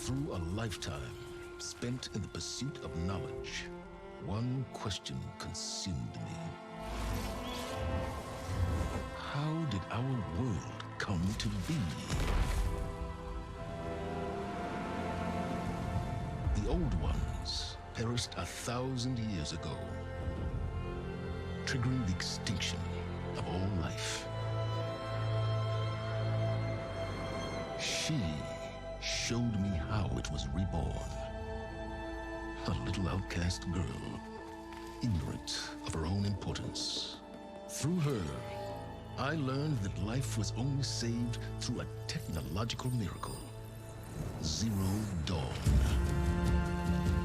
Through a lifetime spent in the pursuit of knowledge, one question consumed me. How did our world come to be? The old ones perished 1,000 years ago, triggering the extinction of all life. She showed me how it was reborn. A little outcast girl, ignorant of her own importance. Through her, I learned that life was only saved through a technological miracle. Zero Dawn.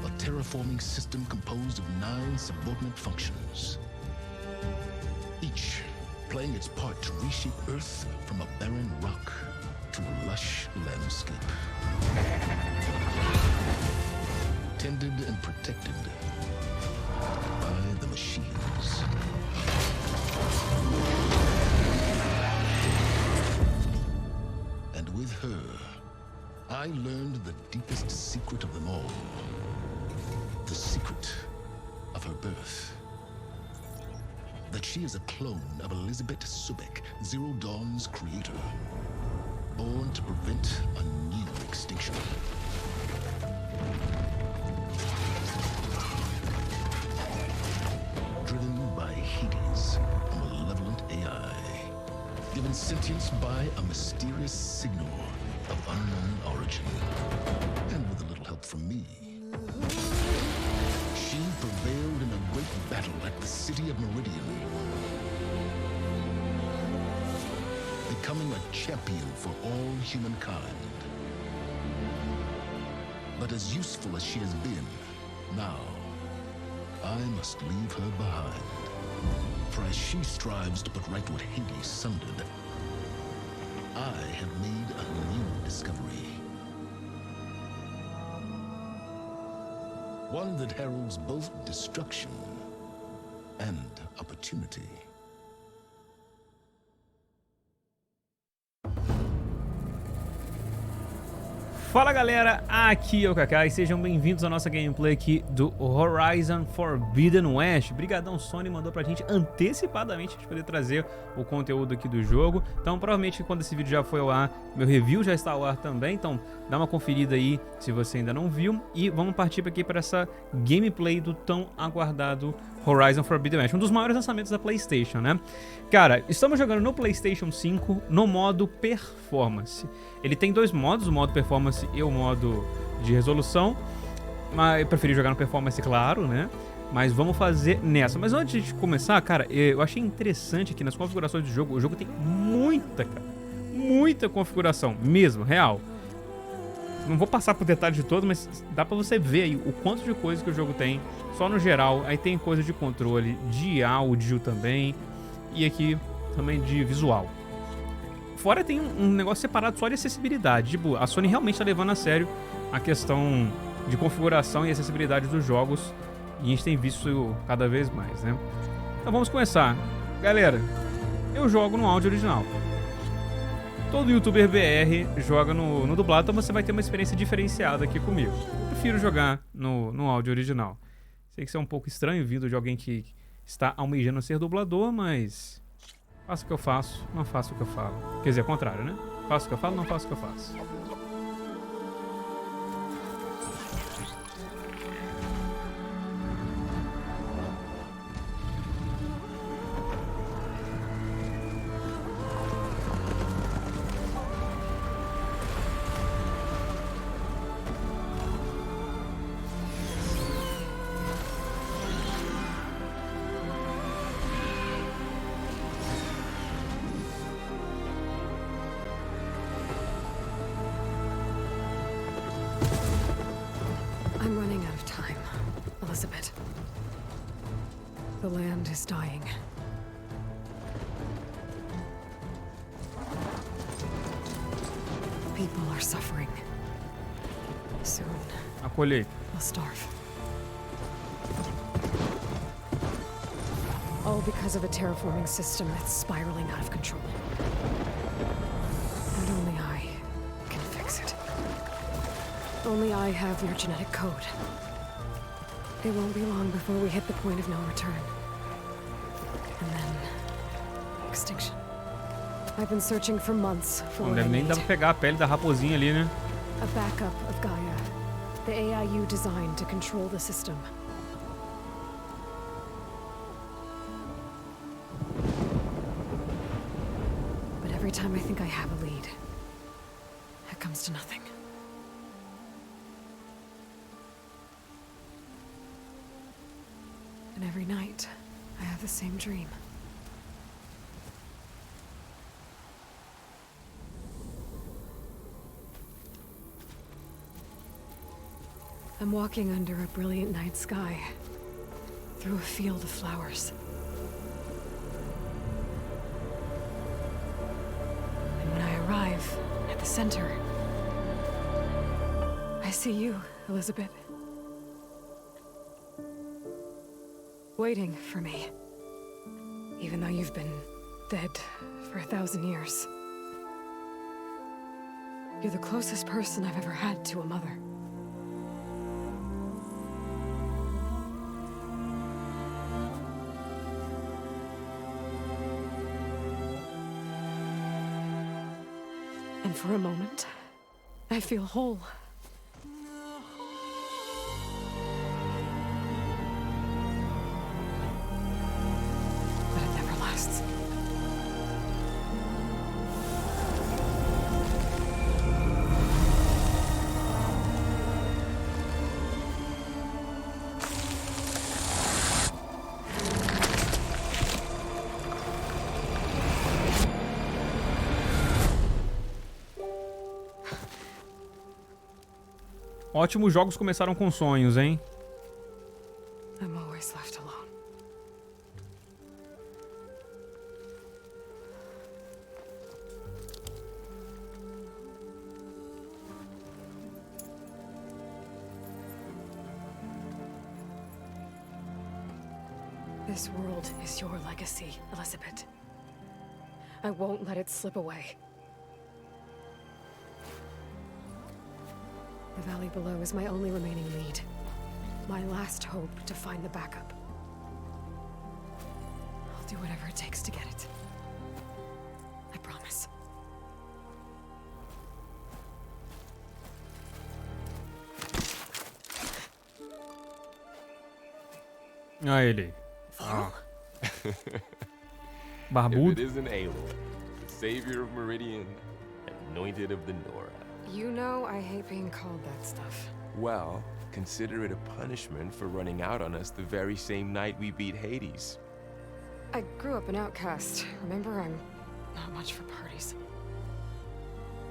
A terraforming system composed of 9 subordinate functions, each playing its part to reshape Earth from a barren rock to a lush landscape. Tended and protected by the machines. And with her, I learned the deepest secret of them all. The secret of her birth. That she is a clone of Elizabeth Subek, Zero Dawn's creator. Born to prevent a new extinction. Driven by Hades, a malevolent AI. Given sentience by a mysterious signal of unknown origin. And with a little help from me. She prevailed in a great battle at the city of Meridian. Becoming a champion for all humankind. But as useful as she has been, now, I must leave her behind. For as she strives to put right what Hades sundered, I have made a new discovery. One that heralds both destruction and opportunity. Fala galera, aqui é o Kaká e sejam bem-vindos à nossa gameplay aqui do Horizon Forbidden West. Brigadão, Sony mandou pra gente antecipadamente a gente poder trazer o conteúdo aqui do jogo. Então provavelmente quando esse vídeo já foi ao ar, meu review já está ao ar também. Então dá uma conferida aí se você ainda não viu. E vamos partir aqui para essa gameplay do tão aguardado Horizon Forbidden West, um dos maiores lançamentos da PlayStation, né? Cara, estamos jogando no PlayStation 5 no modo Performance. Ele tem 2 modos, o modo Performance e o modo de resolução. Mas eu preferi jogar no Performance, claro, né? Mas vamos fazer nessa. Mas antes de começar, cara, eu achei interessante aqui nas configurações do jogo. O jogo tem muita configuração, mesmo, real. Não vou passar por detalhes de todos, mas dá pra você ver aí o quanto de coisa que o jogo tem, só no geral. Aí tem coisa de controle, de áudio também, e aqui também de visual. Fora tem um negócio separado só de acessibilidade. Tipo, a Sony realmente tá levando a sério a questão de configuração e acessibilidade dos jogos, e a gente tem visto isso cada vez mais, né? Então vamos começar. Galera, eu jogo no áudio original. Todo youtuber BR joga no dublado, então você vai ter uma experiência diferenciada aqui comigo. Eu prefiro jogar no áudio original. Sei que isso é um pouco estranho vindo de alguém que está almejando ser dublador, mas faço o que eu faço, não faço o que eu falo. Quer dizer, é o contrário, né? Faço o que eu falo, não faço o que eu faço. I'm running out of time, Elizabeth. The land is dying. People are suffering. Soon, Acolhei. they'll starve. All because of a terraforming system that's spiraling out of control. And only I can fix it. Only I have your genetic code. It won't be long before we hit the point of no return. And then... extinction. I've been searching for months for Não what I deve nem need. dar pra pegar a pele da raposinha ali, né? A backup of Gaia. The AIU designed to control the system. But every time I think I have a lead, it comes to nothing. And every night, I have the same dream. I'm walking under a brilliant night sky, through a field of flowers. And when I arrive at the center, I see you, Elizabeth. Waiting for me. Even though you've been dead for 1,000 years. You're the closest person I've ever had to a mother. And for a moment, I feel whole. But it never lasts. Ótimos jogos começaram com sonhos, hein? I'm always left alone. This world is your legacy, Elizabeth. I won't let it slip away. The valley below is my only remaining lead. My last hope to find the backup. I'll do whatever it takes to get it. I promise. Ah, ele. Ah. If Barbudo. it isn't Aloy, the savior of Meridian, anointed of the Nora. You know I hate being called that stuff. Well, consider it a punishment for running out on us the very same night we beat Hades. I grew up an outcast. Remember, I'm not much for parties.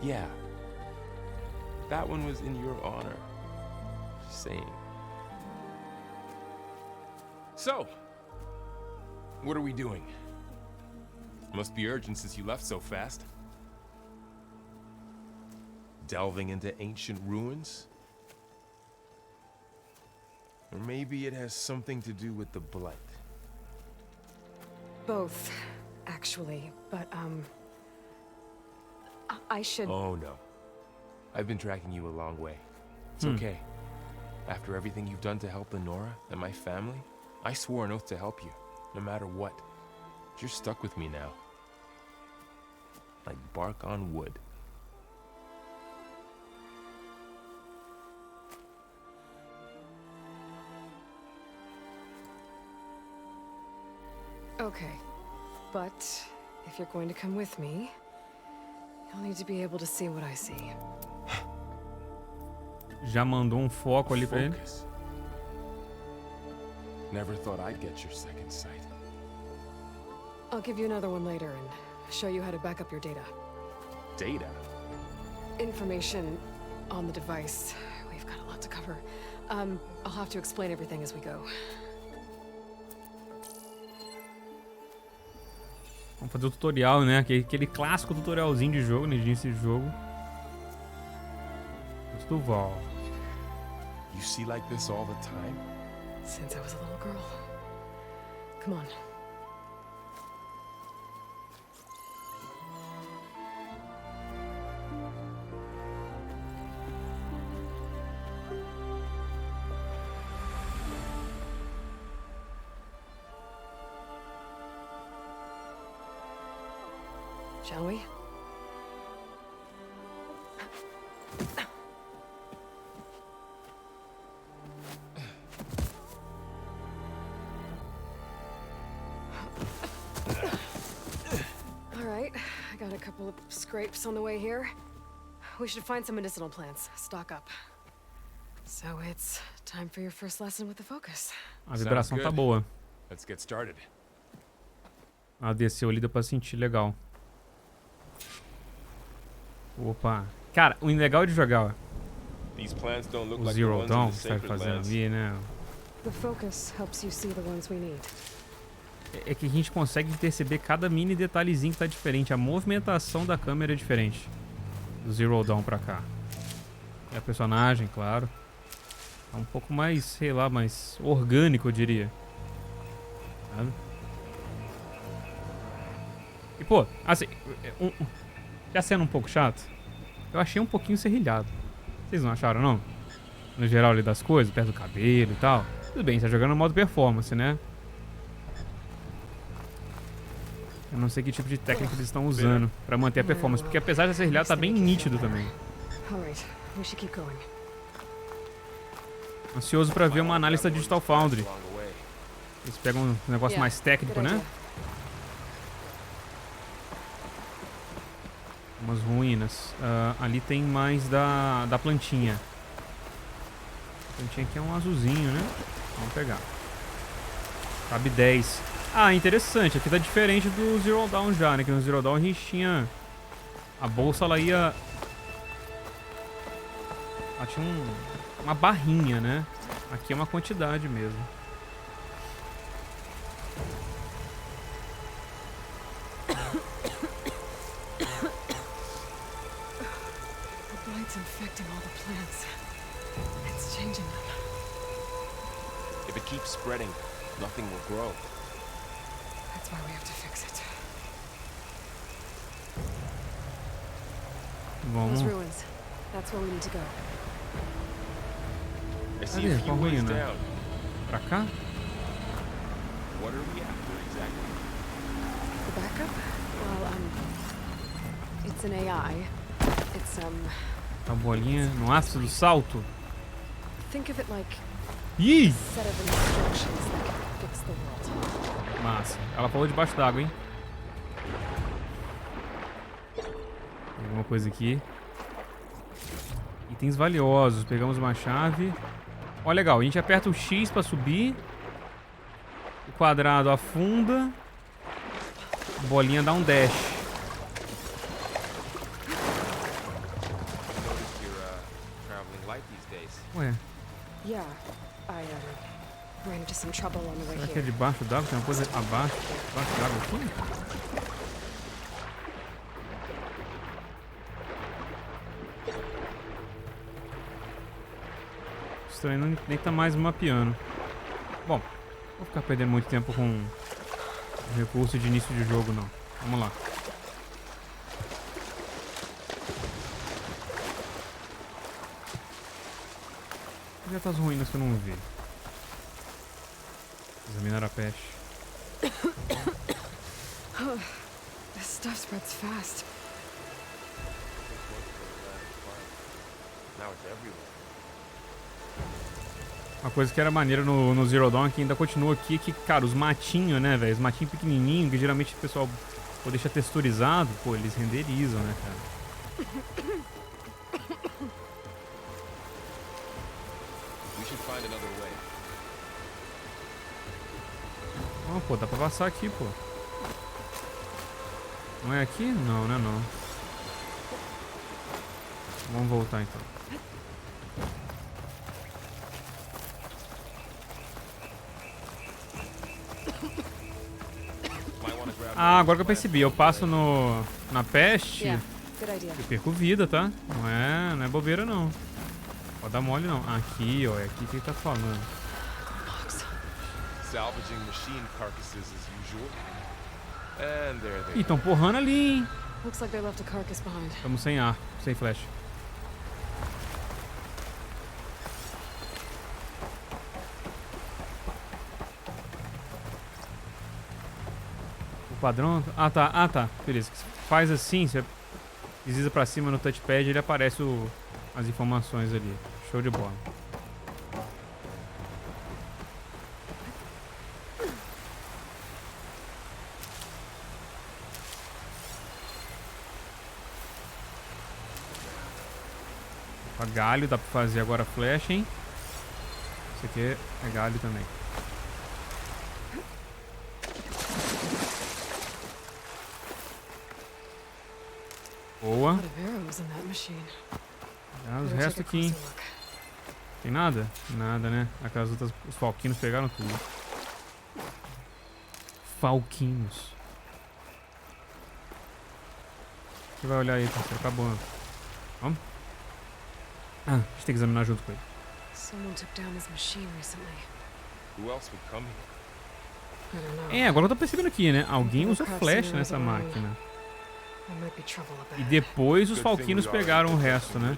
Yeah. That one was in your honor. Just saying. So, what are we doing? Must be urgent since you left so fast. Delving into ancient ruins? Or maybe it has something to do with the Blight. Both, actually. But, I should... Oh no. I've been tracking you a long way. It's okay. After everything you've done to help Lenora and my family, I swore an oath to help you, no matter what. You're stuck with me now. Like bark on wood. Okay. But, if you're going to come with me, you'll need to be able to see what I see. Já mandou foco ali pra ele. Focus. Never thought I'd get your second sight. I'll give you another one later and show you how to back up your data. Data? Information on the device. We've got a lot to cover. I'll have to explain everything as we go. Vamos fazer o tutorial, né? Aquele clássico tutorialzinho de jogo, né? De início de jogo. Duval. You see like this all the time? Since I was a little girl. Come on. shall we? All right, I got a couple of scrapes on the way here. We should find some medicinal plants, stock up. So it's time for your first lesson with the focus. A vibração tá good. boa. Let's get started. Ah, desceu ali, deu pra sentir legal. Opa. Cara, o legal de jogar, ó, These plants don't look o like the Zero ones in Dawn, the que tá sacred fazendo lands. ali, né? The focus helps you see the ones we need. É que a gente consegue perceber cada mini detalhezinho que tá diferente. A movimentação da câmera é diferente. Do Zero Dawn pra cá. É a personagem, claro. É um pouco mais, sei lá, mais orgânico, eu diria. Sabe? E, pô, assim, já sendo um pouco chato, eu achei um pouquinho serrilhado. Vocês não acharam, não? No geral ali das coisas, perto do cabelo e tal. Tudo bem, você tá jogando no modo performance, né? Eu não sei que tipo de técnica eles estão usando pra manter a performance, porque apesar de ser serrilhado, tá bem nítido também. All right, we should keep going. Ansioso pra ver uma análise da Digital Foundry. Along the way. Eles pegam um negócio mais técnico, Good né? idea. Umas ruínas. Ah, ali tem mais da plantinha. A plantinha aqui é um azulzinho, né? Vamos pegar. Cabe 10. Ah, interessante. Aqui tá diferente do Zero Dawn já, né? Que no Zero Dawn a gente tinha... A bolsa, ela ia... Ela tinha uma barrinha, né? Aqui é uma quantidade mesmo. The blight's infecting all the plants. It's changing them. If it keeps spreading, nothing will grow. That's why we have to fix it. Vamos. Those ruins. That's where we need to go. I see Cadê? a few Qual ways ruína? down. Pra cá? What are we after exactly? The backup? Well, it's an AI. It's, A bolinha no ácido do salto. think of it like Ih! a set of instructions that can fix the world. Massa. Ela falou debaixo d'água, hein? Tem alguma coisa aqui. Itens valiosos. Pegamos uma chave. Ó, legal. A gente aperta o X pra subir. O quadrado afunda. A bolinha dá um dash. Noticed you're traveling light these days. Ué, Yeah, I, ran into some trouble on the way será que é here. debaixo d'água? Tem uma coisa abaixo. Debaixo d'água aqui? Estranho, nem tá mais mapeando. Bom, não vou ficar perdendo muito tempo com recurso de início de jogo, não. Vamos lá. Onde estão as ruínas que eu não vi? Examinar a peste. This stuff spreads fast. Now it's everywhere. Uma coisa que era maneira no Zero Dawn, que ainda continua aqui, que, cara, os matinhos, né, velho? Os matinhos pequenininhos, que geralmente o pessoal deixa texturizado, pô, eles renderizam, né, cara? We should find another way. Ó, pô, dá pra passar aqui, pô. Não é aqui? Não, né, não. Vamos voltar, então. Might wanna grab Ah, agora que eu percebi, eu passo na peste, Yeah, good idea. eu perco vida, tá? Não é bobeira, não. Pode dar mole, não. Aqui, ó, é aqui que ele tá falando. salvaging machine carcasses as usual. And there they Ih, tão porrando ali, hein? Looks like they left a carcass behind. Estamos sem ar, sem flash. padrão. Ah, tá. Ah, tá. Beleza. Faz assim, você desliza pra cima no touchpad, ele aparece as informações ali. Show de bola. Galho, dá pra fazer agora flecha, hein? Isso aqui é galho também. Boa. Os restos aqui, hein? Tem nada? Nada, né? Aquelas outras, os falquinos pegaram tudo. Falquinos. Você vai olhar aí, parceiro. Acabou. Vamos? Ah, a gente tem que examinar junto com ele. Agora eu tô percebendo aqui, né? Alguém usou flash nessa máquina. E depois os falquinos pegaram o resto, né?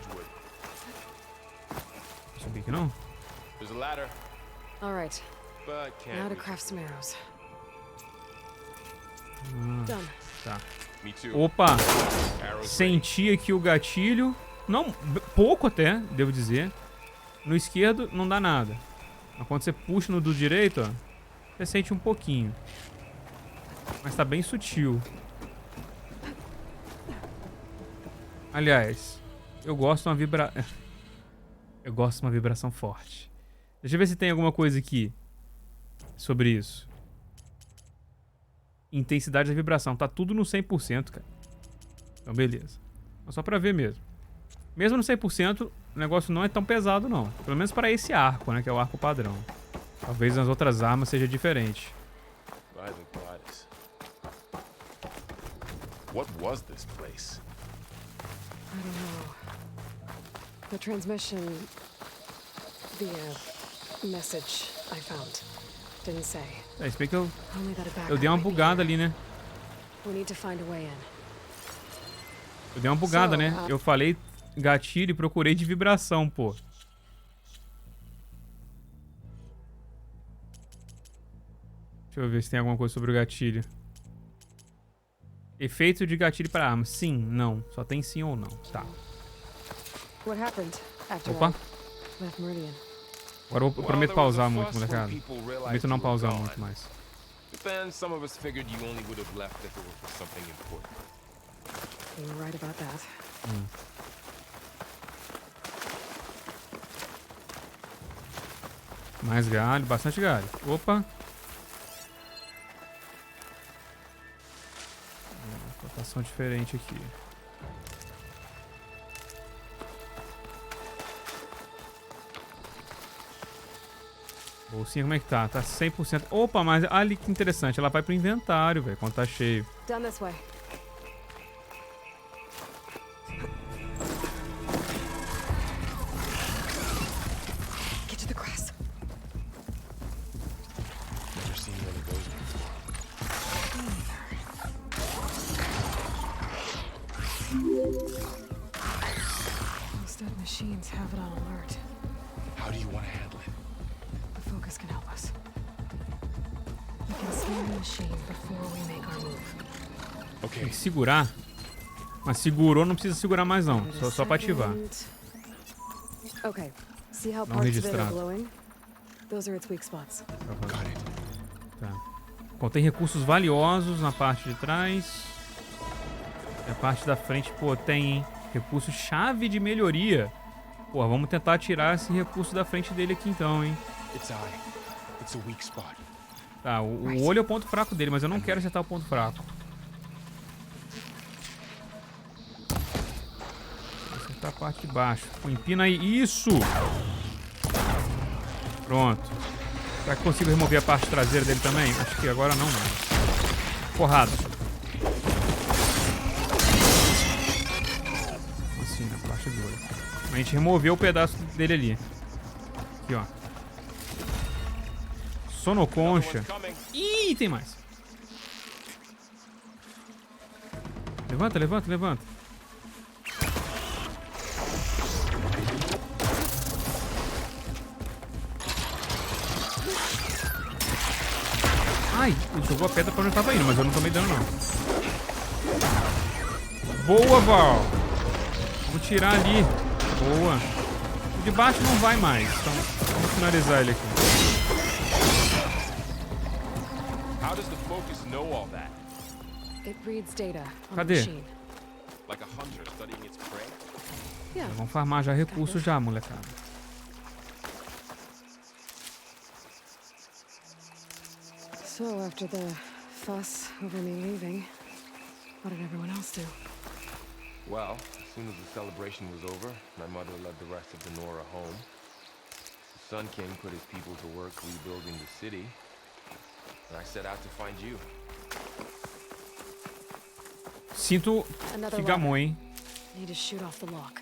Vou subir aqui não? Alright. Now to craft some arrows. Done. Tá. Opa! Senti aqui o gatilho. Não, pouco até, devo dizer. No esquerdo não dá nada. Mas quando você puxa no do direito, ó, você sente um pouquinho. Mas tá bem sutil. Aliás, eu gosto de uma Eu gosto de uma vibração forte. Deixa eu ver se tem alguma coisa aqui sobre isso. Intensidade da vibração. Tá tudo no 100%, cara. Então, beleza. Mas só pra ver mesmo. Mesmo no 100%, o negócio não é tão pesado, não. Pelo menos para esse arco, né? Que é o arco padrão. Talvez nas outras armas seja diferente. What was this place? I don't know. The transmission... The, message I found. Didn't say. É, se bem que eu dei uma bugada ali, né? We need to find a way in. Eu dei uma bugada, né? Eu falei gatilho e procurei de vibração, pô. Deixa eu ver se tem alguma coisa sobre o gatilho. Efeito de gatilho para arma. Sim, não. Só tem sim ou não. Tá. Opa. Agora eu prometo pausar muito, molecada. Prometo não pausar muito mais. Mais galho, bastante galho. Opa. Cotação diferente aqui. Bolsinha, como é que tá? Tá 100%. Opa, mas olha que interessante. Ela vai pro inventário, velho, quando tá cheio. Down this way. Get to the grass. Never seen one of those before. Most dead machines have it on alert. How do you want to handle it? The focus can help us. We can scan the machine before we make our move. Tem Okay. que segurar. Mas segurou, não precisa segurar mais não. Só pra ativar. Okay. See how Não parts of it are registrado. glowing? Those are its weak spots. Got it. Tá. Contém recursos valiosos na parte de trás. E a parte da frente, pô, tem, hein? Recurso chave de melhoria. Pô, vamos tentar tirar esse recurso da frente dele aqui então, hein? It's eye. It's a weak spot. Tá, o olho é o ponto fraco dele, mas eu não quero acertar o ponto fraco. Vou acertar a parte de baixo. Pô, empina aí. Isso! Pronto. Será que consigo remover a parte traseira dele também? Acho que agora não, não. Porrada. Assim, na parte do olho. A gente removeu o pedaço dele ali. Aqui, ó. Sonoconcha. Ih, tem mais. Levanta, levanta, levanta. Ai, ele jogou a pedra pra onde eu tava indo, mas eu não tomei dano, não. Boa, Val. Vamos tirar ali. Boa. O de baixo não vai mais, então vamos finalizar ele aqui. How does the focus know all that? It reads data on the Cadê? machine. Like a hunter studying its prey? Yeah. Vamos farmar já recursos já, molecada. So after the fuss over me leaving, what did everyone else do? Well, as soon as the celebration was over, my mother led the rest of the Nora home. The Sun King put his people to work rebuilding the city, and I set out to find you. Sinto Another que lock. gamou, hein? Need to shoot off the lock.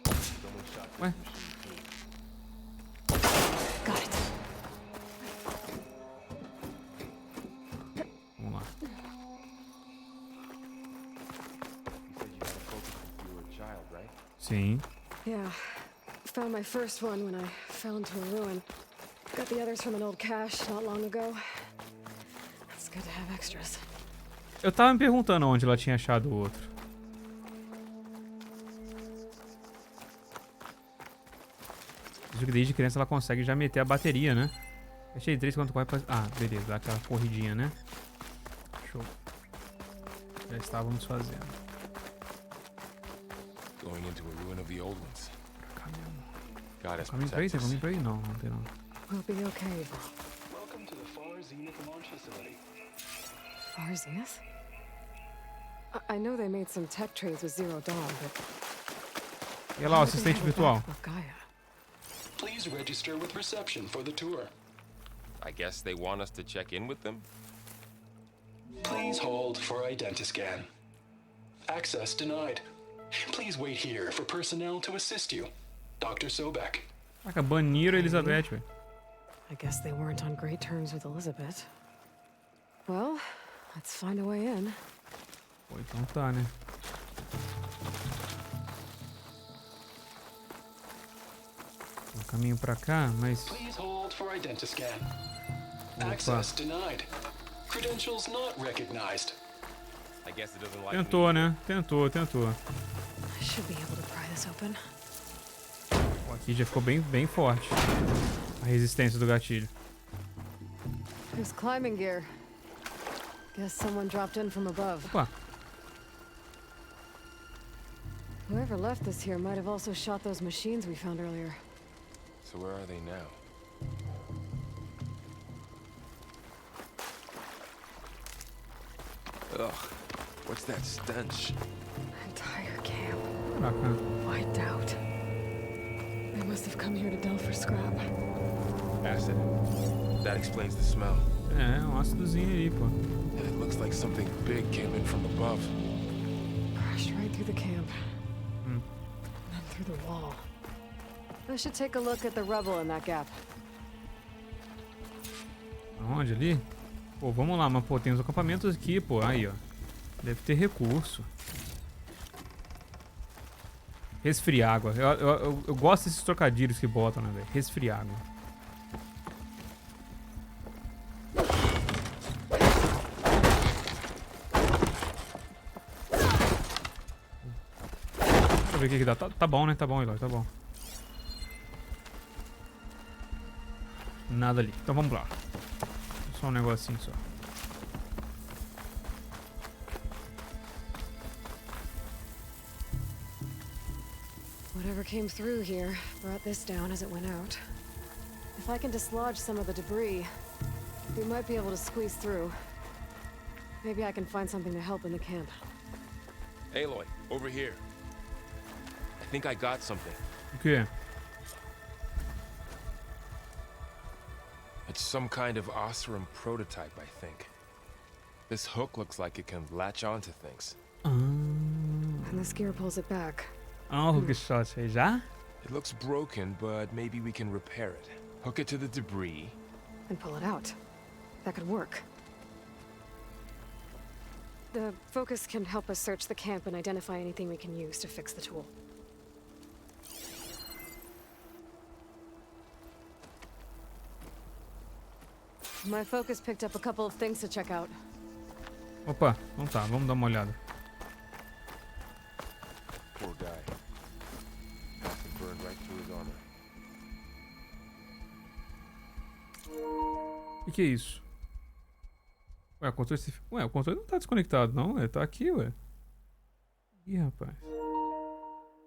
Someone shot this Ué? machine clean. Got it. Vamos lá. You said you had a focus since you were a child, right? Sim. Yeah. Found my first one when I fell into a ruin. Got the others from an old cache not long ago. It's good to have extras. Eu tava me perguntando onde ela tinha achado o outro. Diz que desde criança ela consegue já meter a bateria, né? Achei 3 quando corre pra... Ah, beleza, dá aquela corridinha, né? Show. Já estávamos fazendo. Going into a ruin of the old ones. Pra cá mesmo. God has Caminho pra aí? protected Tem us. caminho pra aí? Não, não tem não. We'll be okay. Welcome to the Far Zenith launch facility. Far Zenith? I know they made some tech trades with Zero Dawn, but... E lá, o how did they assistente have it virtual. back with Gaia? Please register with reception for the tour. I guess they want us to check in with them. Please hold for identiscan. Access denied. Please wait here for personnel to assist you. Dr. Sobek. Caraca, baniram a Elizabeth, velho. I guess they weren't on great terms with Elizabeth. Well, let's find a way in. Pô, então tá, né? Um caminho pra cá, mas... Please hold for identiscan. Access denied. Credentials not recognized. I guess it doesn't like Tentou, me. né? Tentou, tentou. I should be able to pry this open. Pô, aqui já ficou bem forte. A resistência do gatilho. There's climbing gear. Guess someone dropped in from above. Opa. Whoever left this here might have also shot those machines we found earlier. So where are they now? Ugh, what's that stench? Entire camp Caraca. wiped out. They must have come here to delve for scrap. Acid. That explains the smell. É, um ácidozinho aí, pô. And it looks like something big came in from above. Crashed right through the camp. And then through the wall. I should take a look at the rubble in that gap. Aonde ali? Pô, vamos lá, mas pô, tem os acampamentos aqui, pô. Aí, ó. Deve ter recurso. Resfriágua. Eu gosto desses trocadilhos que botam, né, velho? Resfriágua. Deixa eu ver o que dá. Tá bom, né? Tá bom, Eloy, tá bom. Nada ali. Então vamos lá. Só um negocinho só. Whatever came through here brought this down as it went out. If I can dislodge some of the debris, we might be able to squeeze through. Maybe I can find something to help in the camp. Aloy, over here. I think I got something. O quê? It's some kind of Osram prototype, I think. This hook looks like it can latch onto things. And this gear pulls it back. Ah, o hook shot aí já? It looks broken, but maybe we can repair it. Hook it to the debris. And pull it out. That could work. The focus can help us search the camp and identify anything we can use to fix the tool. My focus picked up a couple of things to check out. Opa, então tá, vamos dar uma olhada. Poor guy. Nothing burned right through his armor. O que é isso? Ué, o controle não tá desconectado, não. Ele tá aqui, ué. Ih, rapaz.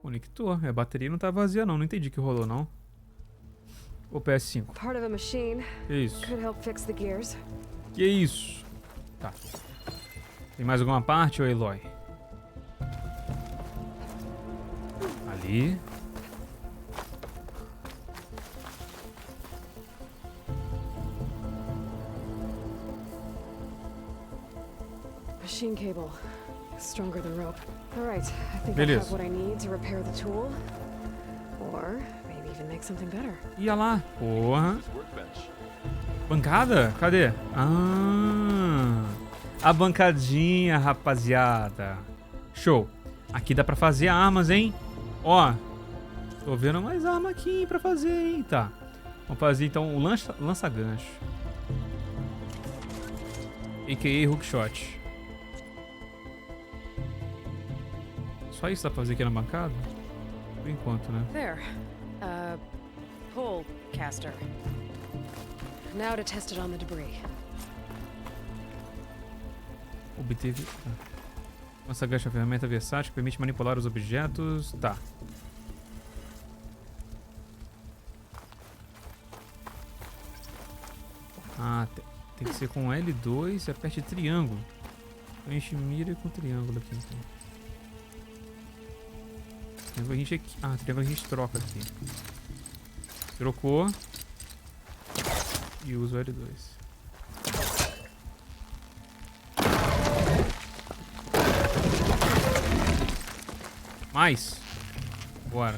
Conectou. A bateria não tá vazia, não. Não entendi o que rolou, não. O PS5. Part of a machine. Que isso? Could help fix the gears. Que isso? Tá. Tem mais alguma parte, ô Eloy? Ali. Machine cable. Stronger than rope. Alright, I think I Beleza. have what I need to repair the tool. Or maybe even make something better. Ia lá. Porra. This workbench. Bancada? Cadê? Ah. A bancadinha, rapaziada. Show. Aqui dá pra fazer armas, hein? Ó. Tô vendo mais arma aqui, hein, pra fazer, hein? Tá. Vamos fazer então o lança-gancho. A.K.A. hookshot. Só isso dá pra fazer aqui na bancada? Por enquanto, né? There. Pole caster. Now to test it on the debris. Obteve. Lança-gancho é uma ferramenta versátil que permite manipular os objetos. Tá. Ah, tem que ser com L2 e aperte triângulo. A gente mira com triângulo aqui, então. Triângulo a gente aqui. Ah, triângulo a gente troca aqui. Trocou. E usa o L2. Mais. Bora.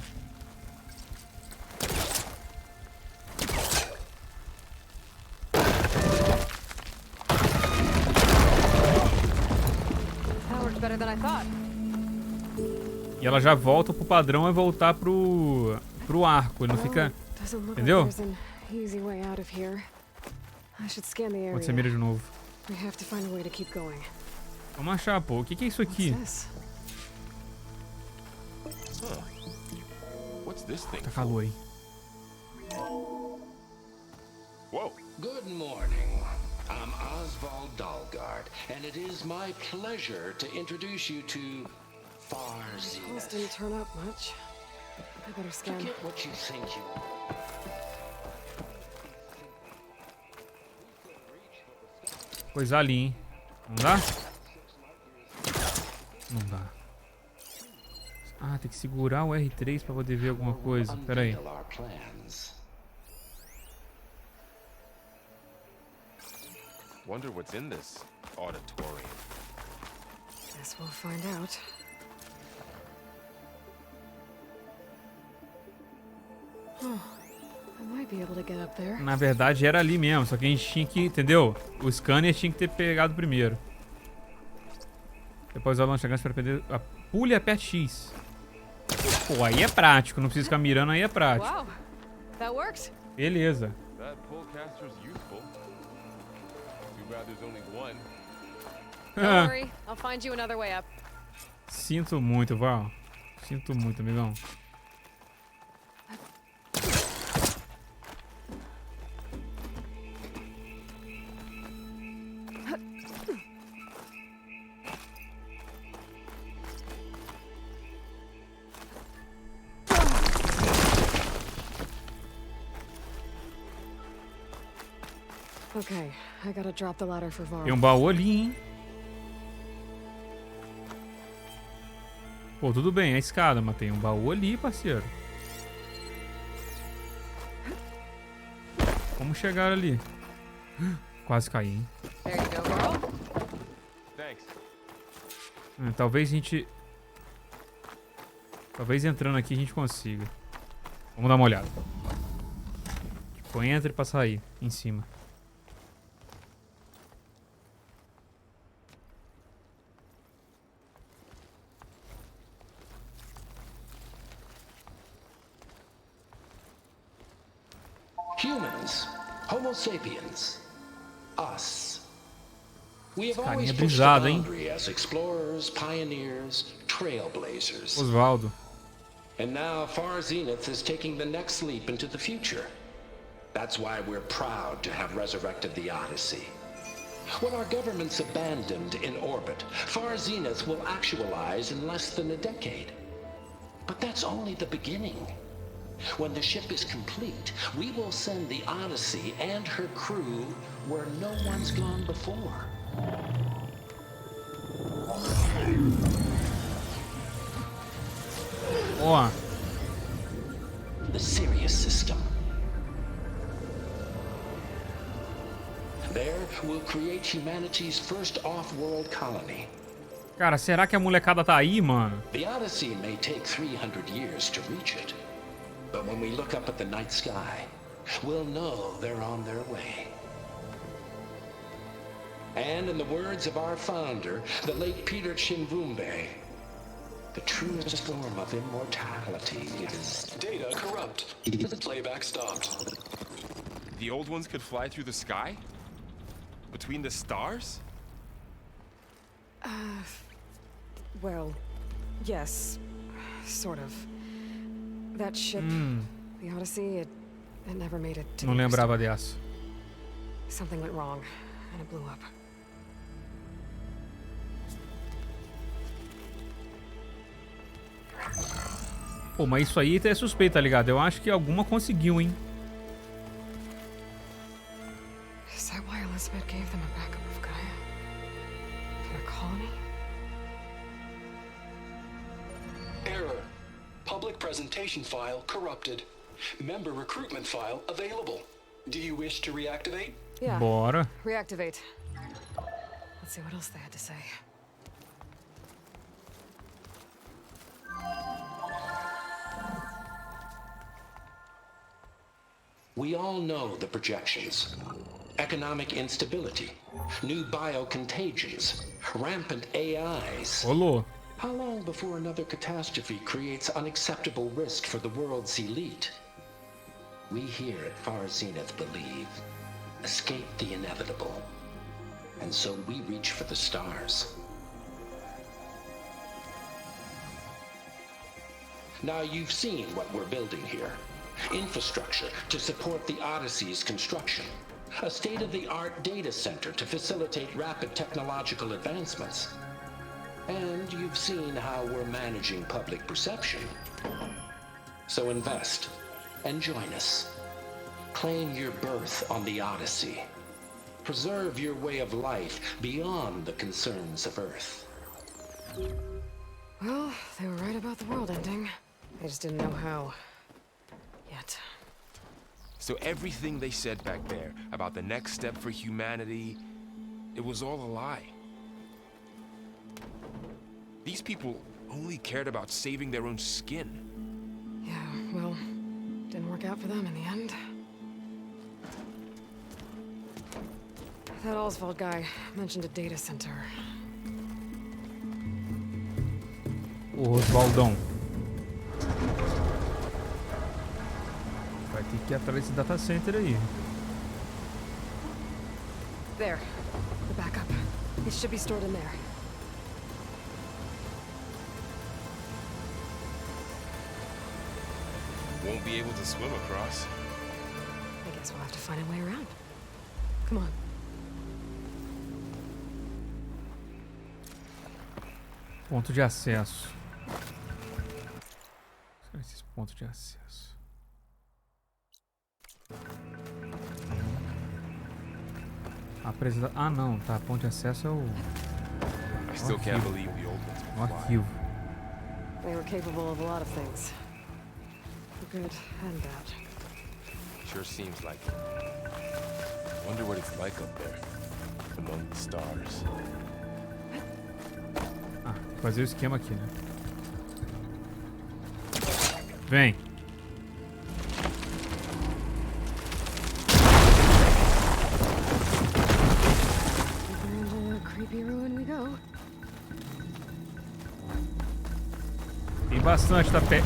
That worked better than I thought. E ela já volta pro padrão e voltar pro arco. Ele não fica. Doesn't look Entendeu? like there's an easy way out of here. I should scan the Pode ser area. mira de novo. We have to find a way to keep going. Vamos achar, pô. O que é isso aqui? What's this? What's this thing? Tá calor aí. Whoa. Good morning. I'm Oswald Dalgard, and it is my pleasure to introduce you to Far Pulse Zenith. didn't turn up much. I better scan. Get what you think you. Coisa ali, hein? Não dá? Não dá. Ah, tem que segurar o R3 pra poder ver alguma coisa. Pera aí. Unveil our plans. Wonder what's in this auditorium. Guess we'll find out. Oh, I might be able to get up there. Na verdade era ali mesmo, só que a gente tinha que, entendeu? O scanner tinha que ter pegado primeiro. Depois usar o lança-gancho para perder a pule e aperte X. Pô, aí é prático, não precisa ficar mirando, aí é prático. Wow, that worked. Beleza. That pullcaster's useful. Too bad there's only one. Don't worry, I'll find you another way up. Sinto muito, Val. Sinto muito, amigão. Okay, I gotta drop the ladder for Varl. Tem um baú ali, hein? Pô, tudo bem, é a escada, mas tem um baú ali, parceiro. Como chegar ali? Quase caí, hein? There you go, Varl. Thanks. Talvez a gente... Talvez entrando aqui a gente consiga. Vamos dar uma olhada. Tipo, entra pra sair em cima. Humans, Homo sapiens. us. We have Carinha always pushed the brisado, hein? boundary as explorers, pioneers, trailblazers. Osvaldo. And now Far Zenith is taking the next leap into the future. That's why we're proud to have resurrected the Odyssey. What our governments abandoned in orbit, Far Zenith will actualize in less than a decade. But that's only the beginning. When the ship is complete, we will send the Odyssey and her crew where no one's gone before. Ó, The Sirius system. There, we'll create humanity's first off-world colony. cara, será que a molecada tá aí, mano? The Odyssey may take 300 years to reach it. But when we look up at the night sky, we'll know they're on their way. And in the words of our founder, the late Peter Chinvumbe, the truest form of immortality is... Data corrupt. Playback stopped. The old ones could fly through the sky? Between the stars? Well, yes, sort of. That ship, the Odyssey, it never made it to Não the lembrava dessa. Something went wrong, and it blew up. Pô, mas isso aí é suspeito, tá ligado? Eu acho que alguma conseguiu, hein? Is that why Elizabeth gave them a backup of Gaia? For a colony? Error. Public presentation file corrupted. Member recruitment file available. Do you wish to reactivate? Yeah. Bora. Reactivate. Let's see what else they had to say. We all know the projections. Economic instability, new biocontagions, rampant AIs. Rolou. How long before another catastrophe creates unacceptable risk for the world's elite? We here at Far Zenith believe, escape the inevitable. And so we reach for the stars. Now you've seen what we're building here. Infrastructure to support the Odyssey's construction. A state-of-the-art data center to facilitate rapid technological advancements. And you've seen how we're managing public perception. So invest and join us. Claim your berth on the Odyssey. Preserve your way of life beyond the concerns of Earth. Well, they were right about the world ending. They just didn't know how. Yet. So everything they said back there about the next step for humanity, it was all a lie. These people only cared about saving their own skin. Yeah, well, didn't work out for them in the end. That Oswald guy mentioned a data center. O Osvaldão. Vai ter que ir atrás desse data center aí. There, the backup. It should be stored in there. Won't be able to swim across. I guess we'll have to find a way around. Come on. Ponto de acesso. Esses pontos de acesso. Apresenta... Ah, não, tá. Ponto de acesso é o... I still can't believe the old ones o could fly. arquivo. They were capable of a lot of things. Good and bad. Sure seems like it. Wonder what it's like up there, among the stars. Ah, tem que fazer o esquema aqui, né? Vem. Into a creepy ruin we go. Tem bastante, tá pé.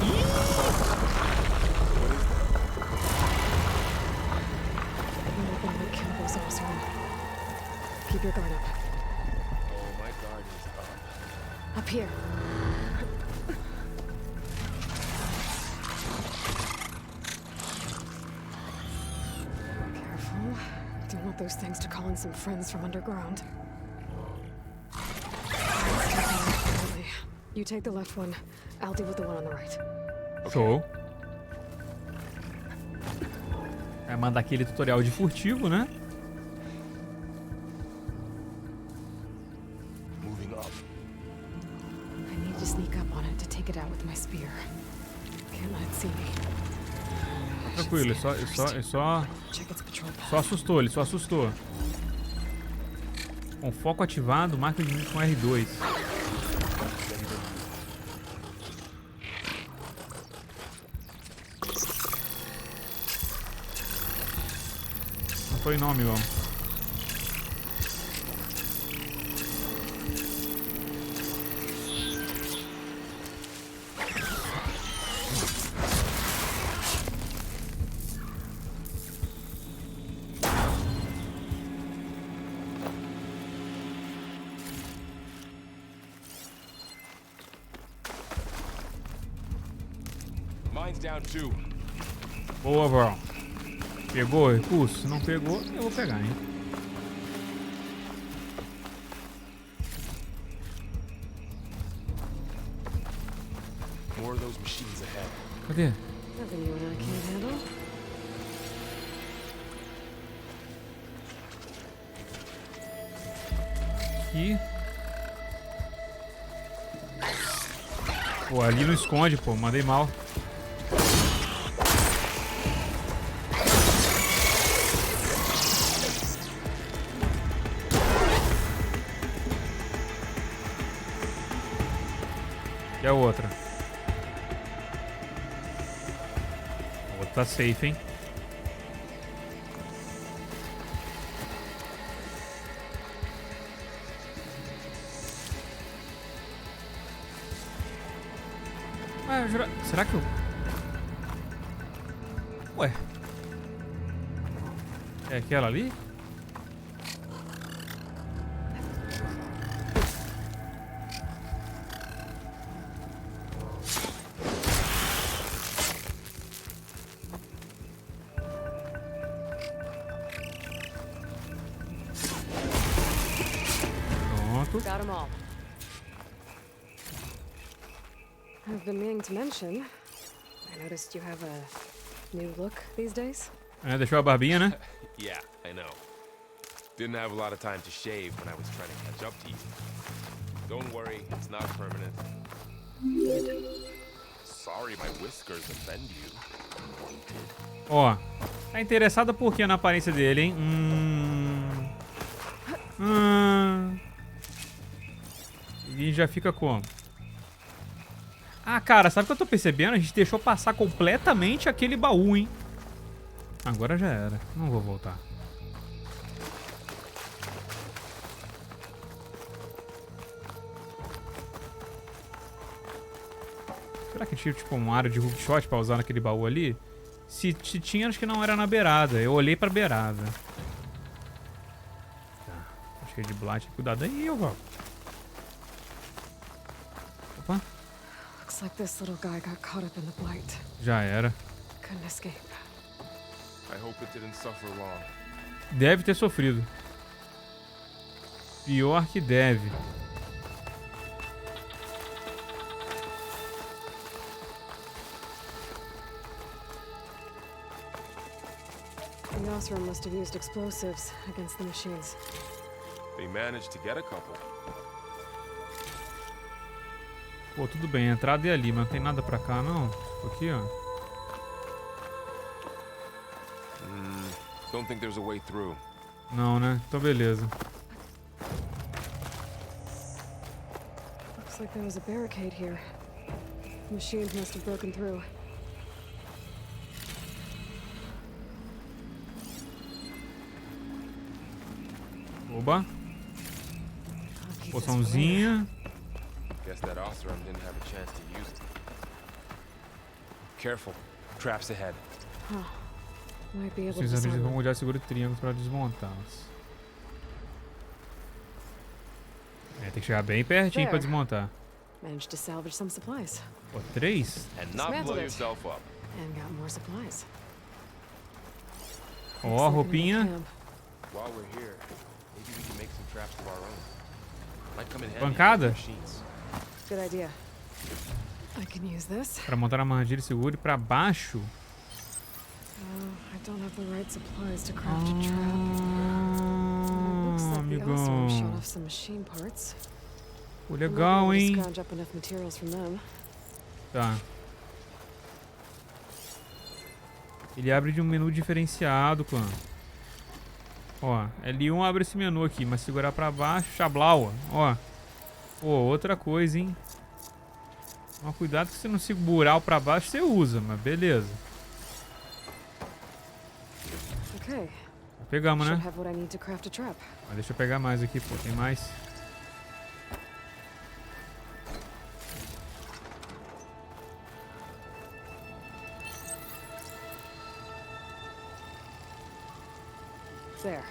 Keep your guard up. Oh, my guard is up. Up here. Careful. Don't want those things to call in some friends from underground. You take the left one. I'll deal with the one on the right. Show. Vai mandar aquele tutorial de furtivo, né? Moving up. I need to sneak up on it to take it out with my spear. Can't let it see me. Tranquilo, Check its patrol path. só assustou, ele só assustou. Com foco ativado, marca de com R2. Não foi não, amigão. Mine's down too. Boa, bro. Pegou o recurso? Se não pegou, eu vou pegar, hein? More of those machines ahead. Cadê? Nothing you and I can't handle. Aqui. Pô, ali não esconde, pô. Mandei mal. E a outra? A outra tá safe, hein? Ah, será que eu... Ué. É aquela ali? Pronto. Got 'em all. I've been meaning to mention. I noticed you have a new look these days. É, deixou a barbinha, né? Yeah, I know. Didn't have a lot of time to shave when I was trying to catch up to you. Don't worry, it's not permanent. Sorry my whiskers offend you. Ó, tá interessada por quê na aparência dele, hein? E já fica como? Ah, cara, sabe o que eu tô percebendo? A gente deixou passar completamente aquele baú, hein? Agora já era. Não vou voltar. Será que tinha tipo uma área de hookshot pra usar naquele baú ali? Se tinha, acho que não era na beirada. Eu olhei pra beirada. Tá. Acho que é de blight. Cuidado aí, eu vou. Opa. Looks like this little guy got caught up in the blight. Já era. Couldn't escape. I hope it didn't suffer long. Deve ter sofrido. Pior que deve. The Osram must have used explosives against the machines. They managed to get a couple. Pô, tudo bem. A entrada é ali, mas não tem nada pra cá, não. Aqui, ó. Don't think there's a way through. Não, né? Então beleza. Looks like there was a barricade here. Machines must have broken through. Oba. I'll keep this for later. Poçãozinha. Guess that Osram didn't have a chance to use it. Careful. Traps ahead. Huh. Might be able Os to exames disarm vão them. olhar seguro triângulo para desmontá-las. É, tem que chegar bem pertinho pra desmontar. Managed to salvage some supplies. Pô, 3? And not blow yourself up. And got more supplies. Ó, roupinha. While we're here, maybe we can make some traps of our own. Might come in handy Pancada? for machines. Good idea. I can use this. Pra montar a armadilha segura e pra baixo. I don't have the right supplies to craft a trap. Looks like the Amigão. Osram shot off some machine parts. Pô, legal, hein? Scrounge up enough materials from them. Tá. Ele abre de um menu diferenciado, clã. Ó, L1 abre esse menu aqui, mas segurar pra baixo, chablaua. Ó. Pô, outra coisa, hein? Mas cuidado que se não segurar o pra baixo, você usa, mas beleza. Okay. Pegamos, Should né? have what I need to craft a trap. Mas deixa eu pegar mais aqui, pô. Tem mais. There.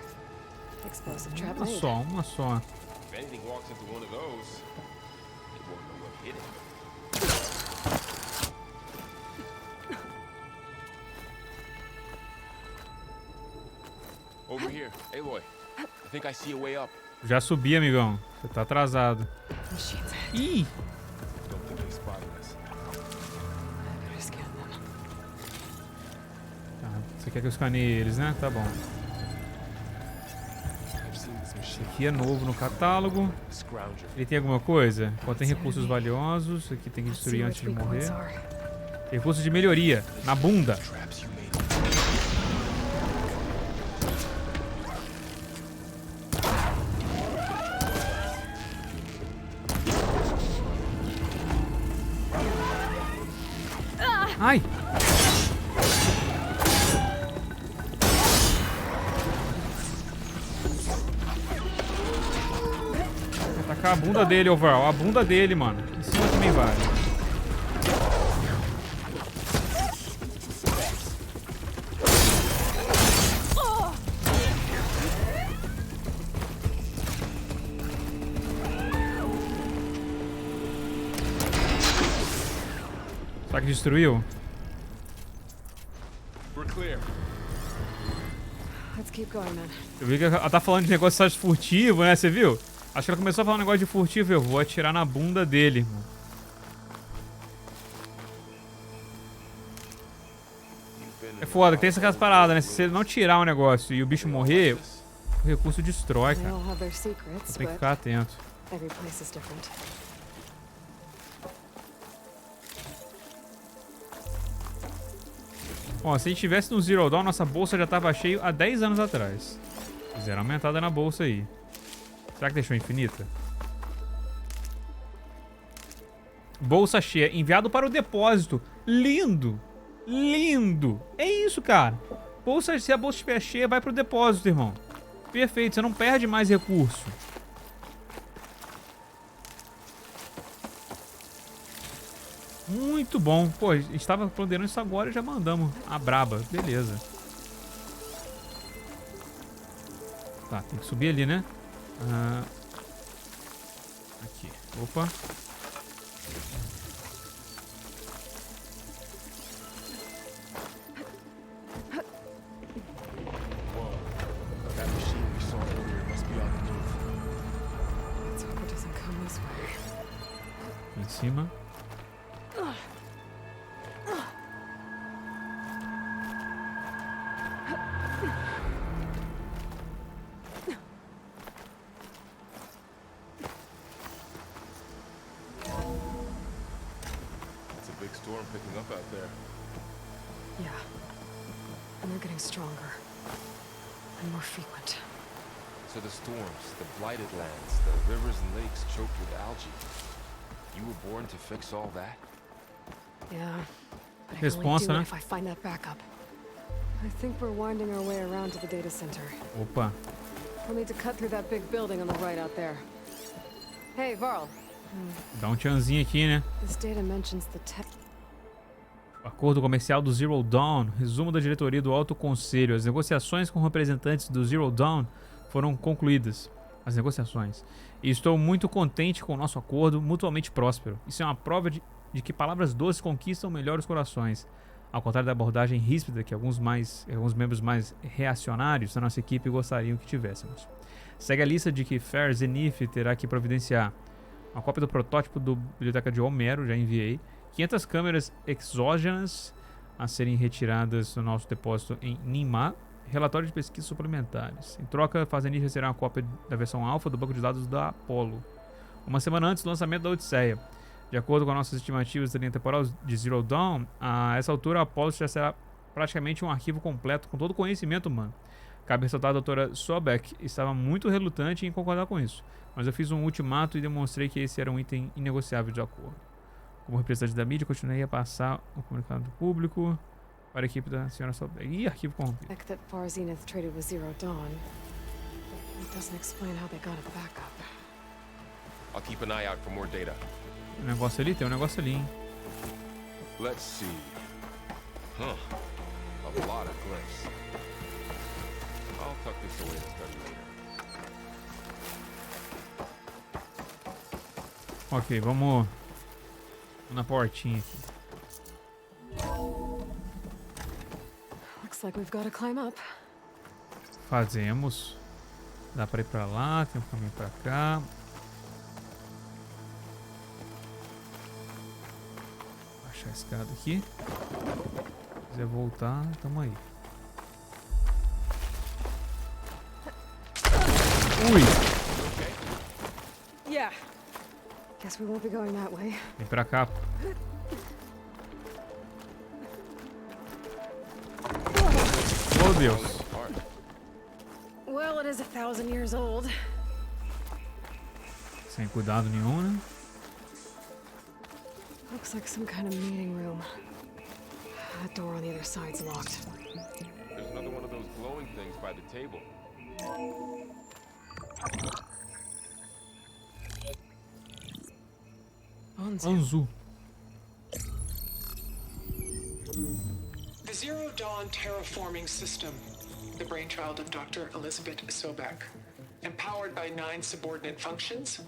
Explosive trap Uma made. só, uma só. If anything walks into one of those, it won't know what hit it. Over here, Aloy. I think I see a way up. Já subi, amigão. Você tá atrasado. Machines ahead. Ih! Don't think they spotted us. I better scan them. Tá, você quer que eu escaneie eles, né? Tá bom. I've seen this machine. Aqui é novo no catálogo. Scrounger. Ele tem alguma coisa? Contém recursos valiosos. Aqui tem que Let's destruir see what antes de weak points morrer. are. Recursos de melhoria. Na bunda. Traps you made. Ai! Vou atacar a bunda dele, overall. A bunda dele, mano. Em cima também vale. Será que destruiu? We're clear. Let's keep going, man. Eu vi que ela tá falando de negócio de furtivo, né? Você viu? Acho que ela começou a falar um negócio de furtivo. Eu vou atirar na bunda dele, irmão. É foda, que tem essas paradas, né? Se você não tirar o negócio e o bicho morrer, o recurso destrói, They cara. all have their secrets, Tem que but ficar atento. every place is different. Ó, se a gente tivesse no Zero Dawn, nossa bolsa já tava cheia há 10 anos atrás. Fizeram aumentada na bolsa aí. Será que deixou infinita? Bolsa cheia, enviado para o depósito. Lindo! Lindo! É isso, cara. Bolsa, se a bolsa estiver cheia, vai pro depósito, irmão. Perfeito, você não perde mais recurso. Muito bom. Pô, a gente tava planejando isso agora e já mandamos a braba. Beleza. Tá, tem que subir ali, né? Aqui. Opa. That machine we saw earlier must be on the move. Let's hope it doesn't come this way. Aqui em cima. It's a big storm picking up out there. Yeah. And they're getting stronger. And more frequent. So the storms, the blighted lands, the rivers and lakes choked with algae. You were born to fix all that? Yeah. But I can only Responsa, do it né? if I find that backup. I think we're winding our way around to the data center. Opa. We'll need to cut through that big building on the right out there. Hey, Varl. Dá um tchanzinho aqui, né? This data mentions the tech. Acordo comercial do Zero Dawn. Resumo da diretoria do Alto Conselho. As negociações com representantes do Zero Dawn foram concluídas. as negociações. E estou muito contente com o nosso acordo mutuamente próspero. Isso é uma prova de que palavras doces conquistam melhor os corações. Ao contrário da abordagem ríspida que alguns membros mais reacionários da nossa equipe gostariam que tivéssemos. Segue a lista de que Fair Zenith terá que providenciar uma cópia do protótipo do biblioteca de Homero, já enviei, 500 câmeras exógenas a serem retiradas do nosso depósito em Nimar, relatório de pesquisas suplementares. Em troca, Fazenir receberá uma cópia da versão alfa do banco de dados da Apollo, uma semana antes do lançamento da Odisseia. De acordo com nossas estimativas da linha temporal de Zero Dawn, a essa altura a Apollo já será praticamente um arquivo completo com todo o conhecimento humano. Cabe ressaltar, a doutora Sobek estava muito relutante em concordar com isso, mas eu fiz um ultimato e demonstrei que esse era um item inegociável de acordo. Como representante da mídia, continuei a passar o comunicado do público para a equipe da senhora Sobek. Ih, arquivo corrompido. Like that Far Zenith traded with Zero Dawn. It doesn't explain how they got at the backup. I'll keep an eye out for more data. Tem um negócio ali? Tem um negócio ali, hein? Let's see. Huh. A lot of glyphs. I'll tuck this away and study later. Ok, vamos na portinha aqui. Looks like we've got to climb up. Fazemos. Dá pra ir pra lá, tem um caminho pra cá. Baixar a escada aqui. Se quiser voltar, tamo aí. Ui! Yeah. Guess we won't be going that way. Vem pra cá. Oh, Deus. Well, it is 1,000 years old. Sem cuidado nenhum, né? Looks like some kind of meeting room. That door on the other side's locked. There's another one of those glowing things by the table. Anzu. The Zero Dawn terraforming system, the brainchild of Dr. Elizabeth Sobek. Empowered by 9 subordinate functions,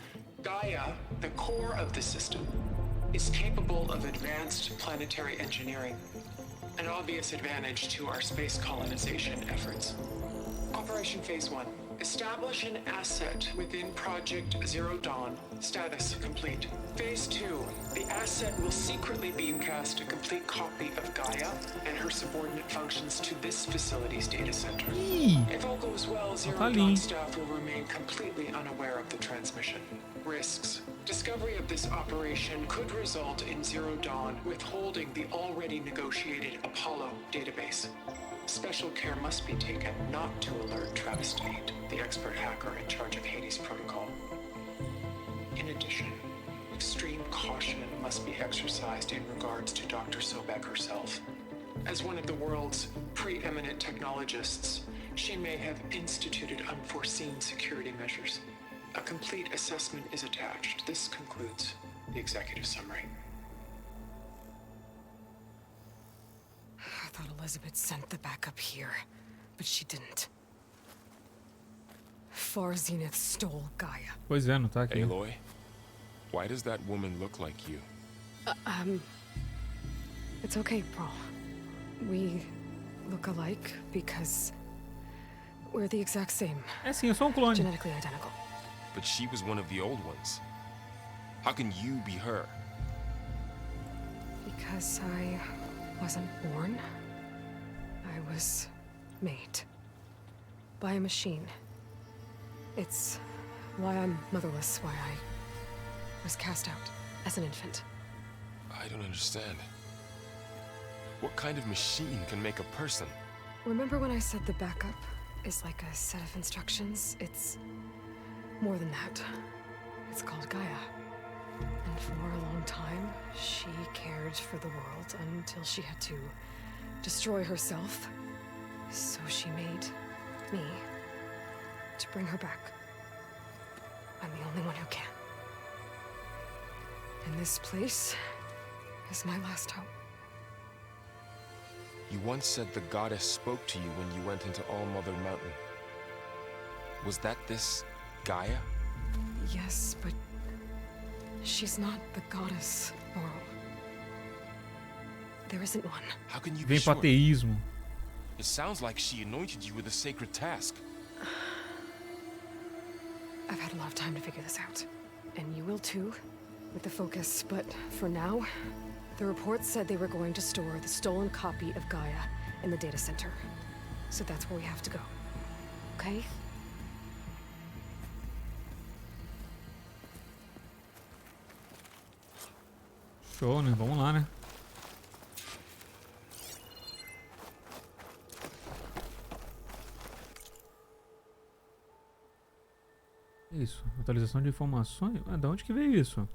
Gaia, the core of the system, is capable of advanced planetary engineering, an obvious advantage to our space colonization efforts. Operation Phase 1. Establish an asset within Project Zero Dawn. Status complete. Phase 2. The asset will secretly beamcast a complete copy of Gaia and her subordinate functions to this facility's data center. If all goes well, Zero Dawn staff will remain completely unaware of the transmission. Risks. Discovery of this operation could result in Zero Dawn withholding the already negotiated Apollo database. Special care must be taken not to alert Travis Tate, the expert hacker in charge of Hades Protocol. In addition, extreme caution must be exercised in regards to Dr. Sobek herself. As one of the world's preeminent technologists, she may have instituted unforeseen security measures. A complete assessment is attached. This concludes the executive summary. I thought Elizabeth sent the backup here, but she didn't. Far Zenith stole Gaia. Pois é, não tá aqui. Aloy, why does that woman look like you? It's okay, Paul. We look alike because we're the exact same. É sim, eu sou um clone. Genetically identical. But she was one of the old ones. How can you be her? Because I wasn't born. I was made. By a machine. It's why I'm motherless, why I was cast out as an infant. I don't understand. What kind of machine can make a person? Remember when I said the backup is like a set of instructions? It's more than that. It's called Gaia. And for a long time, she cared for the world until she had to destroy herself. So she made me to bring her back. I'm the only one who can. And this place is my last hope. You once said the goddess spoke to you when you went into All Mother Mountain. Was that this Gaia? Yes, but she's not the goddess, Laurel. There isn't one. How can you be Vem pro sure? ateísmo. It sounds like she anointed you with a sacred task. I've had a lot of time to figure this out. And you will too, with the focus. But for now, the reports said they were going to store the stolen copy of Gaia in the data center. So that's where we have to go. Okay? Show, né? Vamos lá, né? Isso, atualização de informações? Ah, de onde que veio isso?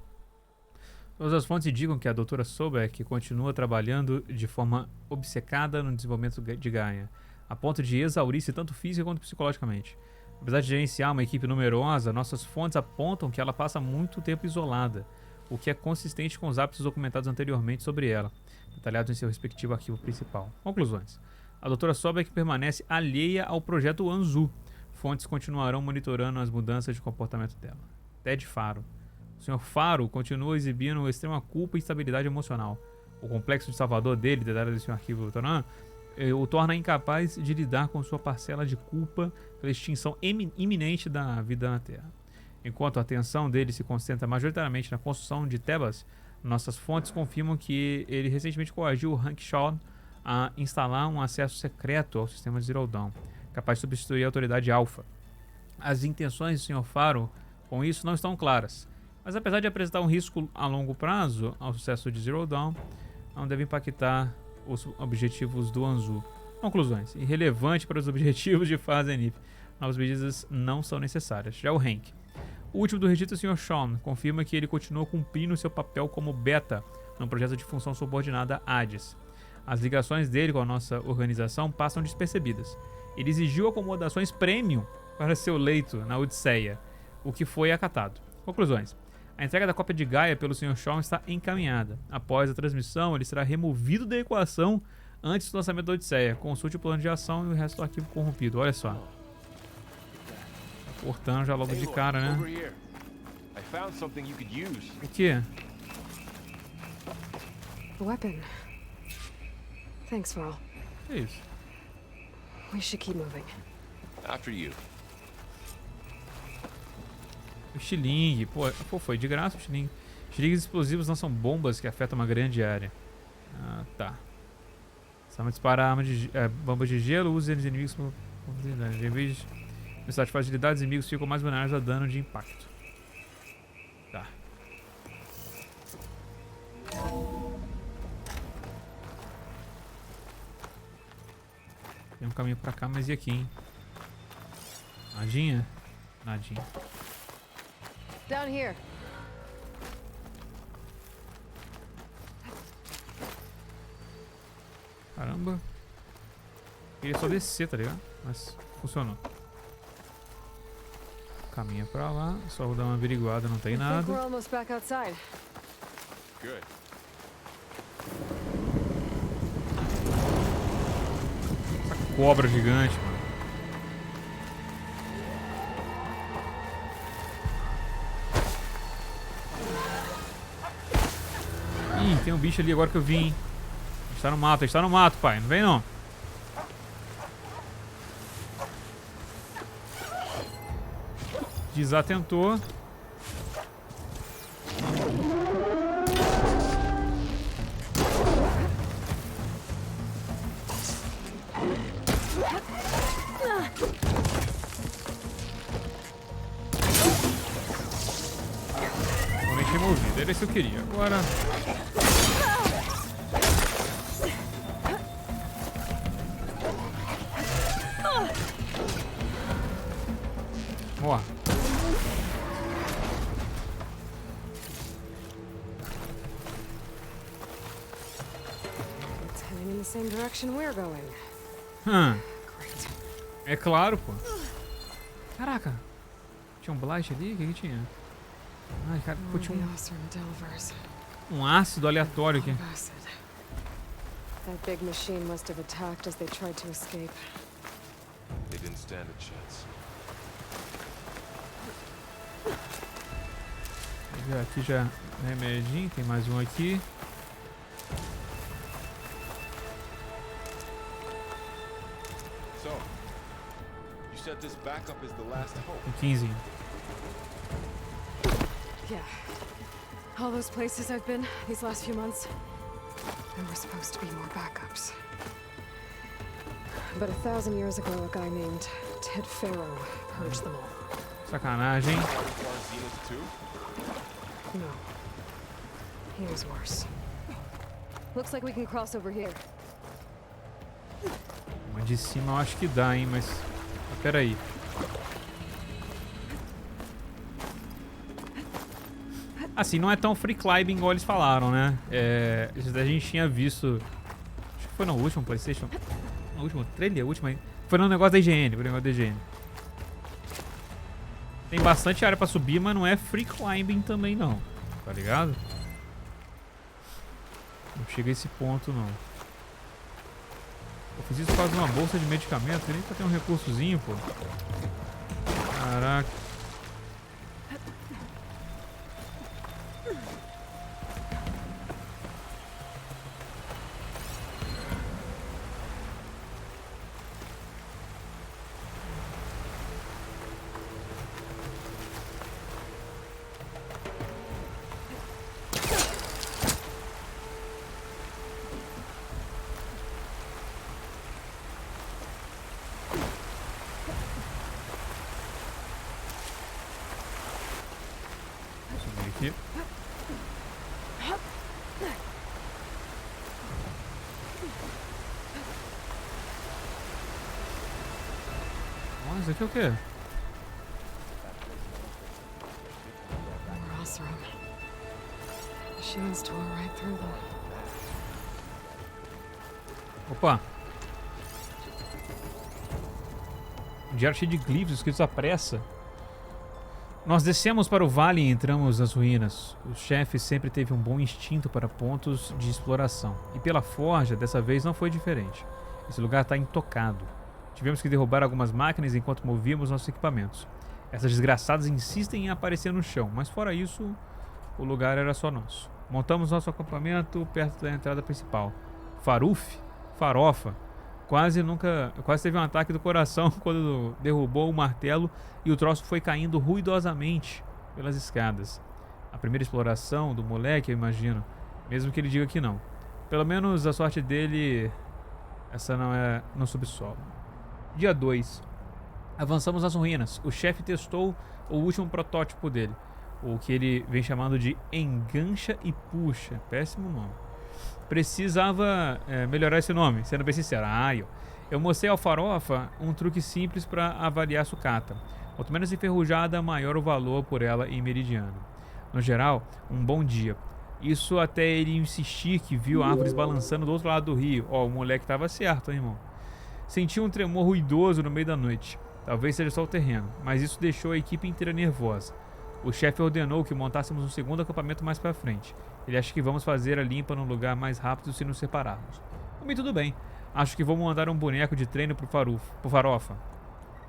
Todas as fontes indicam que a doutora Sobek continua trabalhando de forma obcecada no desenvolvimento de Gaia, a ponto de exaurir-se tanto física quanto psicologicamente. Apesar de gerenciar uma equipe numerosa, nossas fontes apontam que ela passa muito tempo isolada, o que é consistente com os ápices documentados anteriormente sobre ela, detalhados em seu respectivo arquivo principal. Conclusões. A doutora Sobek permanece alheia ao projeto Anzu. Fontes continuarão monitorando as mudanças de comportamento dela. Ted Faro. O Sr. Faro continua exibindo extrema culpa e instabilidade emocional. O complexo de Salvador dele, detalhado em seu arquivo, o torna incapaz de lidar com sua parcela de culpa pela extinção iminente da vida na Terra. Enquanto a atenção dele se concentra majoritariamente na construção de Tebas, nossas fontes confirmam que ele recentemente coagiu o Hank Shaw a instalar um acesso secreto ao sistema de Zero Dawn, capaz de substituir a autoridade Alpha. As intenções do Sr. Faro com isso não estão claras, mas apesar de apresentar um risco a longo prazo ao sucesso de Zero Dawn, não deve impactar os objetivos do Anzu. Conclusões. Irrelevante para os objetivos de fase NIP. Novas medidas não são necessárias. Já o Hank. O último do registro, o Sr. Sean, confirma que ele continua cumprindo seu papel como beta num projeto de função subordinada Hades. As ligações dele com a nossa organização passam despercebidas. Ele exigiu acomodações premium para seu leito na Odisseia, o que foi acatado. Conclusões. A entrega da cópia de Gaia pelo Sr. Shaw está encaminhada. Após a transmissão, ele será removido da equação antes do lançamento da Odisseia. Consulte o plano de ação e o resto do arquivo corrompido. Olha só. Cortando já logo de cara, né? O que? A weapon. Thanks, Laurel. Que é isso? We should keep moving. After you. O estilingue. Pô, foi de graça o estilingue. Estilingues explosivos não são bombas que afetam uma grande área. Ah, tá. Precisamos disparar bombas de gelo. Use eles inimigos como oportunidade. Em vez de necessidade de facilidades, inimigos ficam mais vulneráveis a dano de impacto. Tá. Tem um caminho pra cá, mas e aqui, hein? Nadinha? Nadinha. Down here. Caramba. Queria só descer, tá ligado? Mas funcionou. Caminha pra lá. Só vou dar uma averiguada, não tem I think nada. we're almost back outside. Good. Essa cobra gigante, mano. Ih, tem um bicho ali agora que eu vi, hein? A gente tá no mato, pai. Não vem não. Desatentou. Totalmente removido. Era isso que eu queria. Agora... Ó. It's heading in the same direction we're going. Great. É claro, pô. Caraca. Tinha um blast ali? O que tinha? Ai, cara, pô, tinha um ácido aleatório aqui. That big machine must have attacked as they tried to escape. They didn't stand a chance. Aqui já remedinho, tem mais um aqui. So, you said this backup is the last hope. Um 15. Yeah. All those places I've been these last few months, there were supposed to be more backups. But 1,000 years ago, a guy named Ted Farrow purged them all. Sacanagem. Zenith too? No. He was worse. Looks like we can cross over here. Uma de cima eu acho que dá, hein, mas... Pera aí. Assim, não é tão free climbing igual eles falaram, né? Isso daí a gente tinha visto... Acho que foi no último PlayStation. No último trailer, foi no negócio da IGN, Tem bastante área pra subir, mas não é free climbing também não. Tá ligado? Não chega a esse ponto não. Eu fiz isso por causa de uma bolsa de medicamento, nem pra ter um recursozinho, pô. Caraca. Aqui. Mas isso aqui é o quê? Rossrum. Machines tore right through them. Opa! Um diário cheio de glifos escritos à pressa. Nós descemos para o vale e entramos nas ruínas. O chefe sempre teve um bom instinto para pontos de exploração. E pela forja, dessa vez não foi diferente. Esse lugar está intocado. Tivemos que derrubar algumas máquinas enquanto movíamos nossos equipamentos. Essas desgraçadas insistem em aparecer no chão, mas fora isso, o lugar era só nosso. Montamos nosso acampamento perto da entrada principal. Farofa. Quase teve um ataque do coração quando derrubou o martelo e o troço foi caindo ruidosamente pelas escadas. A primeira exploração do moleque, eu imagino, mesmo que ele diga que não. Pelo menos a sorte dele, essa não é no subsolo. Dia 2. Avançamos nas ruínas. O chefe testou o último protótipo dele, o que ele vem chamando de engancha e puxa. Péssimo nome. Precisava melhorar esse nome, sendo bem sincero. Eu mostrei ao Farofa um truque simples para avaliar a sucata. Quanto menos enferrujada, maior o valor por ela em meridiano. No geral, um bom dia. Isso até ele insistir que viu árvores balançando do outro lado do rio. O moleque tava certo, hein, irmão. Senti um tremor ruidoso no meio da noite. Talvez seja só o terreno, mas isso deixou a equipe inteira nervosa. O chefe ordenou que montássemos um segundo acampamento mais pra frente. Ele acha que vamos fazer a limpa num lugar mais rápido se nos separarmos. Por mim, tudo bem. Acho que vou mandar um boneco de treino pro Farofa.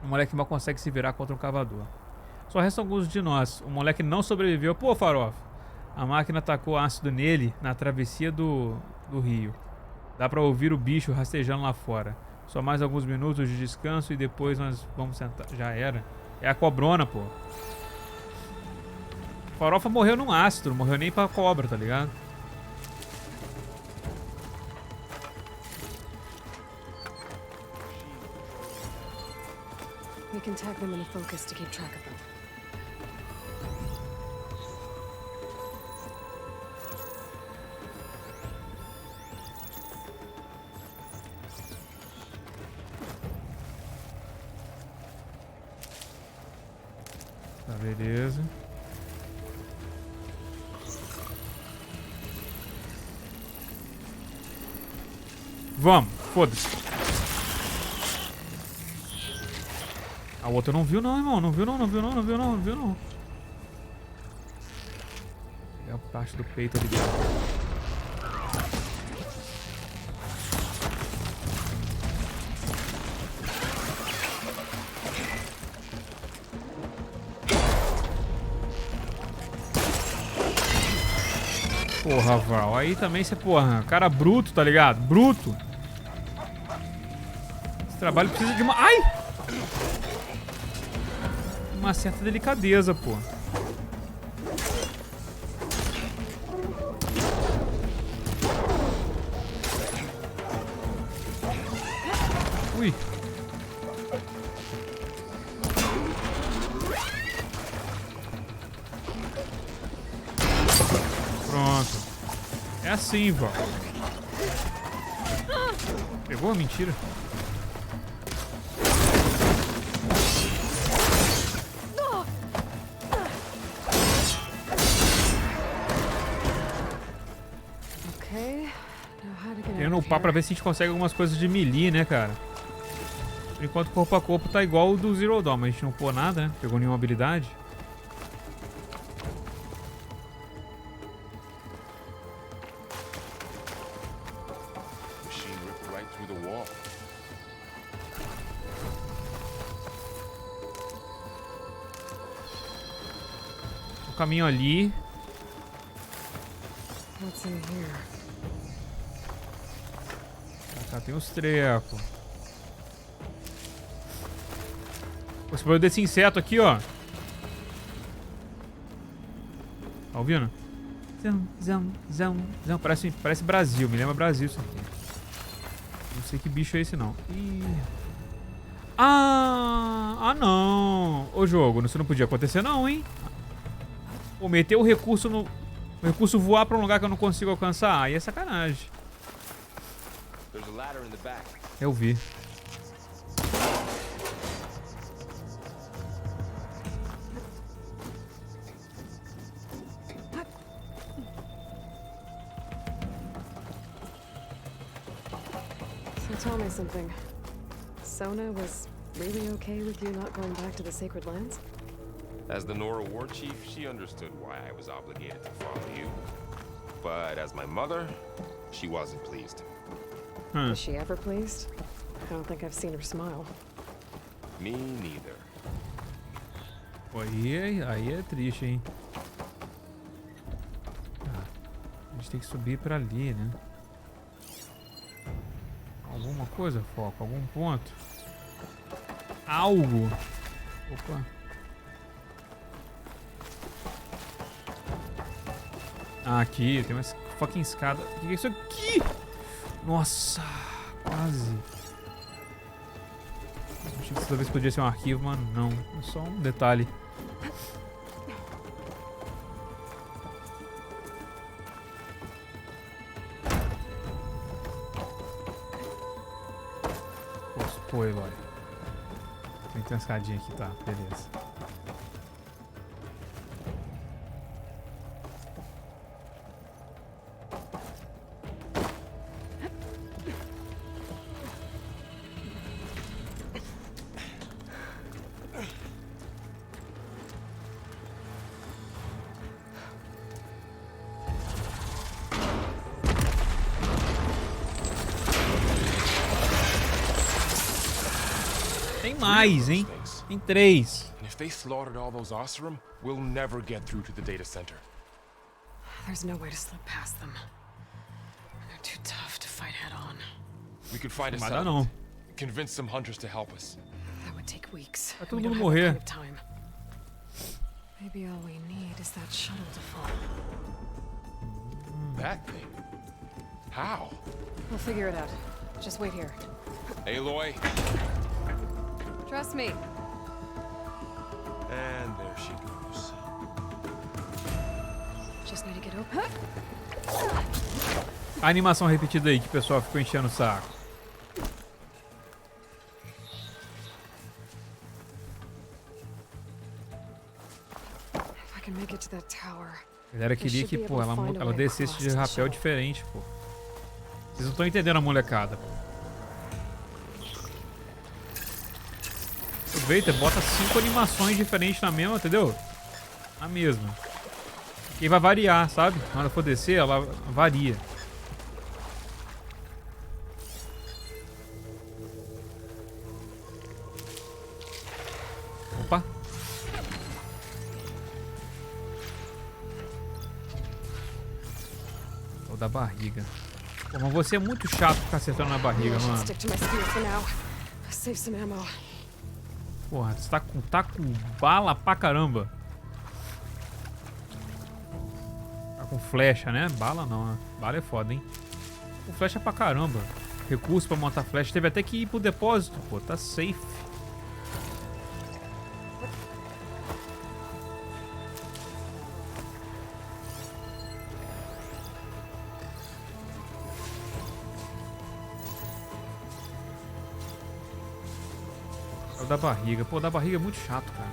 O moleque mal consegue se virar contra um cavador. Só restam alguns de nós. O moleque não sobreviveu. Pô, Farofa. A máquina tacou ácido nele na travessia do rio. Dá pra ouvir o bicho rastejando lá fora. Só mais alguns minutos de descanso e depois nós vamos sentar. Já era. É a cobrona, pô. Farofa morreu num ácido, não morreu nem pra cobra, tá ligado? We can tag them in the focus to keep track of them. Tá, beleza. Vamos, foda-se. A outra não viu não, irmão. Não viu não. É a parte do peito ali dentro. Porra, Val. Aí também você, porra, cara bruto, tá ligado? Bruto. Esse trabalho precisa de uma... Ai! Uma certa delicadeza, pô. Ui. Pronto. É assim, Val. Pegou? Mentira. Querendo upar pra ver se a gente consegue algumas coisas de melee, né, cara? Por enquanto, corpo a corpo tá igual o do Zero Dawn, mas a gente não upou nada, né? Pegou nenhuma habilidade. O caminho ali. What's in here? Cá tem os trecos. Você pode desse inseto aqui, ó. Tá ouvindo? Parece Brasil, me lembra Brasil isso aqui. Não sei que bicho é esse não. Ih. Ah, não. Ô jogo, isso não podia acontecer não, hein? Pô, meter o recurso no... O recurso voar pra um lugar que eu não consigo alcançar. Aí é sacanagem. Eu vi. So tell me something. Sona was really okay with you not going back to the Sacred Lands? As the Nora war chief, she understood why I was obligated to follow you. But as my mother, she wasn't pleased. Is she ever pleased? I don't think I've seen her smile. Me neither. Pô, aí é triste, hein? Tá. A gente tem que subir pra ali, né? Alguma coisa, foco? Algum ponto? Algo! Opa! Ah, aqui, tem uma fucking escada. O que é isso aqui? Nossa, quase. Achei que talvez podia ser um arquivo, mano. Não, é só um detalhe. Pô, Eloy. Tem que ter uma escadinha aqui, tá? Beleza. Tem mais, hein? Tem 3. And if they slaughtered all those Oseram, we'll never get through to the data center. There's no way to slip past them. They're too tough to fight head on. We could find a Mas dá settlement. não. Convince some hunters to help us. That would take weeks. Vai todo We don't mundo have that morrer. kind of time. Maybe all we need is that shuttle to fall. That thing? How? We'll figure it out. Just wait here. Aloy. Trust me. And there she goes. Just need to get open. A animação repetida aí que o pessoal ficou enchendo o saco. If I can make it to that tower. A galera queria que, pô, ela descesse de rapel diferente, pô. Vocês não estão entendendo a molecada. Aproveita, bota 5 animações diferentes na mesma, entendeu? Na mesma. E vai variar, sabe? Na hora que for descer, ela varia. Opa. Da barriga. Pô, mas você é muito chato ficar acertando na barriga, mano. Stick to my spear for now. Save some ammo. Porra, você tá com bala pra caramba. Tá com flecha, né? Bala não, né? Bala é foda, hein? Com flecha pra caramba. Recurso pra montar flecha. Teve até que ir pro depósito, pô. Tá safe. É o da barriga. Pô, o da barriga é muito chato, cara.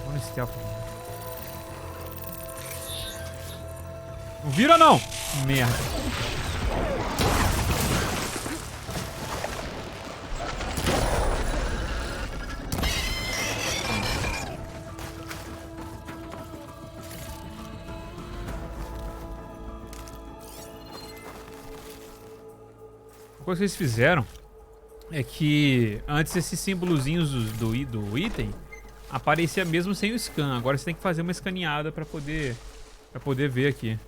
Olha esse stealth. Não vira, não! Merda. A coisa que eles fizeram é que antes esses símbolozinhos do item aparecia mesmo sem o scan. Agora você tem que fazer uma escaneada pra poder ver aqui.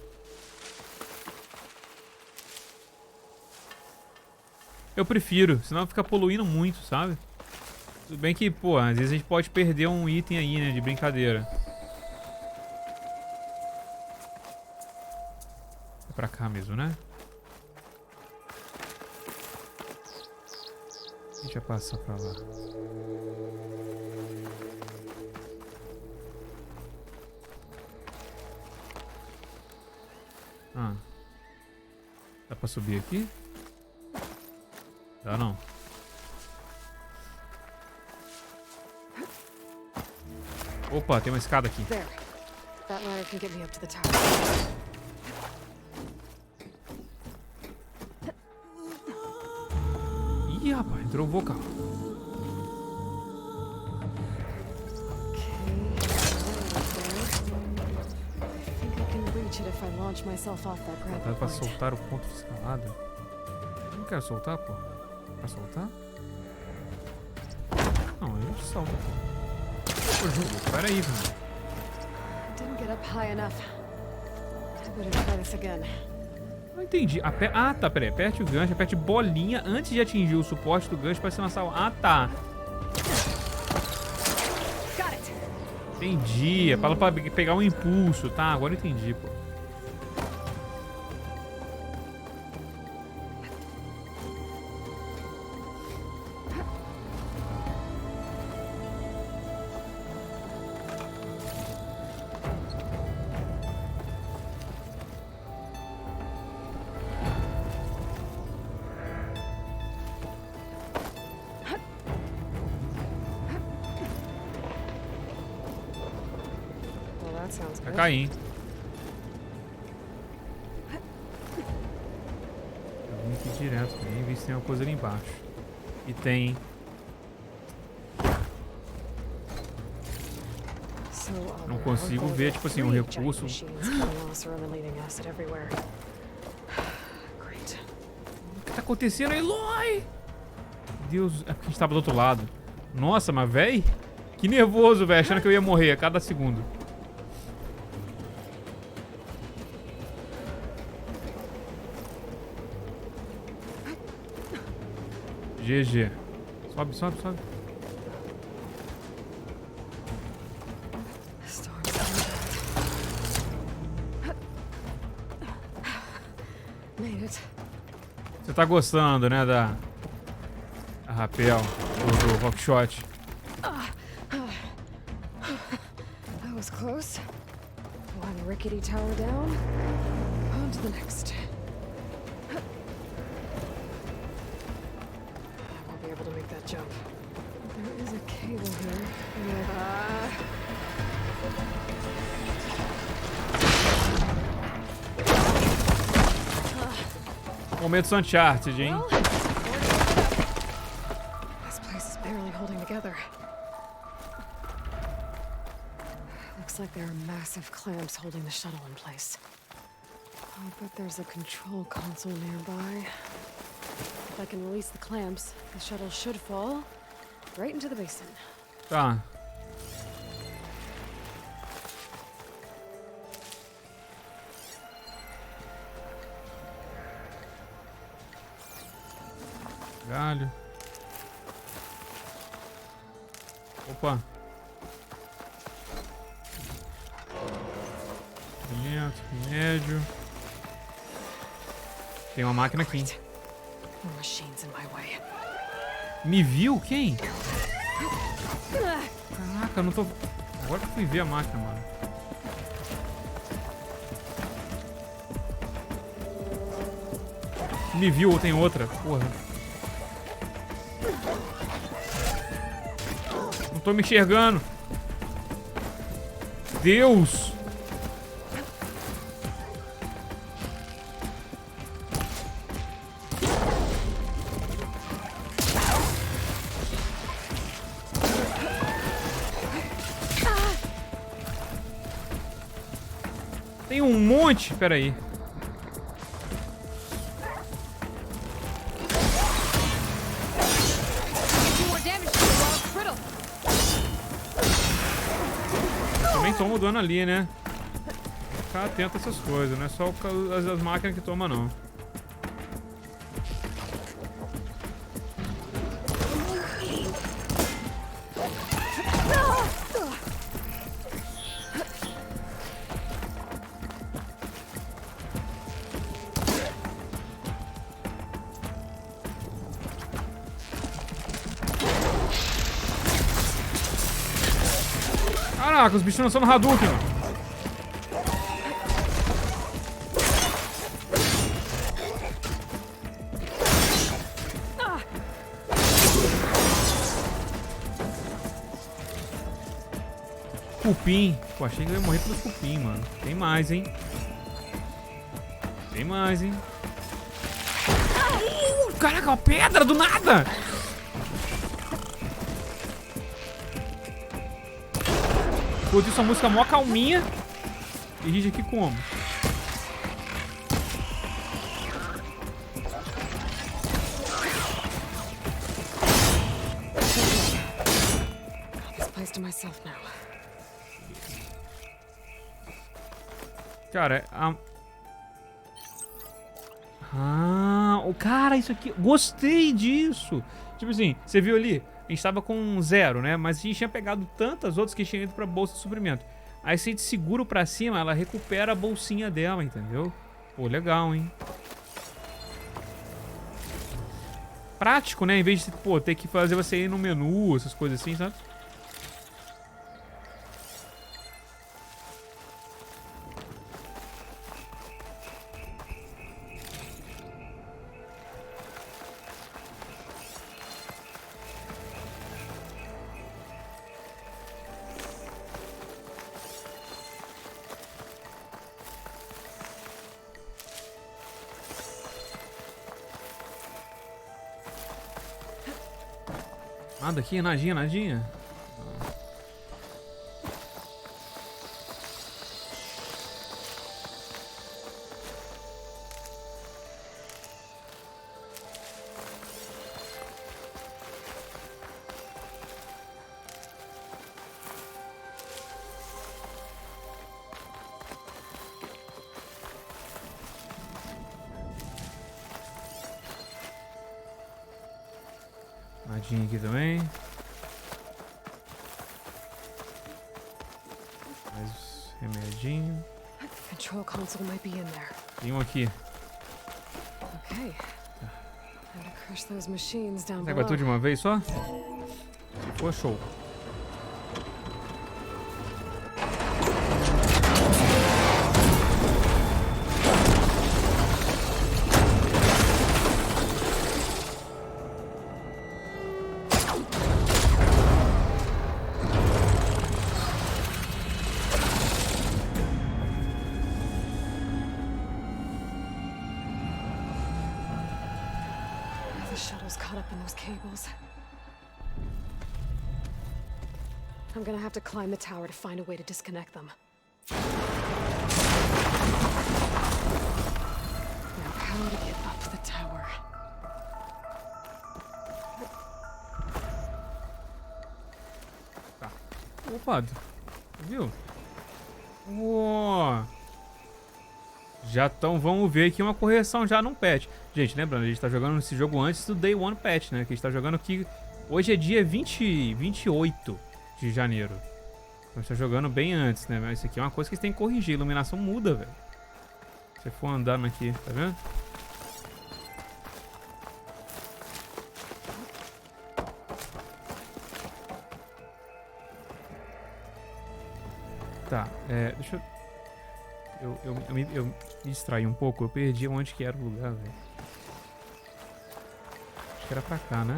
Eu prefiro, senão fica poluindo muito, sabe? Tudo bem que, pô, às vezes a gente pode perder um item aí, né, de brincadeira. É pra cá mesmo, né? A gente vai passar pra lá. Ah. Dá pra subir aqui? Dá não. Opa, tem uma escada aqui. There. That ladder can get me up to the tower. Ih, rapaz, entrou o vocal. Dá pra soltar o ponto de escalada? Eu não quero soltar, pô. Pra soltar? Não, a gente solta, pô. Pô, jogo, peraí, velho. Didn't get up high enough. I better try this again. Não entendi. Ah, tá, peraí. Aperte o gancho, aperte bolinha antes de atingir o suporte do gancho pra se lançar o... Ah, tá. Entendi. É pra pegar um impulso, tá? Agora eu entendi, pô. Vai cair, hein? Eu vim aqui direto, nem vi se tem uma coisa ali embaixo. E tem, hein? Não consigo ver, tipo assim, um recurso. O que tá acontecendo aí, Loi? Deus, é porque a gente tava do outro lado. Nossa, mas véi, que nervoso, velho, achando que eu ia morrer a cada segundo. GG. Sobe, sobe, sobe. Você tá gostando, né, da rapel, do rockshot. That was close. One rickety tower down. On to the next. To make that jump. There is a cable here. Momento Uncharted, hein? This place is barely holding together. Looks like there are massive clamps holding the shuttle in place. I bet there's a control console nearby. If I can release the clamps, the shuttle should fall right into the basin. Tá. Galho. Opa. Lento, médio. Tem uma máquina aqui. More machines in my way. Me viu? Quem? Caraca, eu não tô... Agora que eu fui ver a máquina, mano. Me viu ou tem outra? Porra. Não tô me enxergando. Deus! Tem um monte. Pera aí. Também toma dano ali, né? Ficar atento a essas coisas, não é só as máquinas que tomam, não. Caraca, os bichos não são no Hadouken, mano. Cupim. Pô, achei que eu ia morrer pelos cupim, mano. Tem mais, hein? Tem mais, hein? Caraca, uma pedra do nada! Enquanto isso, a música mó calminha. E a gente aqui como? This place to myself now. Cara, o cara, isso aqui... Gostei disso! Tipo assim, você viu ali? A gente tava com 0, né? Mas a gente tinha pegado tantas outras que tinha ido pra bolsa de suprimento. Aí se a gente segura pra cima, ela recupera a bolsinha dela, entendeu? Pô, legal, hein? Prático, né? Em vez de, pô, ter que fazer você ir no menu, essas coisas assim, sabe? Nada aqui, nadinha, nadinha. Nadinha aqui também. Mais remedinho. Control console might be in there. Tem um aqui. Okay. How to crush those machines down Pega below. tudo de uma vez só? Se for, show. The shuttle's caught up in those cables. I'm gonna have to climb the tower to find a way to disconnect them. Now, how to get up the tower? Tá. Opa, viu? Uou. Já estão, vamos ver aqui uma correção já num patch. Gente, lembrando, a gente tá jogando esse jogo antes do Day One Patch, né? Que a gente tá jogando aqui... Hoje é dia 28 de janeiro. Então a gente tá jogando bem antes, né? Mas isso aqui é uma coisa que você tem que corrigir. A iluminação muda, velho. Se você for andando aqui, tá vendo? Tá, deixa eu me distraí um pouco. Eu perdi onde que era o lugar, velho. Acho que era pra cá, né?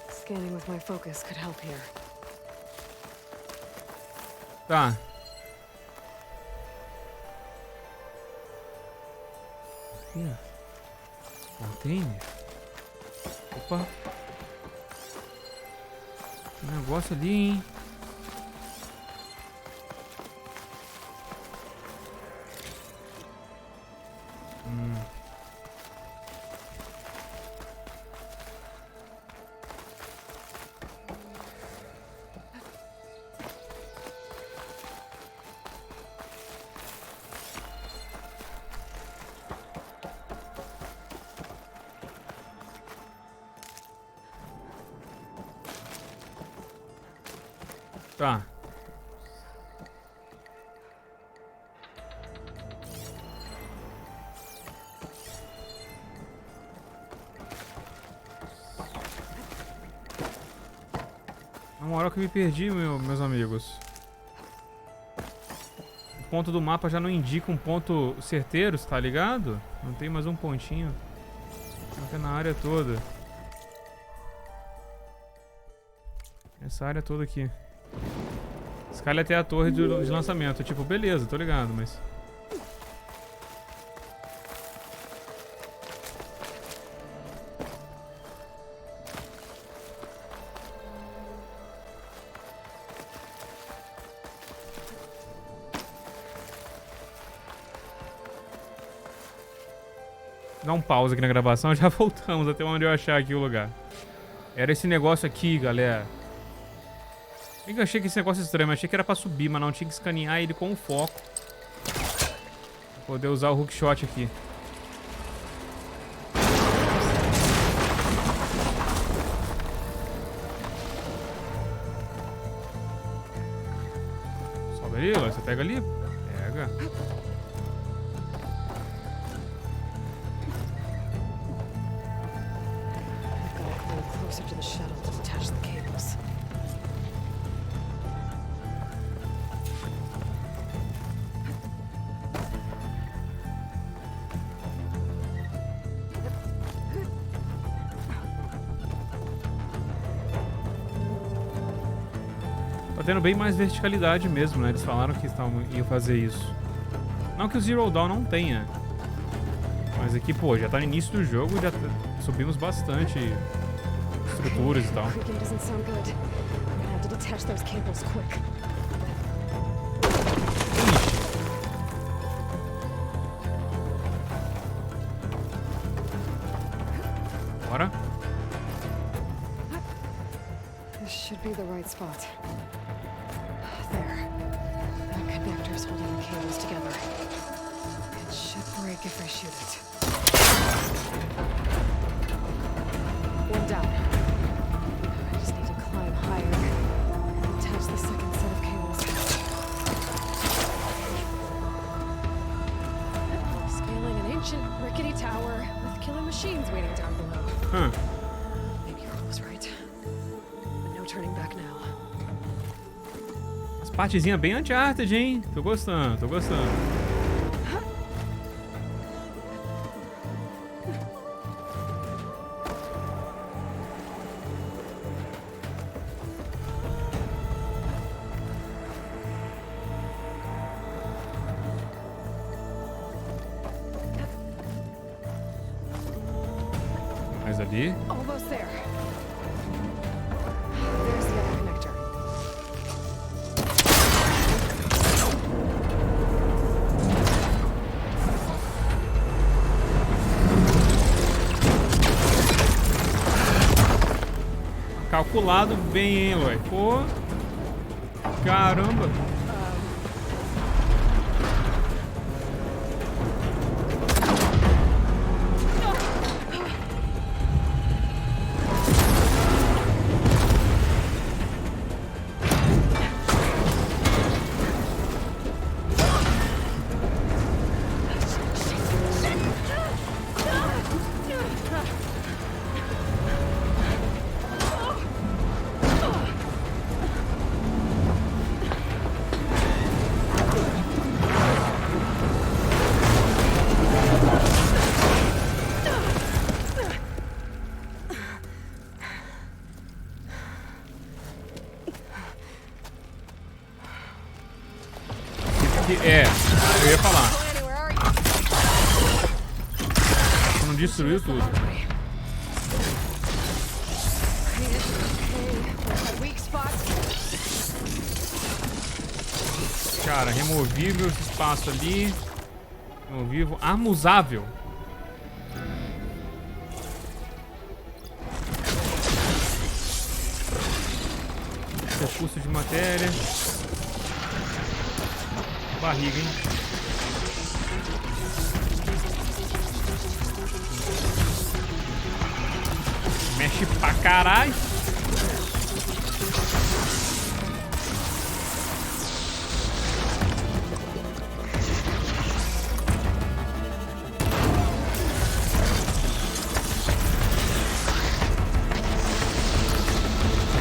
Scanning with my focus could help here. Tá. Aqui, ó. Container. Opa. Tem um negócio ali, hein? Tá. Uma hora que eu me perdi, meus amigos. O ponto do mapa já não indica um ponto certeiro, tá ligado? Não tem mais um pontinho. Fica na área toda. Essa área toda aqui. Escala até a torre de lançamento. Tipo, beleza, tô ligado, mas... Dá um pause aqui na gravação, já voltamos até onde eu achar aqui o lugar. Era esse negócio aqui, galera. Eu achei que esse negócio estranho, mas achei que era pra subir, mas não, tinha que escanear ele com o foco. Pra poder usar o hookshot aqui. Sobe ali, ó, você pega ali. Pega. Closer to the shuttle to detach the cables. Tá tendo bem mais verticalidade mesmo, né? Eles falaram que iam fazer isso. Não que o Zero Dawn não tenha. Mas aqui, pô, já tá no início do jogo, já subimos bastante estruturas e tal. Creaking doesn't sound good. I'm gonna have to detach those cables quick. Bora. This should be the right spot. There. The connector's holding the cables together. It should break if I shoot it. One down. I just need to climb higher and attach the second set of cables. Scaling an ancient rickety tower with killer machines waiting down below. Huh. Maybe Earl was right. But no turning back now. As partezinhas bem Uncharted, hein? Tô gostando, tô gostando. Mais ali. Almost there. There's the other connector. Calculado bem, hein, Eloy? Pô. Caramba. destruiu tudo. Cara, removível esse espaço ali. Removível. Arma usável. Recurso de matéria. Barriga, hein? Mexe pra caralho.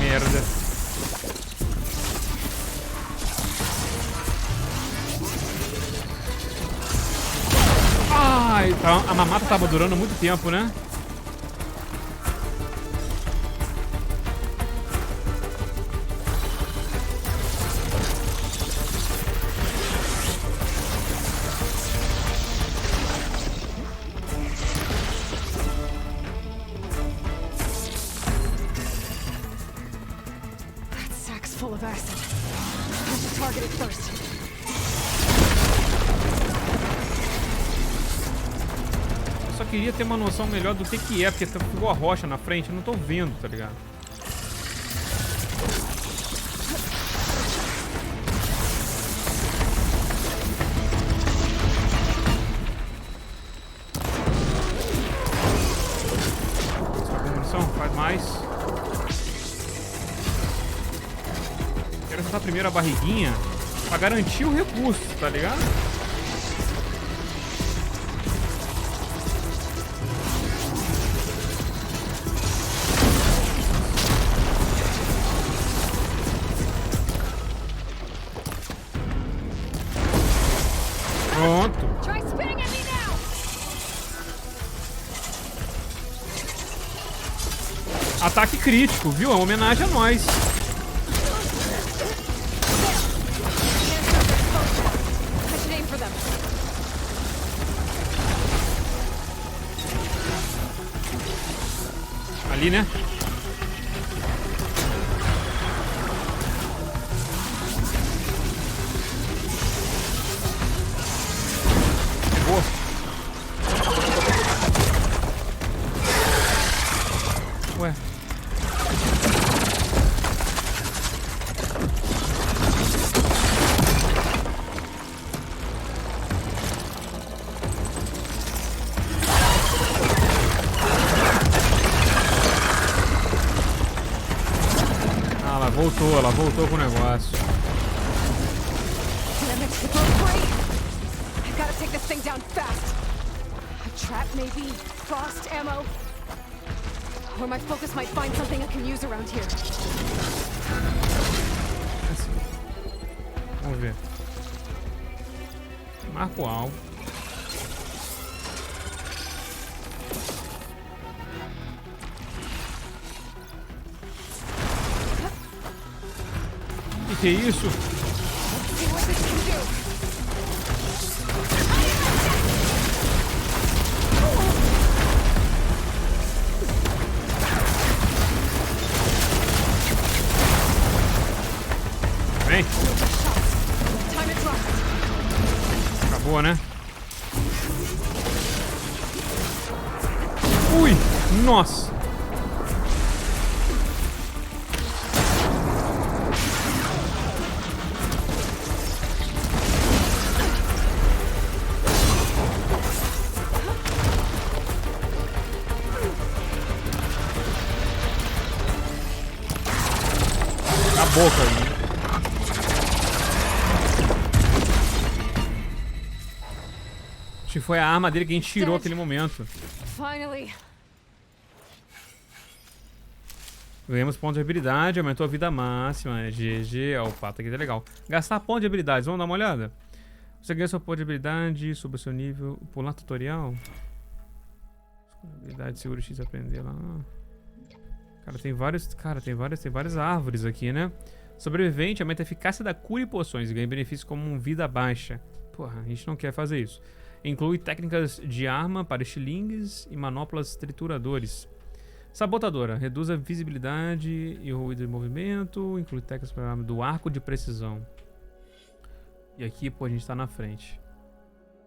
Merda. Ai, a mamata tava durando muito tempo, né? Só queria ter uma noção melhor do que é, porque ficou a rocha na frente, eu não tô vendo, tá ligado? Munição, faz mais. Quero acertar primeiro a barriguinha pra garantir o recurso, tá ligado? Pronto. Ataque crítico, viu? É uma homenagem a nós. Ali, né? Boa. Ué. Ela voltou com o negócio. Vamos ver. Marco o alvo. Que é isso? Vem. Acabou, né? Ui! Nossa! Boca aí. Acho que foi a arma dele que a gente tirou naquele momento. Ganhamos pontos de habilidade, aumentou a vida máxima. GG, ó, o pato aqui tá legal. Gastar ponto de habilidades, vamos dar uma olhada? Você ganha seu ponto de habilidade, suba seu nível. Pular tutorial. Habilidade segura X aprender lá. Cara, tem várias árvores aqui, né? Sobrevivente aumenta a eficácia da cura e poções e ganha benefícios como vida baixa. Porra, a gente não quer fazer isso. Inclui técnicas de arma para estilingues e manoplas trituradores. Sabotadora. Reduz a visibilidade e o ruído de movimento. Inclui técnicas para arma do arco de precisão. E aqui, pô, a gente tá na frente.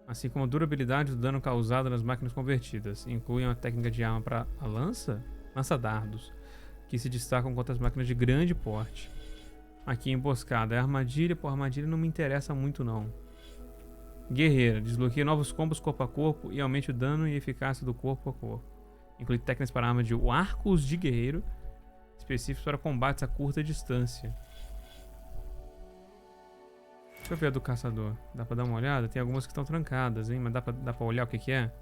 Assim como a durabilidade do dano causado nas máquinas convertidas. Inclui uma técnica de arma para a lança? Lança-dardos. Que se destacam contra as máquinas de grande porte. Aqui, emboscada. É armadilha. Pô, armadilha não me interessa muito, não. Guerreira. Desbloqueia novos combos corpo a corpo e aumente o dano e eficácia do corpo a corpo. Inclui técnicas para arma de arcos de guerreiro. Específicos para combates a curta distância. Deixa eu ver a do caçador. Dá pra dar uma olhada? Tem algumas que estão trancadas, hein? Mas dá pra olhar o que é?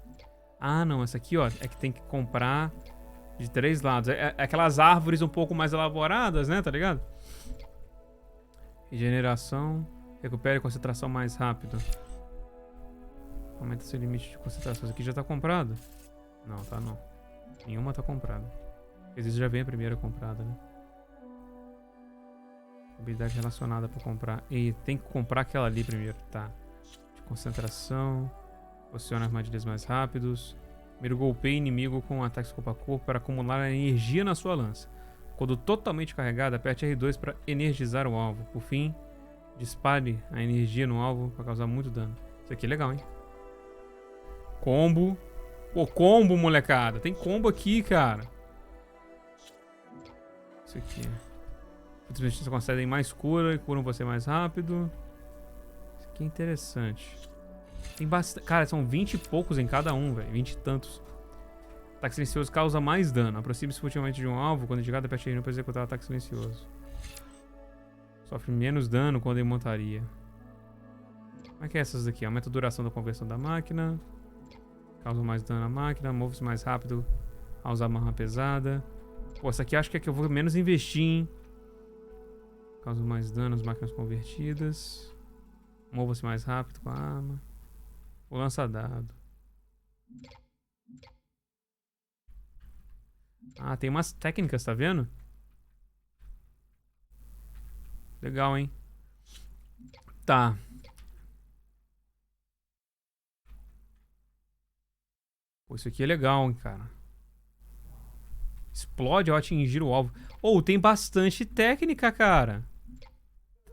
Ah, não. Essa aqui, ó, é que tem que comprar de 3 lados. É aquelas árvores um pouco mais elaboradas, né? Tá ligado? Regeneração. Recupere concentração mais rápido. Aumenta seu limite de concentração. Isso aqui já tá comprado? Não, tá não. Nenhuma tá comprada. Às vezes já vem a primeira comprada, né? Habilidade relacionada pra comprar. E tem que comprar aquela ali primeiro. Tá. De concentração. Posiciona armadilhas mais rápidos. Primeiro golpeia inimigo com ataques corpo a corpo para acumular energia na sua lança. Quando totalmente carregada, aperte R2 para energizar o alvo. Por fim, dispare a energia no alvo para causar muito dano. Isso aqui é legal, hein? Combo. Pô, combo, molecada. Tem combo aqui, cara. Isso aqui. Os benefícios concedem mais cura e curam você mais rápido. Isso aqui é interessante. Tem bastante. Cara, são 20 e poucos em cada um, velho. 20 e tantos. Ataque silencioso causa mais dano. Aproxime-se furtivamente de um alvo. Quando indicado, aperte R1 para executar o ataque silencioso. Sofre menos dano quando em montaria. Como é que é essas daqui? Aumenta a duração da conversão da máquina. Causa mais dano à máquina. Move-se mais rápido ao usar uma arma pesada. Pô, essa aqui acho que é que eu vou menos investir, hein? Causa mais dano às máquinas convertidas. Mova-se mais rápido com a arma. O lança-dado. Ah, tem umas técnicas, tá vendo? Legal, hein? Tá. Pô, isso aqui é legal, hein, cara. Explode ao atingir o alvo. Ou tem bastante técnica, cara.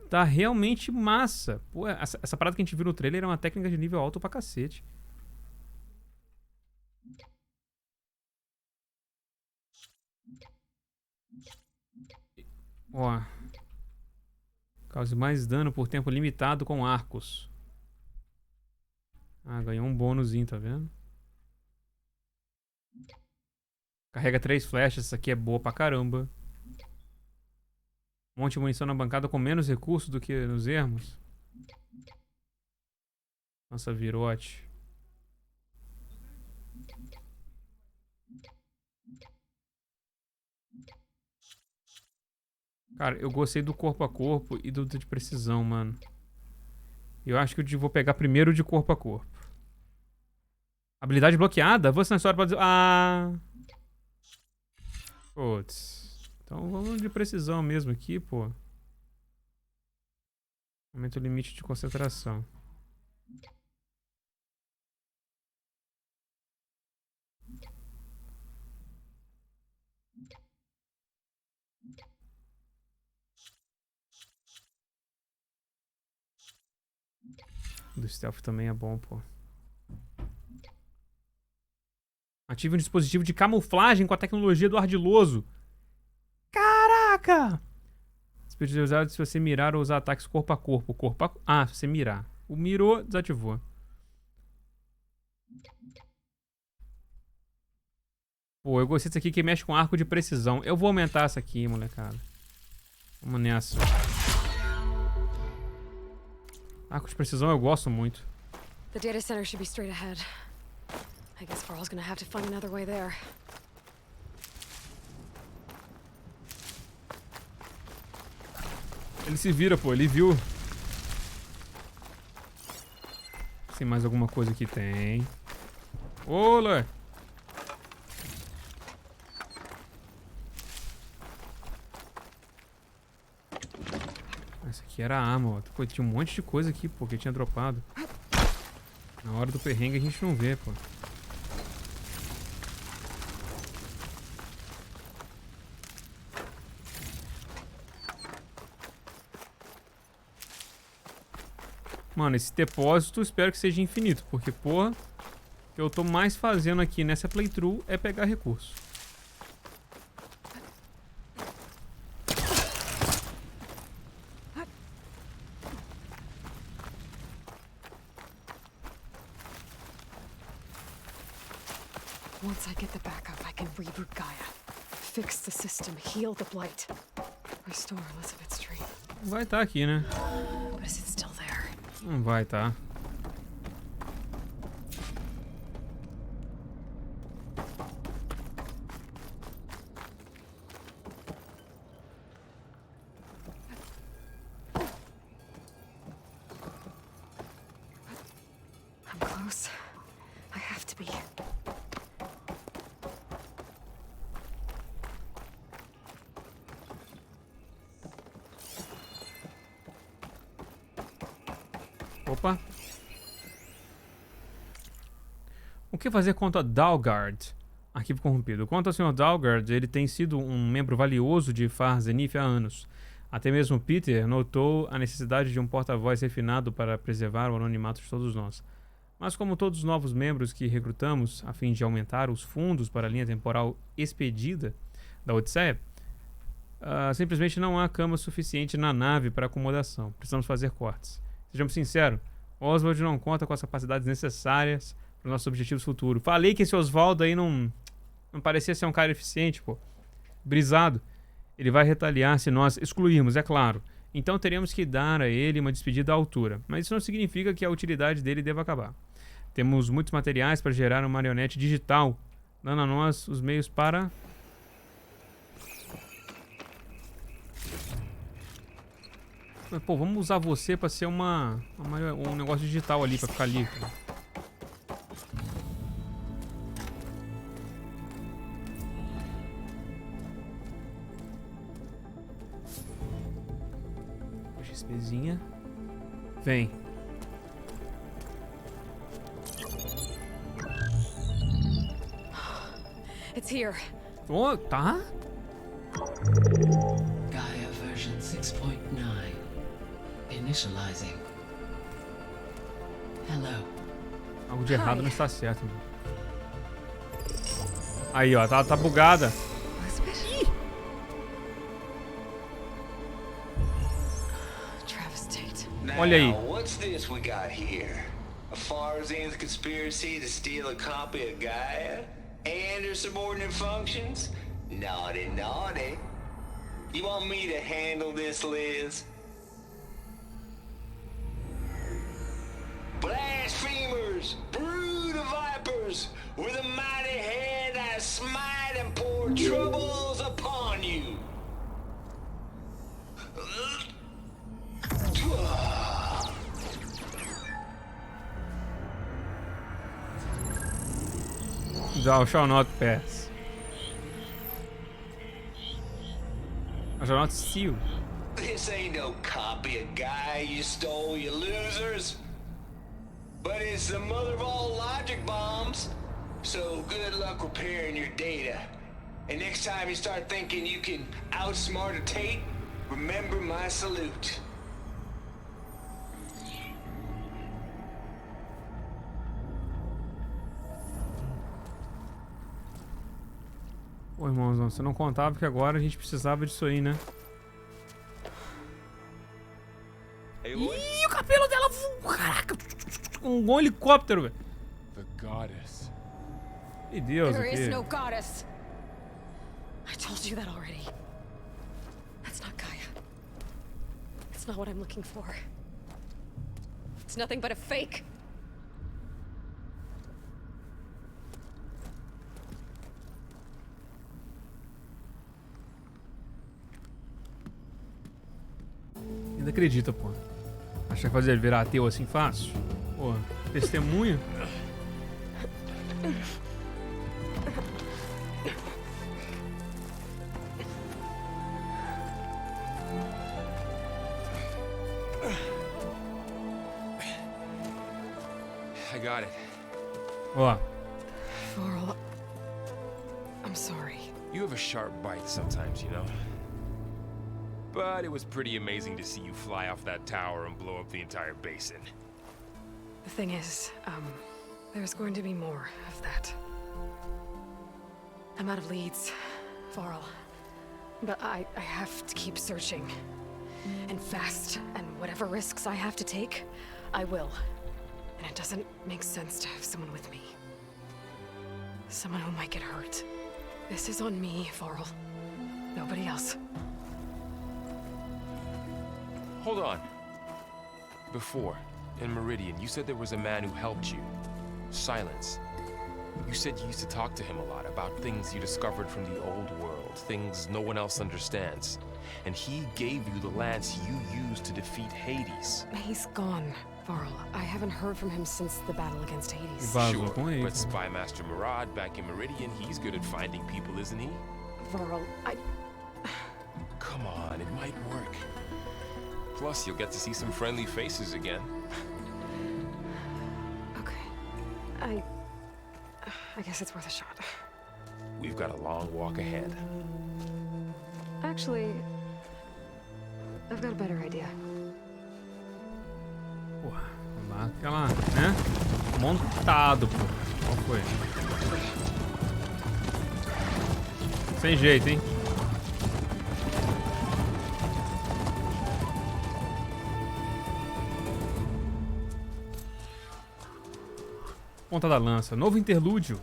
Tá realmente massa. Pô, essa parada que a gente viu no trailer é uma técnica de nível alto pra cacete. Ó. Cause mais dano por tempo limitado com arcos. Ah, ganhou um bônusinho, tá vendo? Carrega 3 flechas. Essa aqui é boa pra caramba. Monte de munição na bancada com menos recursos do que nos ermos. Nossa, virote. Cara, eu gostei do corpo a corpo e do de precisão, mano. Eu acho que eu vou pegar primeiro de corpo a corpo. Habilidade bloqueada? Você na história pode dizer... Ah... Putz... Então vamos de precisão mesmo aqui, pô. Aumenta o limite de concentração. Do stealth também é bom, pô. Ative um dispositivo de camuflagem com a tecnologia do ardiloso. Caraca! Esse pode ser usado se você mirar ou usar ataques corpo a corpo. Ah, se você mirar. O mirou, desativou. Pô, eu gostei disso aqui que mexe com arco de precisão. Eu vou aumentar essa aqui, molecada. Vamos nessa. Arco de precisão eu gosto muito. The data center should be straight ahead. I guess Varl's gonna have to find another way there. Ele se vira, pô. Ele viu. Tem mais alguma coisa aqui? Tem. Olá! Essa aqui era a arma, ó. Pô, tinha um monte de coisa aqui, pô, que tinha dropado. Na hora do perrengue a gente não vê, pô. Mano, esse depósito espero que seja infinito, porque, porra, o que eu tô mais fazendo aqui nessa playthrough é pegar recurso. Once I get the backup, I can reboot Gaia. Fix the system, heal the blight. Restore Elizabeth's tree. Vai estar aqui, né? But is it still there? Não vai estar. I'm close. I have to be. Opa. O que fazer contra Dalgard? Arquivo corrompido. Quanto ao Sr. Dalgard, ele tem sido um membro valioso de Far Zenith há anos. Até mesmo Peter notou a necessidade de um porta-voz refinado para preservar o anonimato de todos nós. Mas como todos os novos membros que recrutamos, a fim de aumentar os fundos para a linha temporal expedida da Odisseia, simplesmente não há cama suficiente na nave para acomodação. Precisamos fazer cortes. Sejamos sinceros, Oswald não conta com as capacidades necessárias para os nossos objetivos futuros. Falei que esse Oswald aí não parecia ser um cara eficiente, pô. Brisado. Ele vai retaliar se nós excluirmos, é claro. Então teremos que dar a ele uma despedida à altura. Mas isso não significa que a utilidade dele deva acabar. Temos muitos materiais para gerar uma marionete digital, dando a nós os meios para... Pô, vamos usar você pra ser um negócio digital ali, pra ficar ali. Puxa XPzinha. Vem. It's here. Oh, tá? Gaia version 6.9. Initializing. Hello. Algo de errado não está certo, mano. Aí, ó, tá bugada. Olha aí. What's this we got here? A Farzian's conspiracy to steal a copy of Gaia and her subordinate functions? Naughty, naughty. You want me to handle this, Liz? Blasphemers, brood of vipers, with a mighty hand I smite and pour troubles upon you. Thou shall not pass. I shall not steal. This ain't no copy of Gaia you stole, you losers. But it's the mother of all logic bombs. So good luck repairing your data. And next time you start thinking you can outsmart a Tate, remember my salute. Pô, irmãozão, você não contava que agora a gente precisava disso aí, né? Ih, o cabelo dela voa, caraca, um helicóptero, velho. The goddess. Que Deus, There o is quê? no goddess. I told you that already. That's not Gaia. It's not what I'm looking for. It's nothing but a fake. Ainda acredita, pô. Acha que fazer ele virar ateu assim fácil? Pô, testemunha? I got got it. Ó. Varl, I'm sorry. You have a sharp bite sometimes, you know? But it was pretty amazing to see you fly off that tower and blow up the entire basin. The thing is, there's going to be more of that. I'm out of leads, Varl. But I have to keep searching. And fast, and whatever risks I have to take, I will. And it doesn't make sense to have someone with me. Someone who might get hurt. This is on me, Varl. Nobody else. Hold on. Before, in Meridian, you said there was a man who helped you. Silence. You said you used to talk to him a lot about things you discovered from the old world, things no one else understands. And he gave you the lance you used to defeat Hades. He's gone, Varl. I haven't heard from him since the battle against Hades. Sure, but Spy Master Murad back in Meridian, he's good at finding people, isn't he? Varl, Come on, it might work. Plus, you'll get to see some friendly faces again. Okay. I guess it's worth a shot. We've got a long walk ahead. Actually, I've got a better idea. Porra, dá aquela, né? Montado, pô. Qual foi? Sem jeito, hein? Ponta da lança. Novo interlúdio.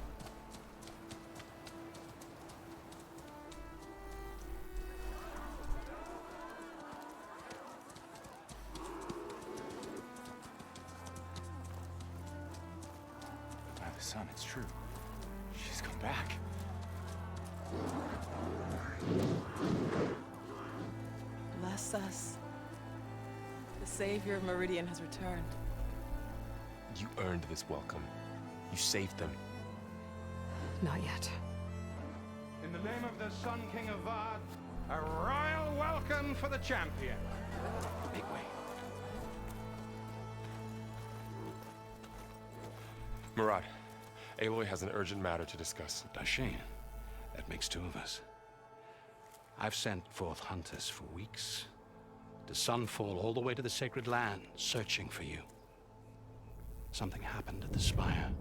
Son, it's true. She's come back. Bless us. The savior of Meridian has returned. You earned this welcome. You saved them. Not yet. In the name of the Sun King of Vard, a royal welcome for the champion. Make way. Murad, Aloy has an urgent matter to discuss. Does she? That makes two of us. I've sent forth hunters for weeks. To Sunfall all the way to the Sacred Land, searching for you. Something happened at the Spire.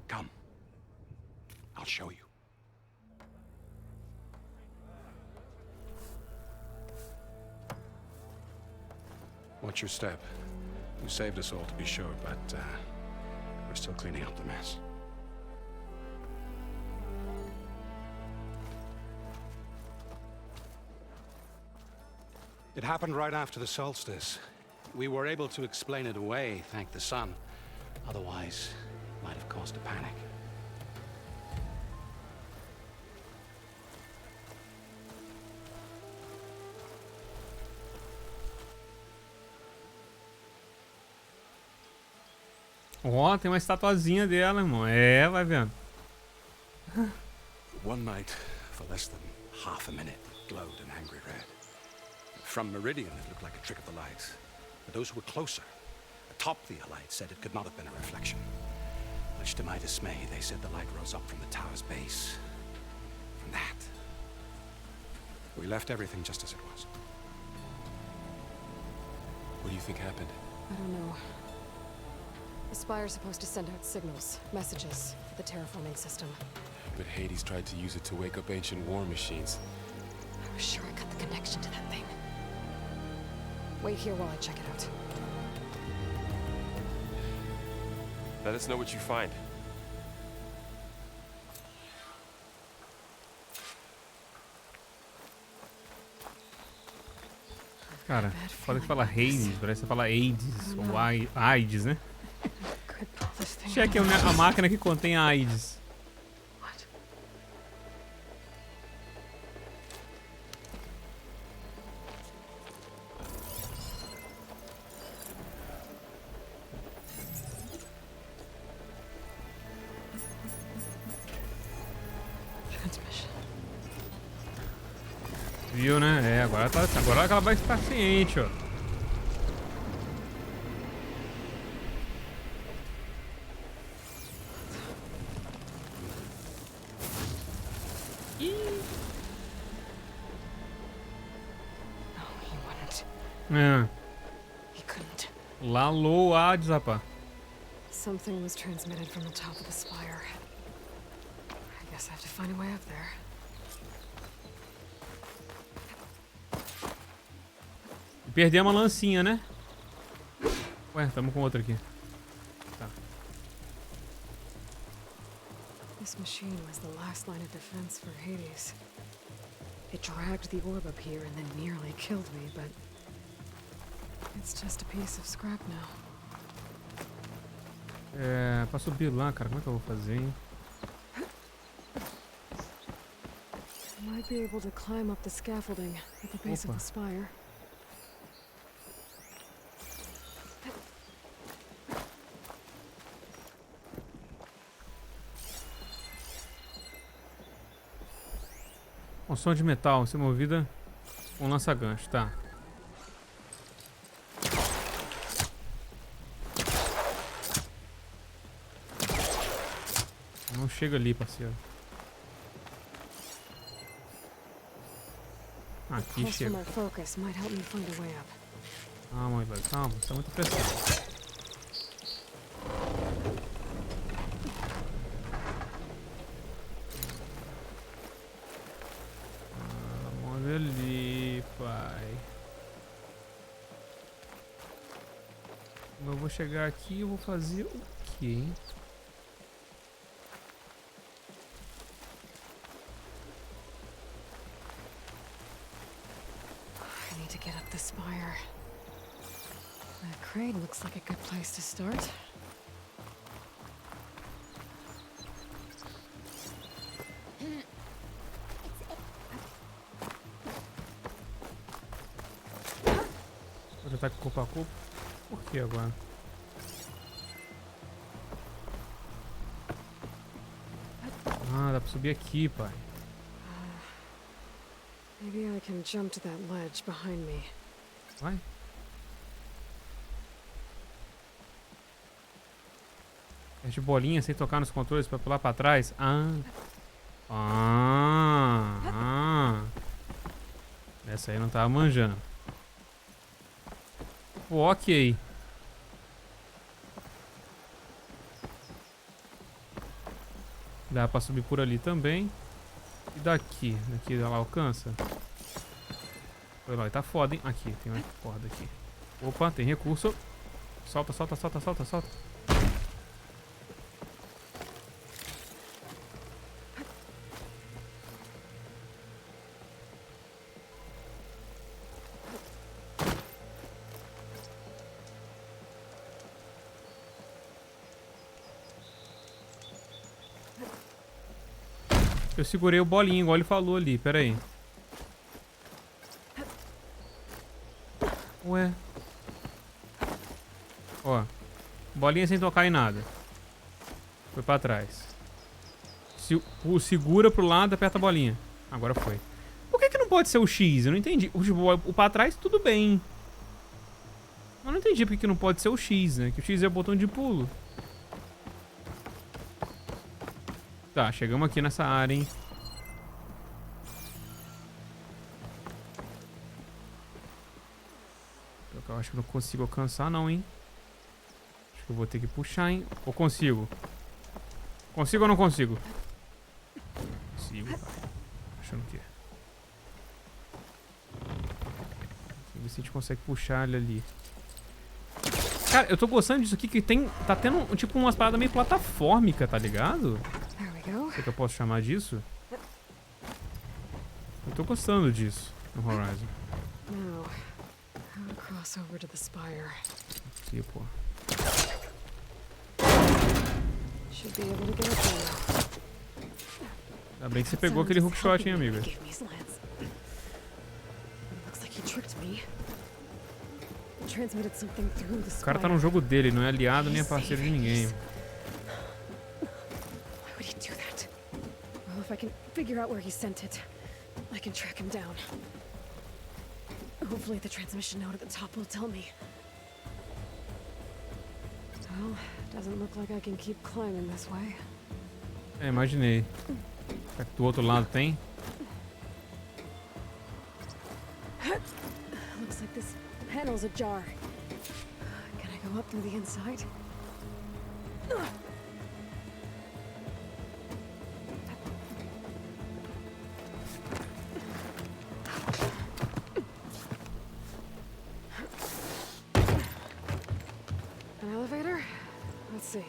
Come. I'll show you. Watch your step. You saved us all, to be sure, but we're still cleaning up the mess. It happened right after the solstice. We were able to explain it away, thank the sun. Otherwise, it might have caused a panic. Ó, tem uma estatuazinha dela, irmão. É, vai vendo. One night, for less than half a minute, it glowed an angry red. From Meridian, it looked like a trick of the light. But those who were closer, atop the light, said it could not have been a reflection. Much to my dismay, they said the light rose up from the tower's base. From that. We left everything just as it was. What do you think happened? I don't know. The Spire's supposed to send out signals, messages for the terraforming system. But Hades tried to use it to wake up ancient war machines. I was sure I got the connection to that thing. Wait here while I check it out. Let us know what you find. Cara, pode falar Hades, parece falar AIDS ou AIDS, né? Cheque a máquina que contém a AIDS. Viu, né? É, agora ela vai estar ciente, ó. No, he wouldn't. É. He couldn't. Lalou a desapar. Something was transmitted from the top of the spire. I guess I have to find a way up there. Perdemos a lancinha, né? Ué, tamo com outra aqui. Tá. This machine was the last line of defense for Hades. It dragged the orb up here and then nearly killed me, but it's just a piece of scrap now. É, pra subir lá, cara, como é que eu vou fazer, hein? I might be able to climb up the scaffolding at the base of the spire. Construção de metal, ser movida com lança-gancho, tá. Não chega ali, parceiro. Aqui chega. Calma, velho, calma, isso é muita pressão. Vamos ali, pai. Eu vou chegar aqui e eu vou fazer o quê, hein? I need to get up the spire. That crane looks like a good place to start. Vou tentar corpo a corpo. Por que agora? Ah, dá pra subir aqui, pai. Maybe I can jump to that ledge behind me. Vai. É de bolinha sem tocar nos controles pra pular pra trás. Essa aí não tava manjando. Pô, ok. Dá pra subir por ali também. E daqui? Daqui ela alcança? Foi lá, tá foda, hein? Aqui, tem uma corda aqui. Opa, tem recurso. Solta, solta, solta, solta, solta. Eu segurei o bolinho, igual ele falou ali, pera aí. Ué. Ó. Bolinha sem tocar em nada. Foi pra trás. Segura pro lado, aperta a bolinha. Agora foi. Por que não pode ser o X? Eu não entendi. O pra trás, tudo bem. Eu não entendi por que não pode ser o X, né? Que o X é o botão de pulo. Tá, chegamos aqui nessa área, hein? Eu acho que não consigo alcançar, não, hein? Acho que eu vou ter que puxar, hein? Ou consigo? Consigo ou não consigo? Consigo, pai. Achando que é. Vamos ver se a gente consegue puxar ele ali. Cara, eu tô gostando disso aqui, que tem... Tá tendo, tipo, umas paradas meio platafórmica, tá ligado? Sei que eu posso chamar disso? Eu tô gostando disso no Horizon. Aqui, pô. Ainda bem que você pegou aquele hookshot, hein, amiga? O cara tá no jogo dele, não é aliado nem é parceiro de ninguém. If I can figure out where he sent it, I can track him down. Hopefully the transmission node at the top will tell me. Well, doesn't look like I can keep climbing this way. É, imaginei. Será que do outro lado tem? Looks like this panel's ajar. Can I go up through the inside? An elevator? Let's see.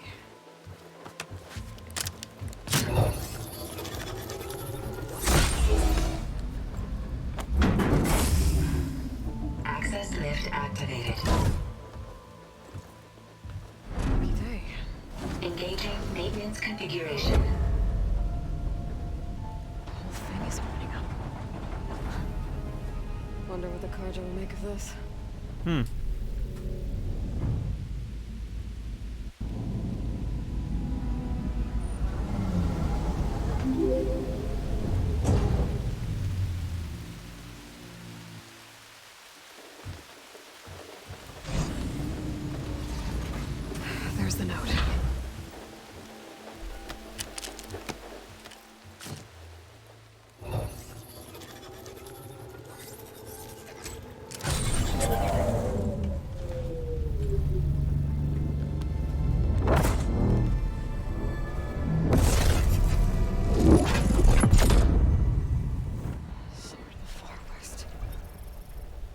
Access lift activated. Lucky day. Engaging maintenance configuration. The whole thing is opening up. Wonder what the Carja will make of this. There's the note.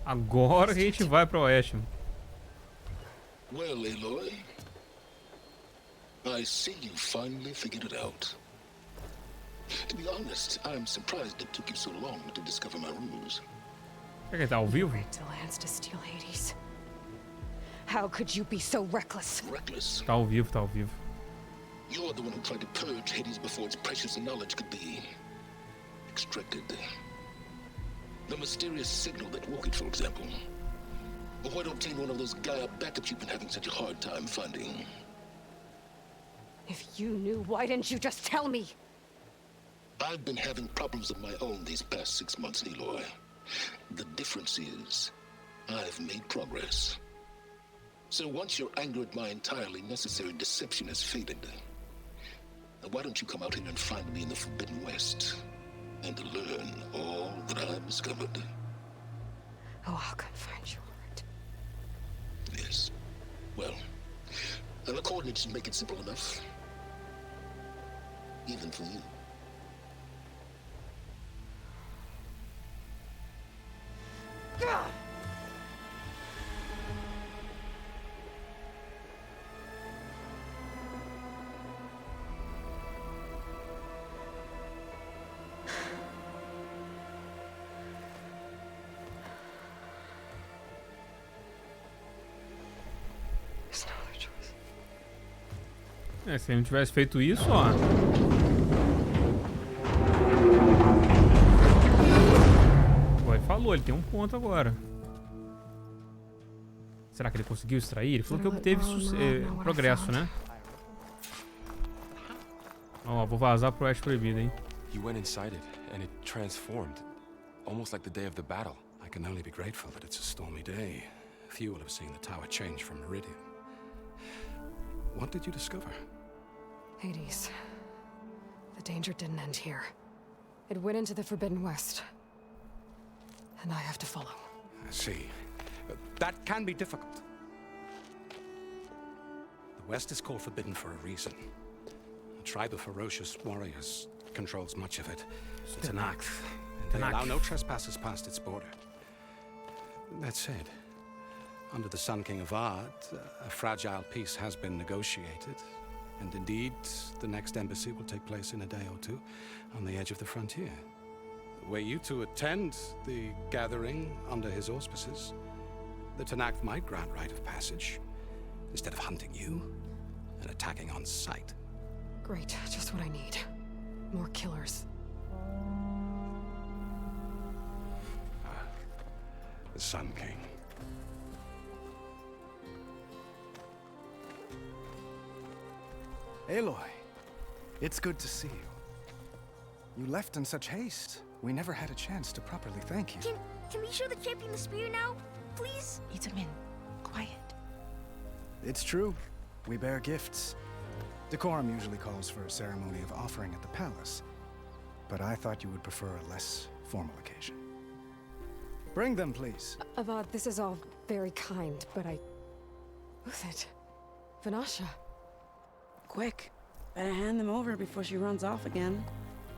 Agora que a gente vai pro oeste. Well, Aloy, I see you finally figured it out. To be honest, I'm surprised it took you so long to discover my ruse. Será que ele tá ao vivo? Rigged Alliance to steal Hades. How could you be so reckless? Reckless. Tá ao vivo, tá ao vivo. You're the one who tried to purge Hades before its precious knowledge could be extracted. The mysterious signal that woke it, for example. Or why to obtain one of those Gaia backups you've been having such a hard time finding. If you knew, why didn't you just tell me? I've been having problems of my own these past 6 months, Aloy. The difference is, I've made progress. So once your anger at my entirely necessary deception has faded, why don't you come out here and find me in the Forbidden West and learn all that I've discovered? Oh, I'll come find you, Lord. Yes. Well, the coordinates make it simple enough. Even for you. É, se ele não tivesse feito isso, ó. Pô, ele falou, ele tem um ponto agora. Será que ele conseguiu extrair? Ele falou que obteve progresso, né? Ó, vou vazar pro Oeste Proibido, hein? You went inside it, and it transformed. Almost like the day of the battle. I can only be grateful that it's a stormy day. Few will have seen the tower change from Meridian. What did you discover? Hades. The danger didn't end here. It went into the Forbidden West. And I have to follow. I see. That can be difficult. The West is called Forbidden for a reason. A tribe of ferocious warriors controls much of it. The Ataque. They allow no trespassers past its border. That said, under the Sun King of Ard, a fragile peace has been negotiated. And indeed, the next embassy will take place in a day or two on the edge of the frontier. Were you to attend the gathering under his auspices, the Tanakh might grant right of passage, instead of hunting you and attacking on sight. Great, just what I need. More killers. The Sun King. Aloy, it's good to see you. You left in such haste. We never had a chance to properly thank you. Can we show the champion the spear now? Please? Itamin, quiet. It's true. We bear gifts. Decorum usually calls for a ceremony of offering at the palace. But I thought you would prefer a less formal occasion. Bring them, please. Avad, this is all very kind, but I... Who's it? Vanasha. Quick. Better hand them over before she runs off again.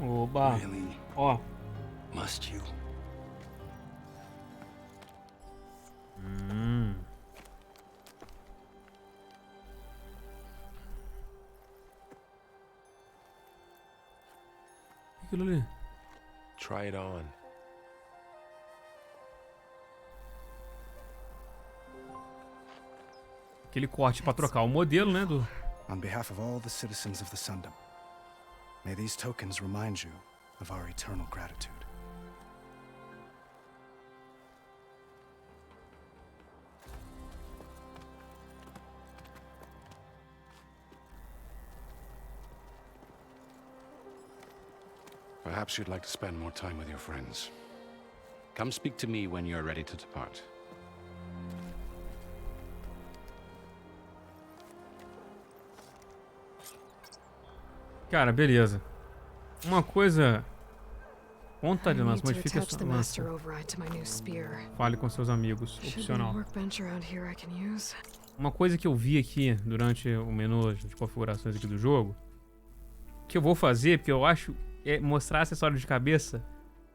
Oba. Really? Ó. Must you? Aquilo ali. Try it on. Aquele corte pra trocar o modelo, né, do... On behalf of all the citizens of the Sundom, may these tokens remind you of our eternal gratitude. Perhaps you'd like to spend more time with your friends. Come speak to me when you're ready to depart. Cara, beleza. Uma coisa... Ponta de lança, modifica sua lança. Fale com seus amigos, opcional. Uma coisa que eu vi aqui durante o menu de configurações aqui do jogo, que eu vou fazer, porque eu acho, é mostrar acessório de cabeça.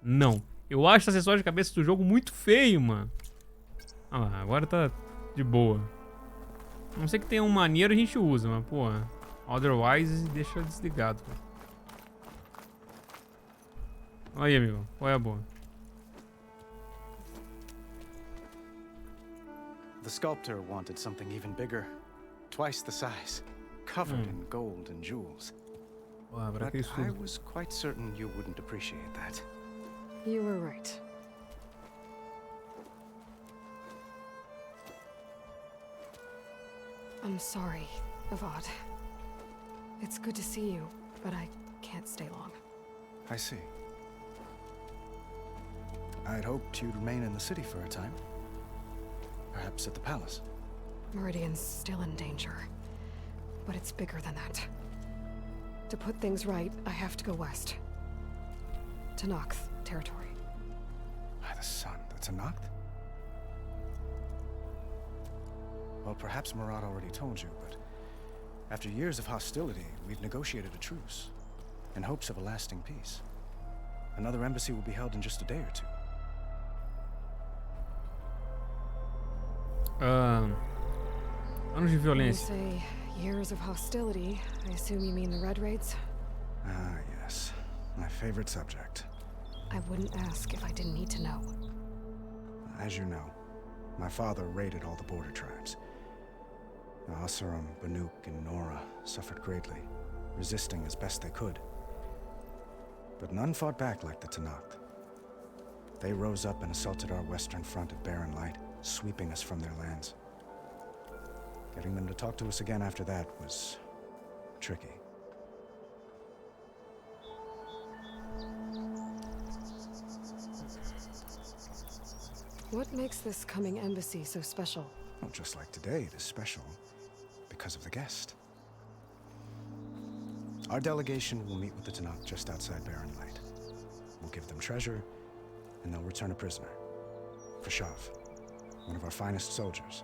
Não. Eu acho acessório de cabeça do jogo muito feio, mano. Ah lá, agora tá de boa. A não ser que tenha um maneiro, a gente usa, mas, pô... Otherwise, deixa desligado. Aí, amigo. Qual é a boa? The sculptor wanted something even bigger. Twice the size. Covered in gold and jewels. But I was quite certain you wouldn't appreciate that. You were right. I'm sorry, Avad. It's good to see you, but I can't stay long. I see. I'd hoped you'd remain in the city for a time. Perhaps at the palace. Meridian's still in danger, but it's bigger than that. To put things right, I have to go west. To Nox territory. By the sun, that's a Nox? Well, perhaps Murat already told you, but after years of hostility, we've negotiated a truce in hopes of a lasting peace. Another embassy will be held in just a day or two. Anos de When you violência. say years of hostility, I assume you mean the Red Raids? Ah, yes. My favorite subject. I wouldn't ask if I didn't need to know. As you know, my father raided all the border tribes. Asuram, Banuk, and Nora suffered greatly, resisting as best they could. But none fought back like the Tanakh. They rose up and assaulted our western front at Barren Light, sweeping us from their lands. Getting them to talk to us again after that was tricky. What makes this coming embassy so special? Well, just like today, it is special because of the guest. Our delegation will meet with the Tanakh just outside Barren Light. We'll give them treasure, and they'll return a prisoner. Fashav, one of our finest soldiers.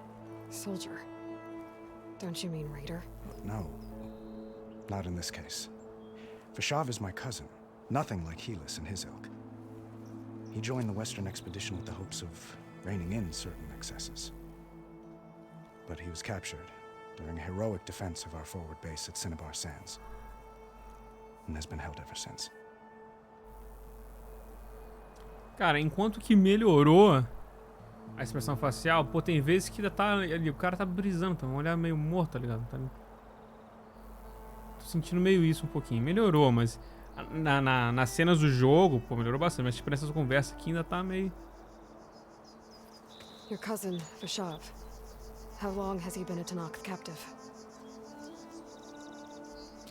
Soldier? Don't you mean raider? No, not in this case. Fashav is my cousin, nothing like Helis and his ilk. He joined the Western expedition with the hopes of reining in certain excesses. But he was captured during a heroic defense of our forward base at Cinnabar Sands, and has been held ever since. Cara, enquanto que melhorou a expressão facial, pô, tem vezes que ainda tá ali, o cara tá brisando, tá um olhar meio morto, tá ligado? Tá... Tô sentindo meio isso um pouquinho. Melhorou, mas nas cenas do jogo, pô, melhorou bastante, mas tipo, nessas conversas aqui ainda tá meio... Your cousin, Fashav. How long has he been a Tanakh captive?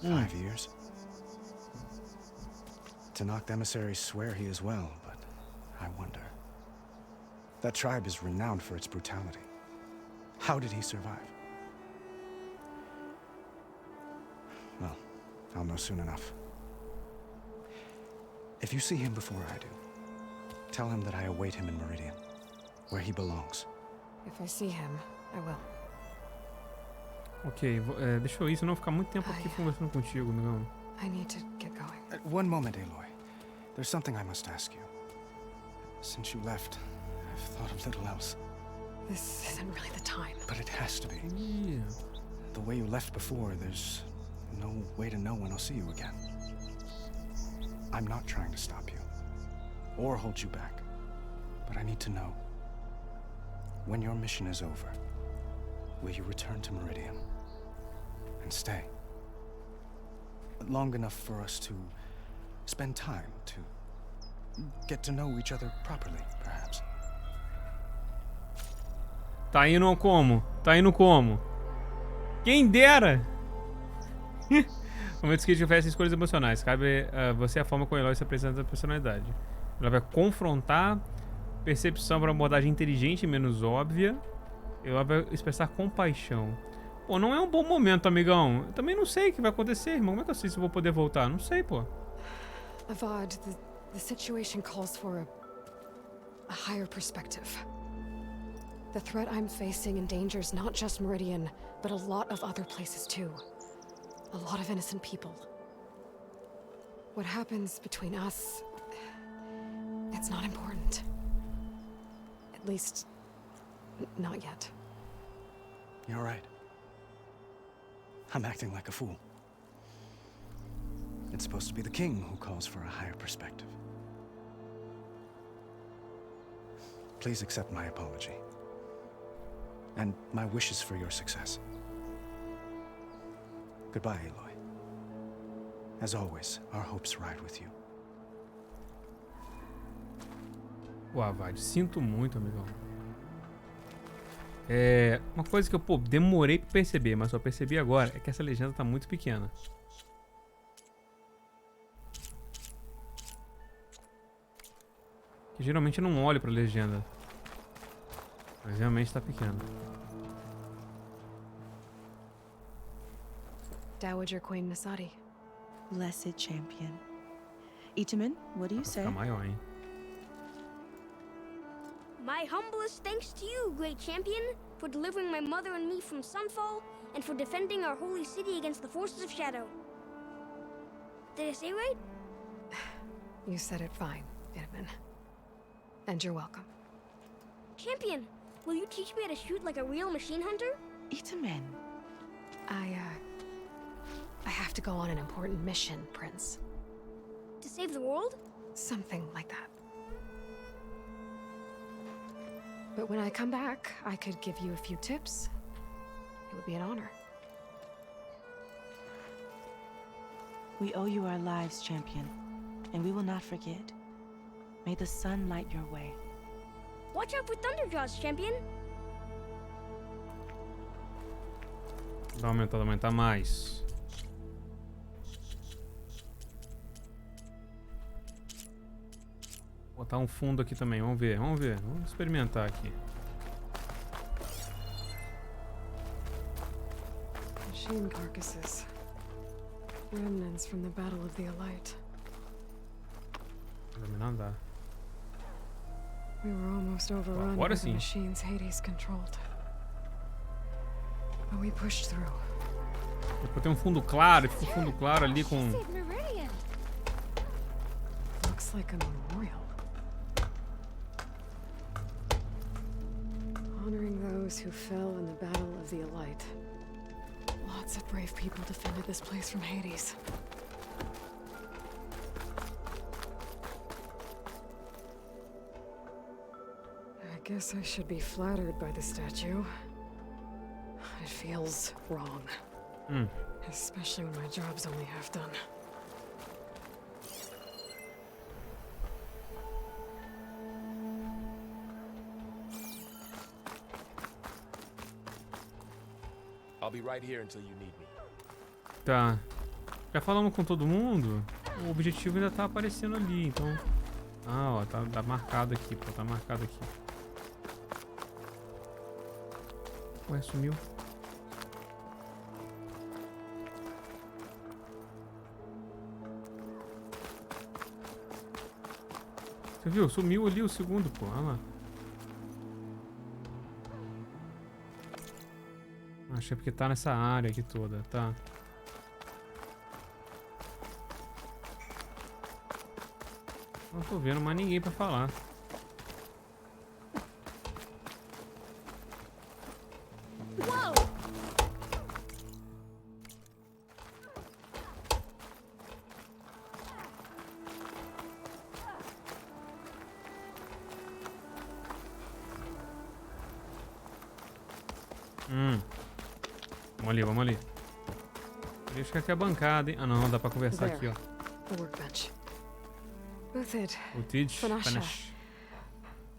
5 years. Tanakh emissaries swear he is well, but I wonder. That tribe is renowned for its brutality. How did he survive? Well, I'll know soon enough. If you see him before I do, tell him that I await him in Meridian. where he belongs. If I see him, I will. Ok, deixa eu ir, senão eu vou ficar muito tempo aqui conversando contigo, amigão. I need to get going. One moment, Aloy. There's something I must ask you. Since you left, I've thought of little else. This isn't really the time. But it has to be. Yeah. The way you left before, there's no way to know when I'll see you again. I'm not trying to stop you, or hold you back. But I need to know, when your mission is over, will you return to Meridian? And stay? Long enough for us to spend time, to get to know each other properly, perhaps. Tá indo como? Tá indo como? Quem dera! Momentos que oferecem escolhas emocionais. Cabe a você a forma como o Eloy se apresenta a personalidade. Ela vai confrontar, percepção para uma abordagem inteligente e menos óbvia. Ela vai expressar compaixão. Pô, não é um bom momento, amigão. Eu também não sei o que vai acontecer, irmão. Como é que eu sei se eu vou poder voltar? Não sei, pô. Avad, the situation calls for a higher perspective. The threat I'm facing endangers not just Meridian, but a lot of other places too. A lot of innocent people. What happens between us, it's not important. At least, not yet. You're right. I'm acting like a fool. It's supposed to be the king who calls for a higher perspective. Please accept my apology. And my wishes for your success. Goodbye, Aloy. As always, our hopes ride with you. Uau, Avad, sinto muito, amigão. Uma coisa que eu, demorei pra perceber, mas só percebi agora, é que essa legenda tá muito pequena. Que geralmente eu não olho pra legenda. Mas realmente tá pequena. Dowager Queen Nasadi. Blessed champion. Itamen, what do you say? Fica maior, hein? My humblest thanks to you, great champion, for delivering my mother and me from Sunfall, and for defending our holy city against the forces of Shadow. Did I say right? You said it fine, Itamen. And you're welcome. Champion, will you teach me how to shoot like a real machine hunter? Itamen. I have to go on an important mission, Prince. To save the world? Something like that. But when I come back, I could give you a few tips. It would be an honor. We owe you our lives, champion, and we will not forget. May the sun light your way. Watch out for Thunderjaws, champion. Dá uma aumentar mais. Botar um fundo aqui também, vamos ver. Vamos experimentar aqui. Machine carcasses. Remnants from the Battle of the Elite. Não dá. We were almost overrun by Agora the sim. machines Hades controlled. But we pushed through. Depois tem um fundo claro, fica um fundo claro ali com... Looks like a memorial. Honoring those who fell in the Battle of the Elite. Lots of brave people defended this place from Hades. I guess I should be flattered by the statue. It feels wrong. Especially when my job's only half done. I'll be right here until you need me. Tá. Já falamos com todo mundo? O objetivo ainda tá aparecendo ali, então... Ah, ó, tá marcado aqui, pô, tá marcado aqui. Ué, sumiu. Você viu? Sumiu ali o segundo, pô. Olha lá. Acho que é porque tá nessa área aqui toda, tá? Não tô vendo mais ninguém pra falar. Vamos ali, vamos ali. Deixa que aqui é a bancada, hein? Ah não, dá pra conversar aqui, ó. The workbench. Uthid. Uthid. Vanasha.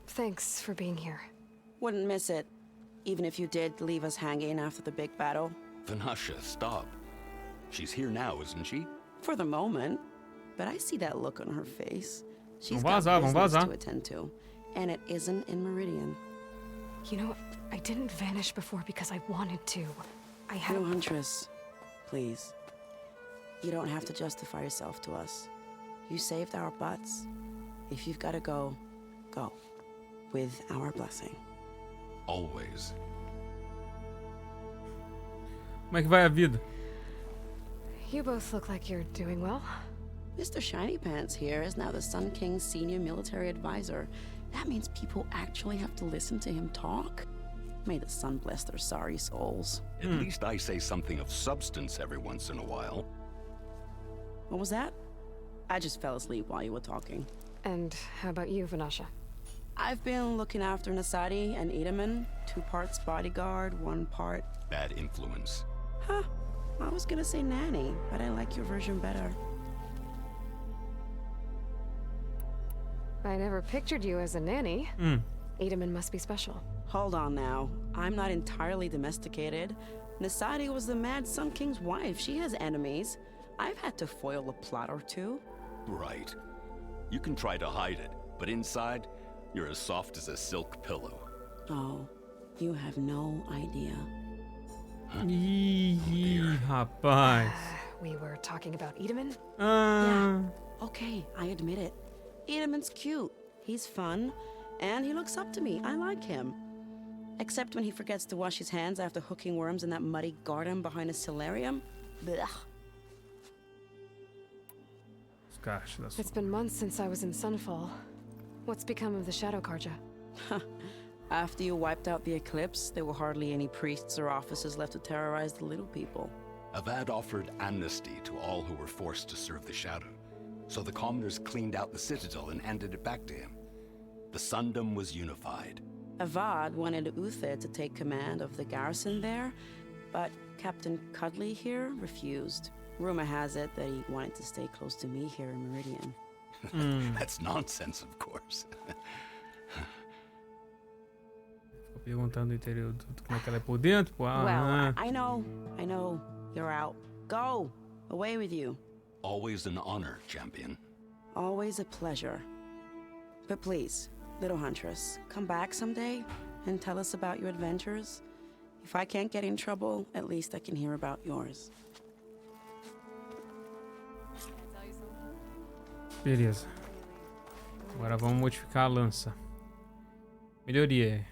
Thanks for being here. Wouldn't miss it, even if you did leave us hanging after the big battle. Vanasha, stop. She's here now, isn't she? For the moment, but I see that look on her face. She's Vamos got vazar, business to attend to, and it isn't in Meridian. You know, I didn't vanish before because I wanted to. I had... No, Huntress, please. You don't have to justify yourself to us. You saved our butts. If you've got to go, go. With our blessing. Always. Como é que vai a vida? You both look like you're doing well. Mr. Shiny Pants here is now the Sun King's senior military advisor. That means people actually have to listen to him talk? May the sun bless their sorry souls. At least I say something of substance every once in a while. What was that? I just fell asleep while you were talking. And how about you, Vanasha? I've been looking after Nasadi and Edaman. 2 parts bodyguard, 1 part... Bad influence. Huh. I was gonna say nanny, but I like your version better. I never pictured you as a nanny. Edaman must be special. Hold on now. I'm not entirely domesticated. Nasadi was the Mad Sun King's wife. She has enemies. I've had to foil a plot or 2. Right. You can try to hide it, but inside, you're as soft as a silk pillow. Oh, you have no idea. Ih, rapaz. We were talking about Edaman? Yeah. Okay, I admit it. Edaman's cute. He's fun. And he looks up to me. I like him. Except when he forgets to wash his hands after hooking worms in that muddy garden behind a solarium. Blech. It's been months since I was in Sunfall. What's become of the Shadow Karja? After you wiped out the eclipse, there were hardly any priests or officers left to terrorize the little people. Avad offered amnesty to all who were forced to serve the Shadow. So the commoners cleaned out the citadel and handed it back to him. The Sundom was unified. Avad wanted Uthid to take command of the garrison there, but Captain Cuddly here refused. Rumor has it that he wanted to stay close to me here in Meridian. That's nonsense, of course. Ficou perguntando do interior como é que ela é por dentro, pô. Well, I know. You're out. Go! Away with you. Always an honor, champion. Always a pleasure. But please, little Huntress, come back someday and tell us about your adventures. If I can't get in trouble, at least I can hear about yours. Beleza. Agora vamos modificar a lança. Melhoria.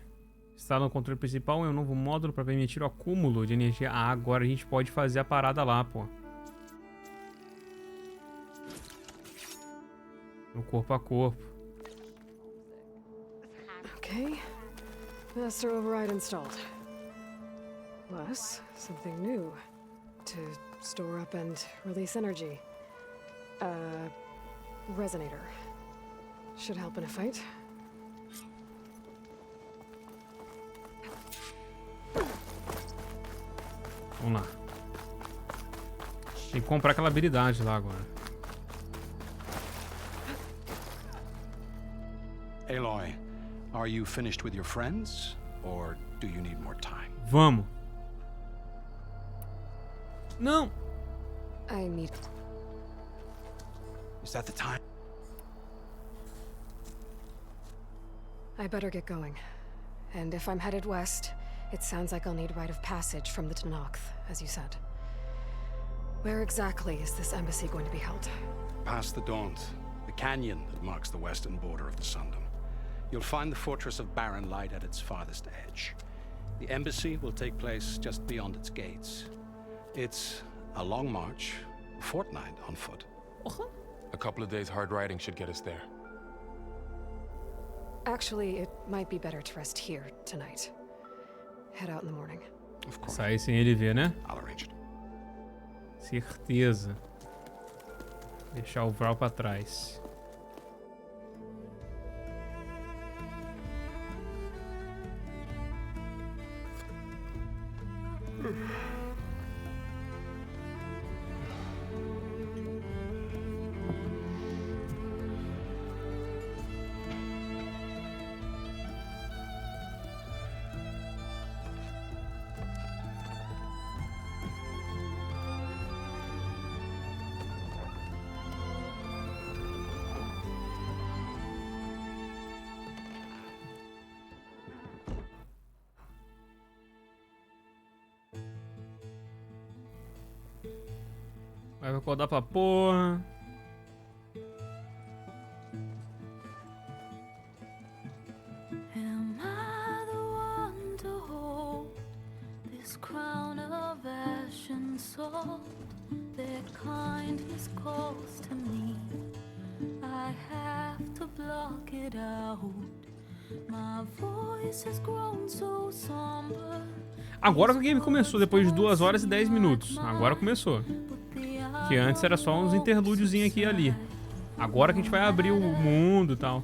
Instala no controle principal em um novo módulo para permitir o acúmulo de energia. Ah, agora a gente pode fazer a parada lá, pô. No corpo a corpo. Okay. Master override installed. Plus, something new. To store up and release energy. Resonator. Should help in a fight. Vamos lá. Tem que comprar aquela habilidade lá agora. Aloy, are you finished with your friends, or do you need more time? Vamos. Não. I need... Is that the time? I better get going. And if I'm headed west, it sounds like I'll need rite of passage from the Tenakth, as you said. Where exactly is this embassy going to be held? Past the Daunt, the canyon that marks the western border of the Sundom. You'll find the fortress of Barren Light at its farthest edge. The embassy will take place just beyond its gates. It's a long march, a fortnight on foot. A couple of days hard riding should get us there. Actually, it might be better to rest here tonight. Head out in the morning. Of course. Sair sem ele ver, né? I'll arrange it. Certeza. Deixar o Vral pra trás. Vai acordar pra porra. Am I the one to hold this crown of ash and salt? Their kindness calls to me. I have to block it out. My voice has grown so somber. Agora que o game começou, depois de 2 horas e 10 minutos. Agora começou. Que antes era só uns interlúdiozinhos aqui e ali. Agora que a gente vai abrir o mundo e tal.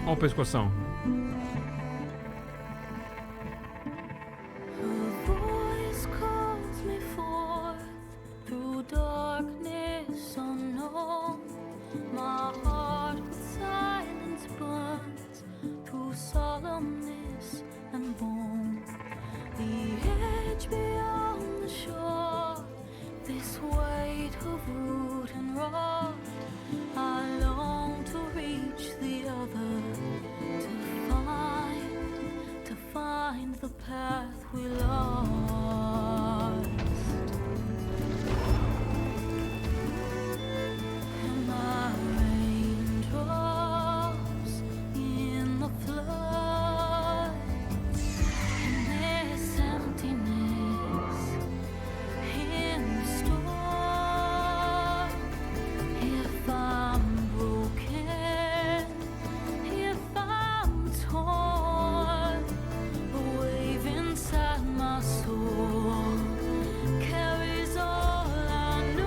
Olha o pescoção.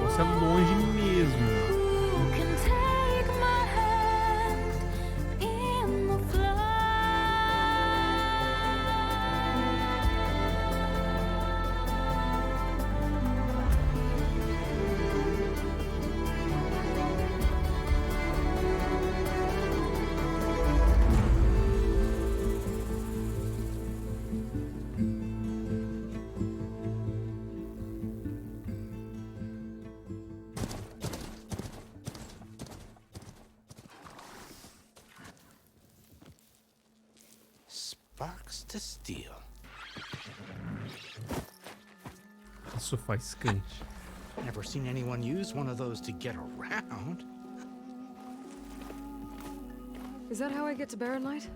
Isso é longe mesmo. Sparks to steel. Isso faz quente. Never seen anyone use one of those to get around. Is that how I get to Barren Light?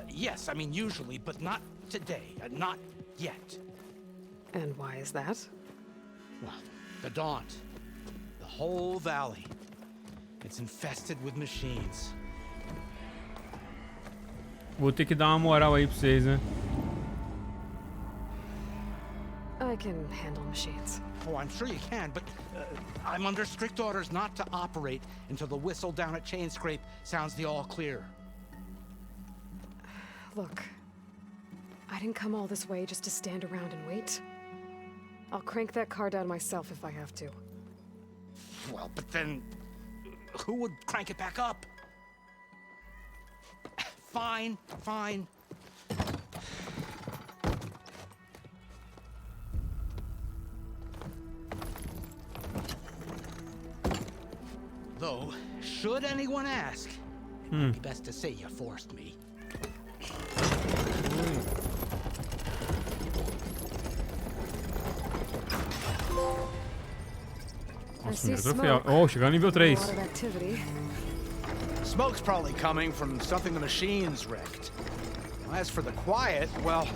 Yes, I mean usually, but not today. Not yet. And why is that? Well, the Daunt. The whole valley. It's infested with machines. Vou ter que dar uma moral aí pra vocês, né? I can handle machines. Oh, I'm sure you can, but I'm under strict orders not to operate until the whistle down at Chainscrape sounds the all clear. Look, I didn't come all this way just to stand around and wait. I'll crank that car down myself if I have to. Well, but then who would crank it back up? Fine, fine. Though, should anyone ask, it might be best to say you forced me. Nossa, primeiro troféu. Oh, chegando no nível 3. Smoke's probably coming from something the machines wrecked. As for the quiet, well,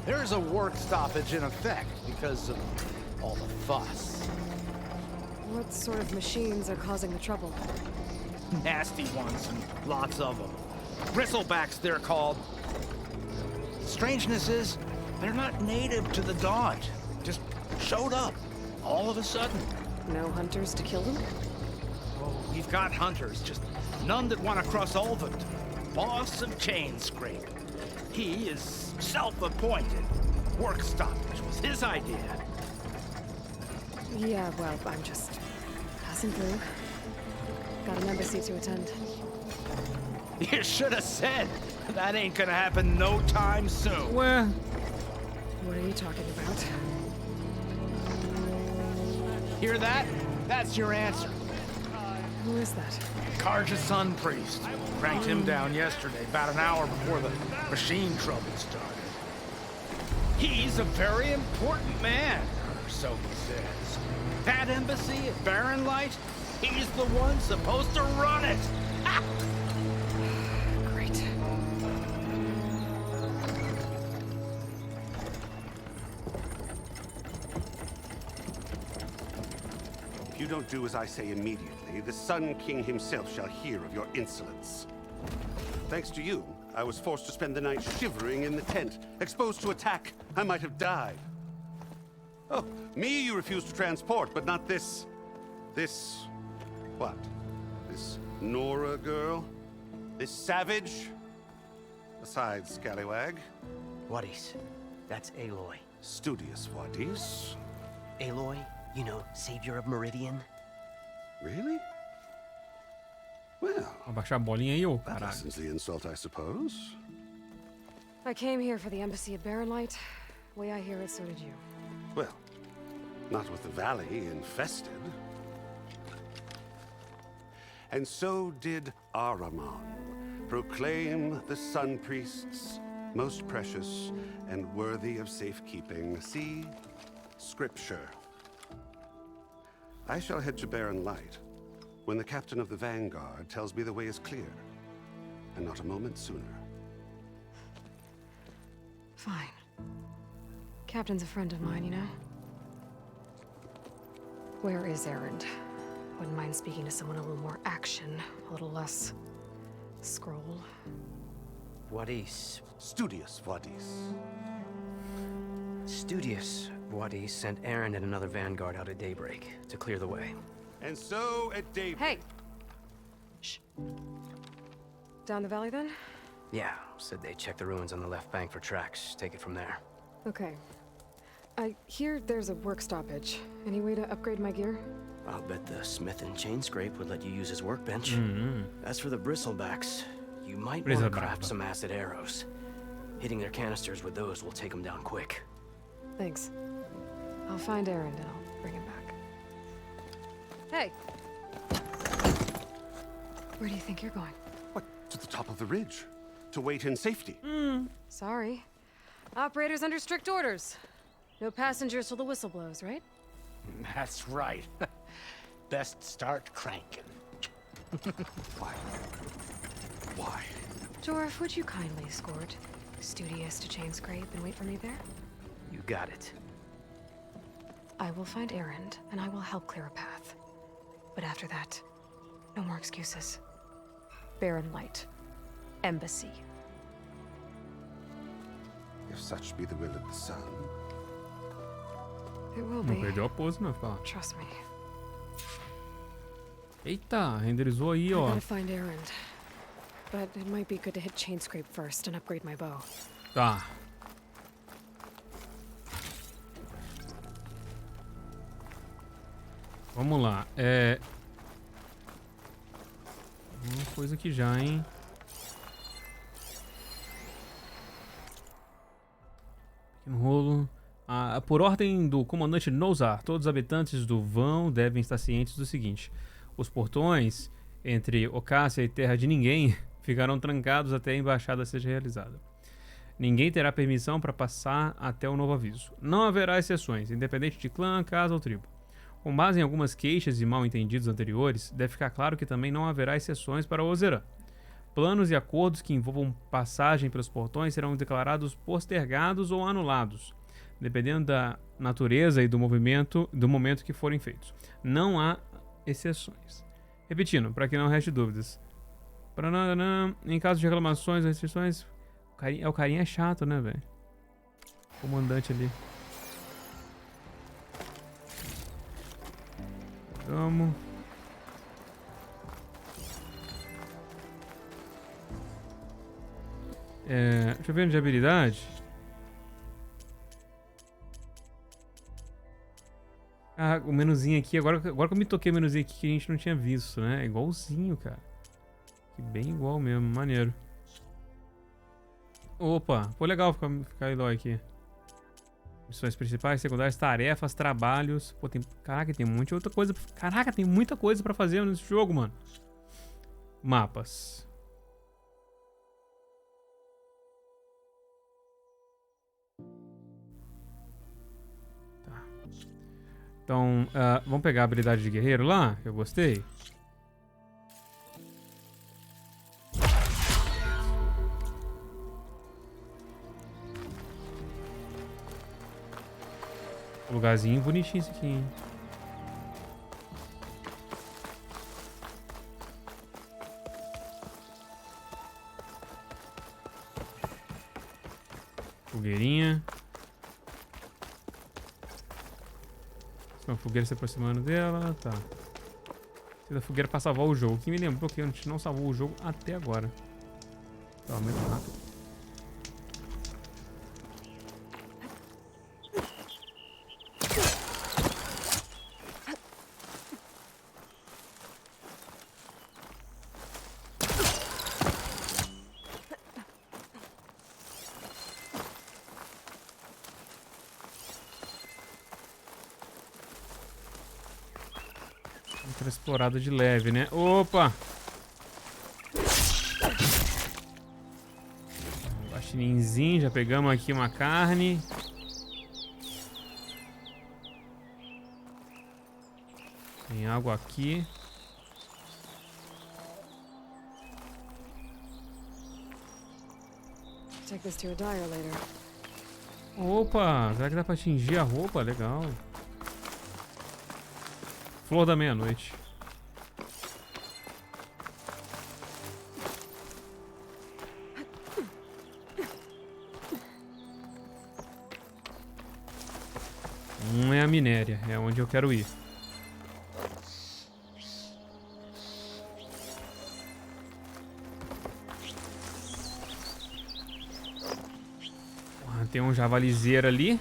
there's a work stoppage in effect because of all the fuss. What sort of machines are causing the trouble? Nasty ones, and lots of them. Bristlebacks, they're called. Strangeness is, they're not native to the Dodge. Just showed up, all of a sudden. No hunters to kill them? Oh, we've got hunters, just none that want to cross Ulvund. Boss of Chain Scrape. He is self-appointed. Work stoppage was his idea. Yeah, well, I'm just passing through. Got an embassy to attend. You should have said. That ain't gonna happen no time soon. Well, what are you talking about? Hear that? That's your answer. Who is that? Karja's son priest. Cranked him down yesterday, about an hour before the machine trouble started. He's a very important man, or so he says. That embassy at Barren Light, he's the one supposed to run it. Ha! Great. If you don't do as I say immediately, the Sun King himself shall hear of your insolence. Thanks to you, I was forced to spend the night shivering in the tent. Exposed to attack, I might have died. Oh, me you refuse to transport, but not this... what? This Nora girl? This savage? Besides, scallywag. Wadis. That's Aloy. Studious Wadis. Aloy, you know, savior of Meridian. Really? Well... Abaixar a bolinha aí, ô That caralho. lessens the insult, I suppose. I came here for the embassy at Barren Light. Way I hear it, so did you. Well, not with the valley infested. And so did Ahriman, proclaim the Sun Priests most precious and worthy of safekeeping. See, Scripture. I shall head to Barren Light when the captain of the Vanguard tells me the way is clear, and not a moment sooner. Fine. Captain's a friend of mine, you know? Where is Erend? Wouldn't mind speaking to someone a little more action, a little less scroll. Wadis. Studious Wadis. Studious Wadis sent Aaron and another vanguard out at daybreak to clear the way. And so at daybreak... Hey! Shh. Down the valley, then? Yeah, said they checked the ruins on the left bank for tracks. Take it from there. Okay. I hear there's a work stoppage. Any way to upgrade my gear? I'll bet the smith and chain scrape would let you use his workbench. As for the bristlebacks, you might want to craft some acid arrows. Hitting their canisters with those will take them down quick. Thanks. I'll find Erend and I'll bring him back. Hey! Where do you think you're going? What? To the top of the ridge. To wait in safety. Sorry. Operator's under strict orders. No passengers till the whistle blows, right? That's right. Best start cranking. Why? Why? Jorf, would you kindly escort Studious to Chain Scrape and wait for me there? You got it. I will find Erend, and I will help clear a path. But after that, no more excuses. Barren Light. Embassy. If such be the will of the sun. It will Não be. perdeu a pose, não, fala. Trust me. Eita, renderizou aí, I ó. gotta find Erend. But it might be good to hit Chain Scrape first and upgrade my bow. Tá. Vamos lá. Uma coisa aqui já, hein? Pequeno rolo. Por ordem do comandante Nouzar, todos os habitantes do vão devem estar cientes do seguinte. Os portões entre Ocácia e Terra de Ninguém ficarão trancados até a embaixada seja realizada. Ninguém terá permissão para passar até o novo aviso. Não haverá exceções, independente de clã, casa ou tribo. Com base em algumas queixas e mal-entendidos anteriores, deve ficar claro que também não haverá exceções para Ozeran. Planos e acordos que envolvam passagem pelos portões serão declarados postergados ou anulados, dependendo da natureza e do momento que forem feitos. Não há exceções. Repetindo, para que não reste dúvidas. Em caso de reclamações ou restrições... O carinha é chato, né, velho? Comandante ali. Vamos. Deixa eu ver de habilidade. O menuzinho aqui, agora que eu me toquei o menuzinho aqui que a gente não tinha visto, né? É igualzinho, cara. Bem igual mesmo, maneiro. Opa, foi legal ficar Eloy aqui. Missões principais, secundárias, tarefas, trabalhos. Pô, caraca, tem muita outra coisa. Caraca, tem muita coisa pra fazer nesse jogo, mano. Mapas. Tá. Então, vamos pegar a habilidade de guerreiro lá, que eu gostei. Lugarzinho bonitinho esse aqui, hein? Fogueirinha. Uma fogueira se aproximando dela, tá. Precisa da fogueira pra salvar o jogo. Que me lembrou que a gente não salvou o jogo até agora. Tá, aumenta rápido. Explorada de leve, né? Opa! Guaxininzinho, já pegamos aqui uma carne. Tem água aqui. Opa! Será que dá pra atingir a roupa? Legal. Flor da meia-noite. É a minéria, é onde eu quero ir. Tem um javalizeiro ali.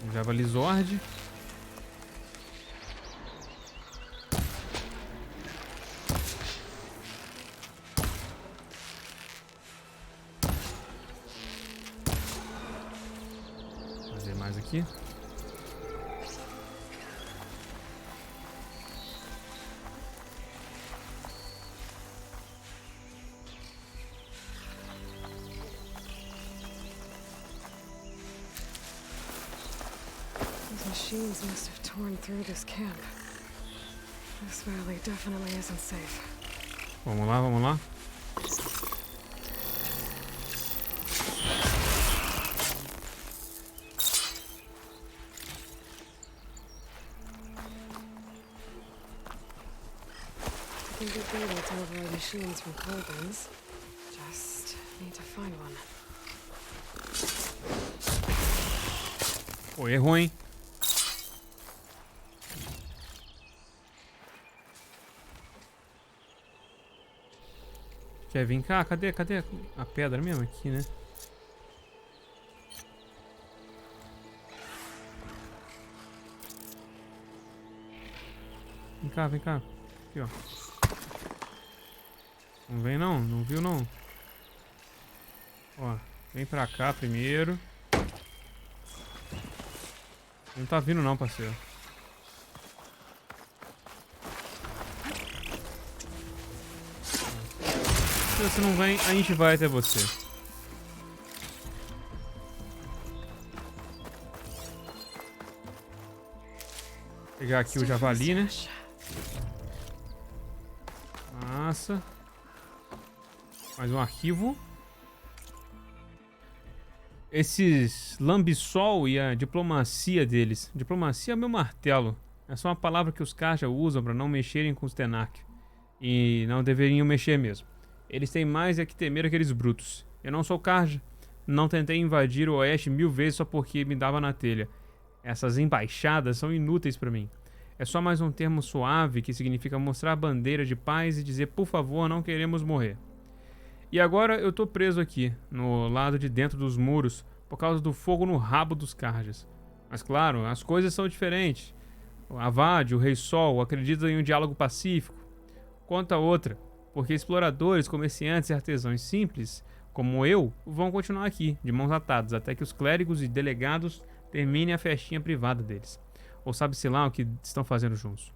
Um javalizord. Fazer mais aqui. Machines must have torn through this camp. This valley definitely isn't safe. Vamos lá, vamos lá. I can get data to override machines from Corbin's. Just need to find one. Pô, errou, hein? Quer vir cá? Cadê a pedra mesmo aqui, né? cá, vem cá. Aqui, ó. Não vem não, não viu não. Ó, vem pra cá primeiro. Não tá vindo não, parceiro. Se você não vem, a gente vai até você. Vou pegar aqui o javali, né? Massa. Mais um arquivo. Esses lambiçol e a diplomacia deles. Diplomacia é meu martelo. É só uma palavra que os Karja usam para não mexerem com os Tenark. E não deveriam mexer mesmo. Eles têm mais é que temer aqueles brutos. Eu não sou Karja. Não tentei invadir o oeste 1000 vezes só porque me dava na telha. Essas embaixadas são inúteis para mim. É só mais um termo suave que significa mostrar a bandeira de paz e dizer, por favor, não queremos morrer. E agora eu tô preso aqui, no lado de dentro dos muros, por causa do fogo no rabo dos Karjas. Mas claro, as coisas são diferentes. O Avad, o Rei Sol, acreditam em um diálogo pacífico. Quanto a outra, porque exploradores, comerciantes e artesãos simples, como eu, vão continuar aqui, de mãos atadas, até que os clérigos e delegados terminem a festinha privada deles. Ou sabe-se lá o que estão fazendo juntos.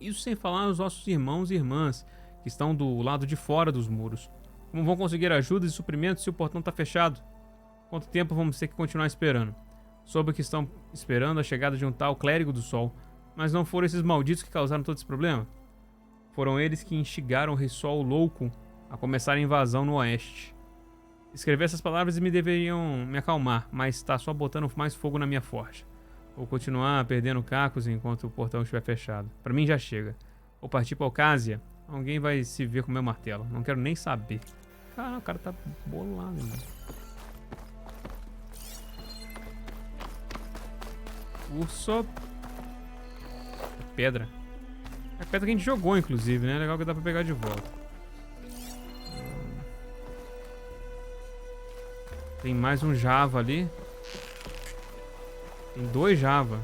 Isso sem falar nos nossos irmãos e irmãs, que estão do lado de fora dos muros. Como vão conseguir ajuda e suprimentos se o portão está fechado? Quanto tempo vamos ter que continuar esperando? Soube que estão esperando a chegada de um tal clérigo do sol, mas não foram esses malditos que causaram todo esse problema? Foram eles que instigaram o Rei Sol louco a começar a invasão no oeste. Escrever essas palavras me deveriam me acalmar, mas está só botando mais fogo na minha forja. Vou continuar perdendo cacos enquanto o portão estiver fechado. Pra mim já chega. Vou partir pra Alcásia. Alguém vai se ver com meu martelo. Não quero nem saber. Caramba, o cara tá bolado, mano. Urso. Pedra. É a pedra que a gente jogou, inclusive, né? Legal que dá pra pegar de volta. Tem mais um Java ali. Tem 2 Java.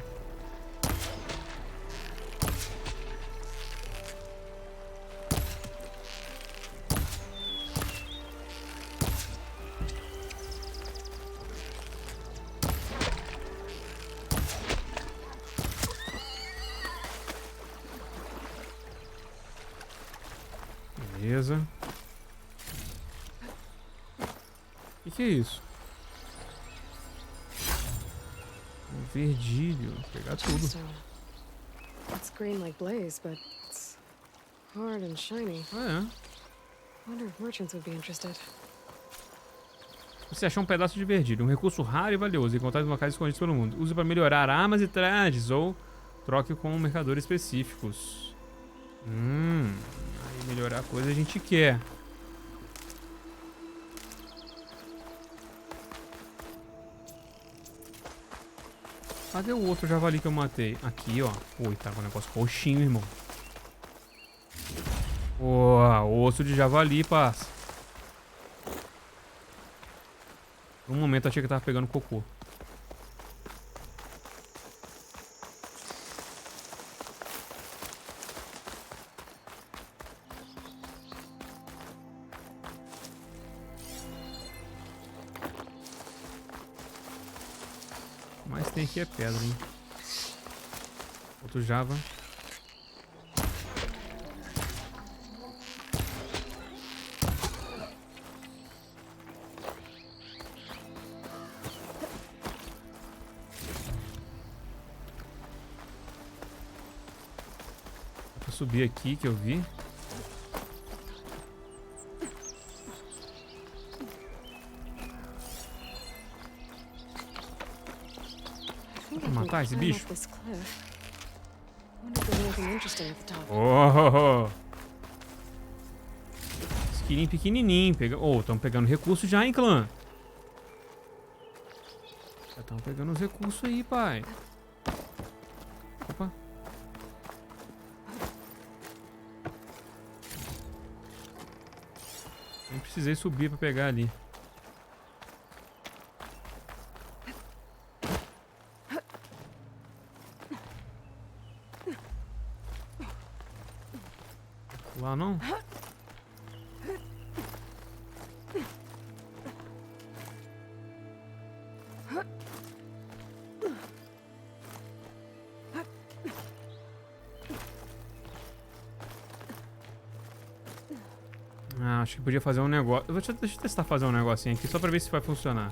Beleza. O que é isso? Verdilho, vou pegar tudo. It's green like blaze, but it's hard and shiny. É. Wonder if merchants would be interested. Você achou um pedaço de verdilho, um recurso raro e valioso, encontrado em locais escondidos pelo mundo. Use para melhorar armas e trajes ou troque com mercadores específicos. Aí melhorar a coisa a gente quer. Cadê o outro javali que eu matei? Aqui, ó. Ui, tá com um negócio roxinho, irmão. Osso de javali, passa. Por um momento achei que eu tava pegando cocô. Mas tem aqui é pedra, hein? Outro Java. Vou subir aqui que eu vi. Matar esse bicho? Oh! Esquilinho pequenininho. Estão pegando recursos já, hein, clã? Já estão pegando os recursos aí, pai. Opa. Nem precisei subir pra pegar ali. Lá não? Ah, acho que podia fazer um negócio. Deixa eu testar fazer um negocinho aqui só pra ver se vai funcionar.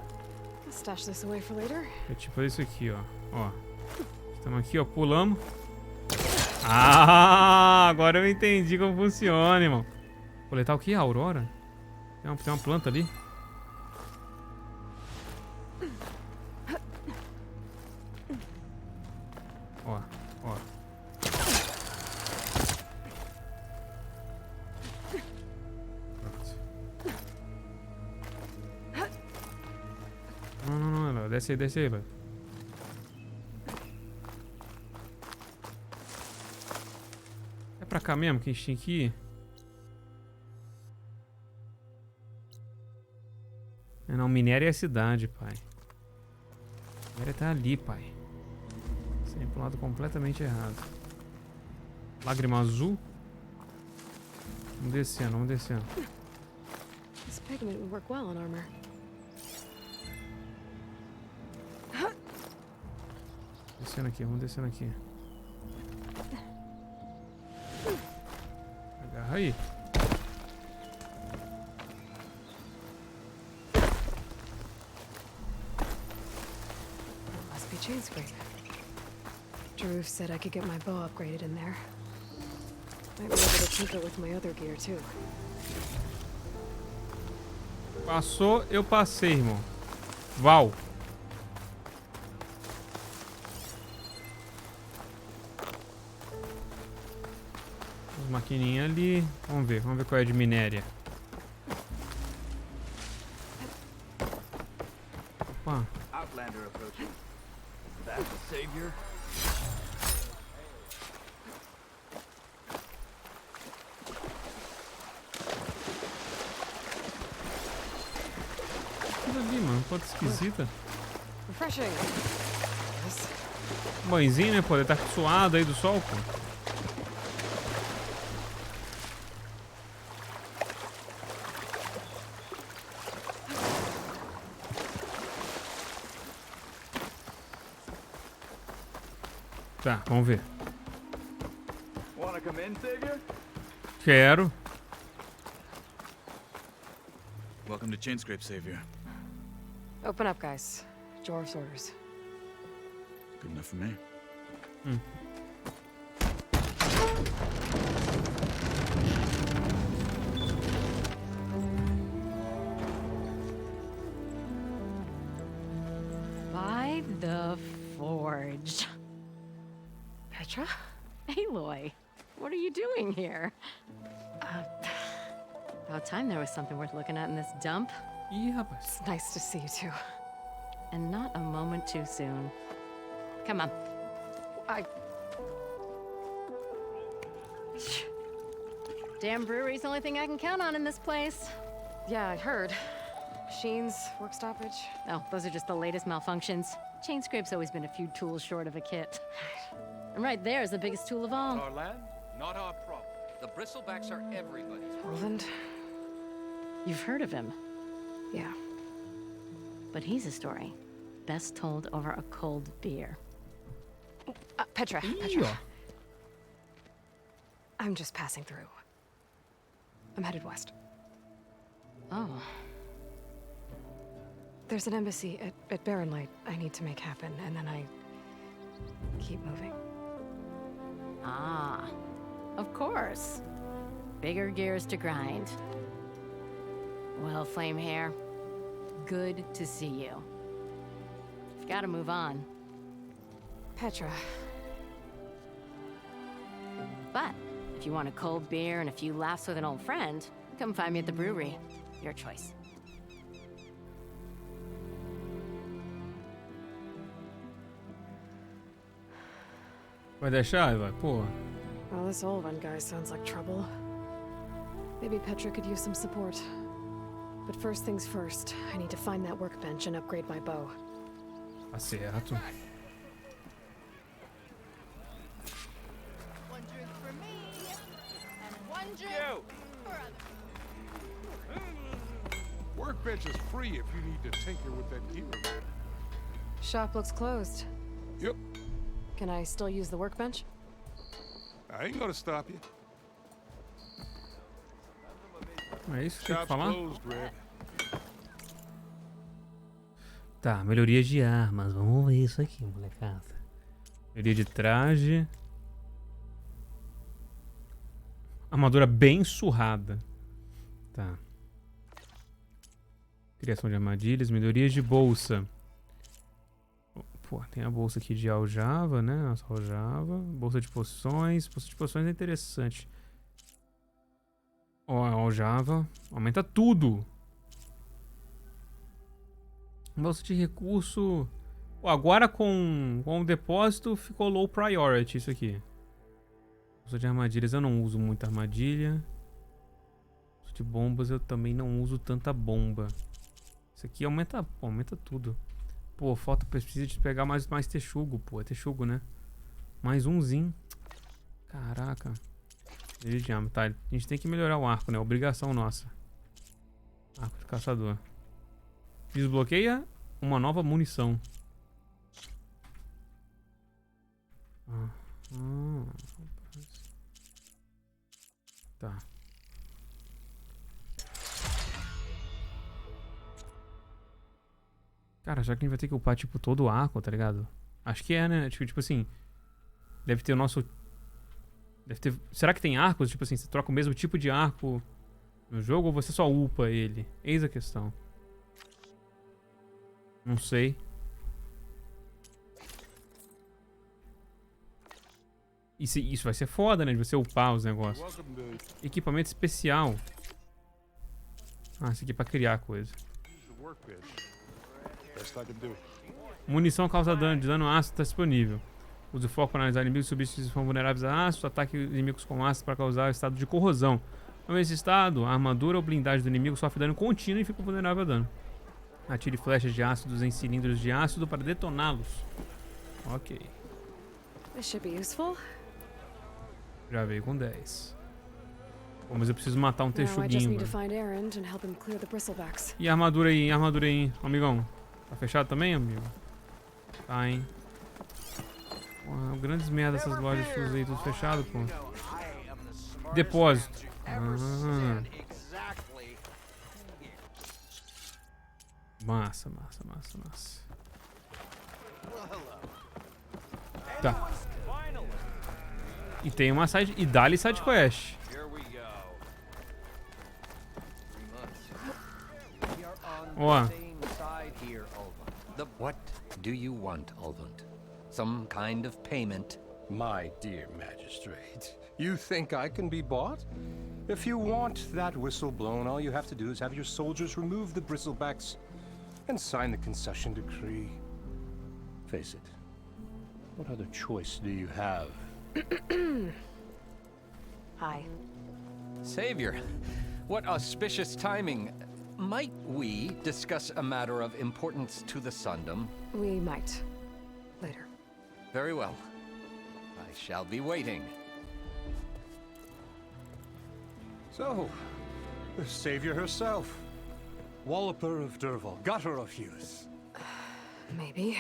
Stash this away for later. É tipo isso aqui, ó. Ó. Estamos aqui, ó. Pulamos. Ah, agora eu entendi como funciona, irmão. Coletar o que? A aurora? Tem uma planta ali. Ó, ó. Pronto. Não. Desce aí, velho. É pra cá mesmo que a gente tinha que ir? Não, minério é a cidade, pai. Minério tá ali, pai. Sempre pro lado completamente errado. Lágrima azul. Vamos descendo. This pigment would work well on armor. Vamos descendo aqui. Agarra aí. Must be chain scrape. Drew said I could get my bow upgraded in there. Might be able to tinker with my other gear too. Passou, eu passei, irmão. Val. As maquininhas ali. Vamos ver qual é de minéria. Opa. Outlander approaching. That's the savior. Tudo ali, mano. Foto esquisita. Refreshing. Banhozinho, né, pô? Ele tá suado aí do sol, pô. Tá, vamos ver. Wanna come in, savior? Quero. Welcome to Chainscrape, savior. Open up, guys. Jorv's orders. Good enough for me. By the forge. Petra? Aloy, what are you doing here? About time there was something worth looking at in this dump. Yeah, it's nice to see you too. And not a moment too soon. Come on. Damn brewery's the only thing I can count on in this place. Yeah, I heard. Machines, work stoppage. Oh, those are just the latest malfunctions. Chainscrape's always been a few tools short of a kit. And right there is the biggest tool of all. Our land, not our problem. The bristlebacks are everybody's problem. Roland? You've heard of him. Yeah. But he's a story best told over a cold beer. Petra. I'm just passing through. I'm headed west. Oh. There's an embassy at Barren Light I need to make happen, and then I keep moving. Ah, of course. Bigger gears to grind. Well, Flamehair, good to see you. You've got to move on. Petra. But if you want a cold beer and a few laughs with an old friend, come find me at the brewery. Your choice. Vai deixar, vai? Porra. Well, this old one guy sounds like trouble. Maybe Petra could use some support. But first things first, I need to find that workbench and upgrade my bow. Tá certo. Workbench is free if you need to tinker with that gear. Shop looks closed. Yep. Can I still use the workbench? I ain't gonna stop you. É isso que tinha que Shop's falar? closed, Red. Tá, melhoria de armas. Vamos ver isso aqui, molecada. Melhoria de traje. Armadura bem surrada. Tá. Criação de armadilhas. Melhorias de bolsa. Pô, tem a bolsa aqui de aljava, né? Nossa, aljava. Bolsa de poções. Bolsa de poções é interessante. Ó, aljava. Aumenta tudo. Bolsa de recurso. Pô, agora com o depósito ficou low priority isso aqui. Bolsa de armadilhas eu não uso muita armadilha. Bolsa de bombas eu também não uso tanta bomba. Isso aqui aumenta tudo. Pô, falta, precisa de pegar mais texugo, pô. É texugo, né? Mais umzinho. Caraca. Tá, a gente tem que melhorar o arco, né? Obrigação nossa. Arco de caçador. Desbloqueia uma nova munição. Tá. Cara, já que a gente vai ter que upar, tipo, todo o arco, tá ligado? Acho que é, né? Tipo assim... Deve ter o nosso... Deve ter... Será que tem arcos? Tipo assim, você troca o mesmo tipo de arco no jogo ou você só upa ele? Eis a questão. Não sei. Isso vai ser foda, né? De você upar os negócios. Equipamento especial. Ah, isso aqui é pra criar coisa. Munição causa dano. De dano ácido está disponível. Use o foco para analisar inimigos e substitutos que são vulneráveis a ácido. Ataque inimigos com ácido para causar estado de corrosão. Nesse estado, a armadura ou blindagem do inimigo sofre dano contínuo e fica vulnerável a dano. Atire flechas de ácidos em cilindros de ácido para detoná-los. Ok. This should be useful. Já veio com 10. Pô, mas eu preciso matar um texuguinho. E a armadura aí, amigão. Tá fechado também, amigo? Tá, hein? Uau, grandes merda essas lojas que usei, tudo fechado, pô. Depósito. Massa. Tá. E tem uma side... E dá-lhe side quest. Ó. What do you want, Olvund? Some kind of payment? My dear magistrate, you think I can be bought? If you want that whistle blown, all you have to do is have your soldiers remove the bristlebacks and sign the concession decree. Face it, what other choice do you have? Hi. Savior, what auspicious timing. Might we discuss a matter of importance to the Sundom? We might. Later. Very well. I shall be waiting. So, the savior herself. Walloper of Derval, gutter of youth. Maybe.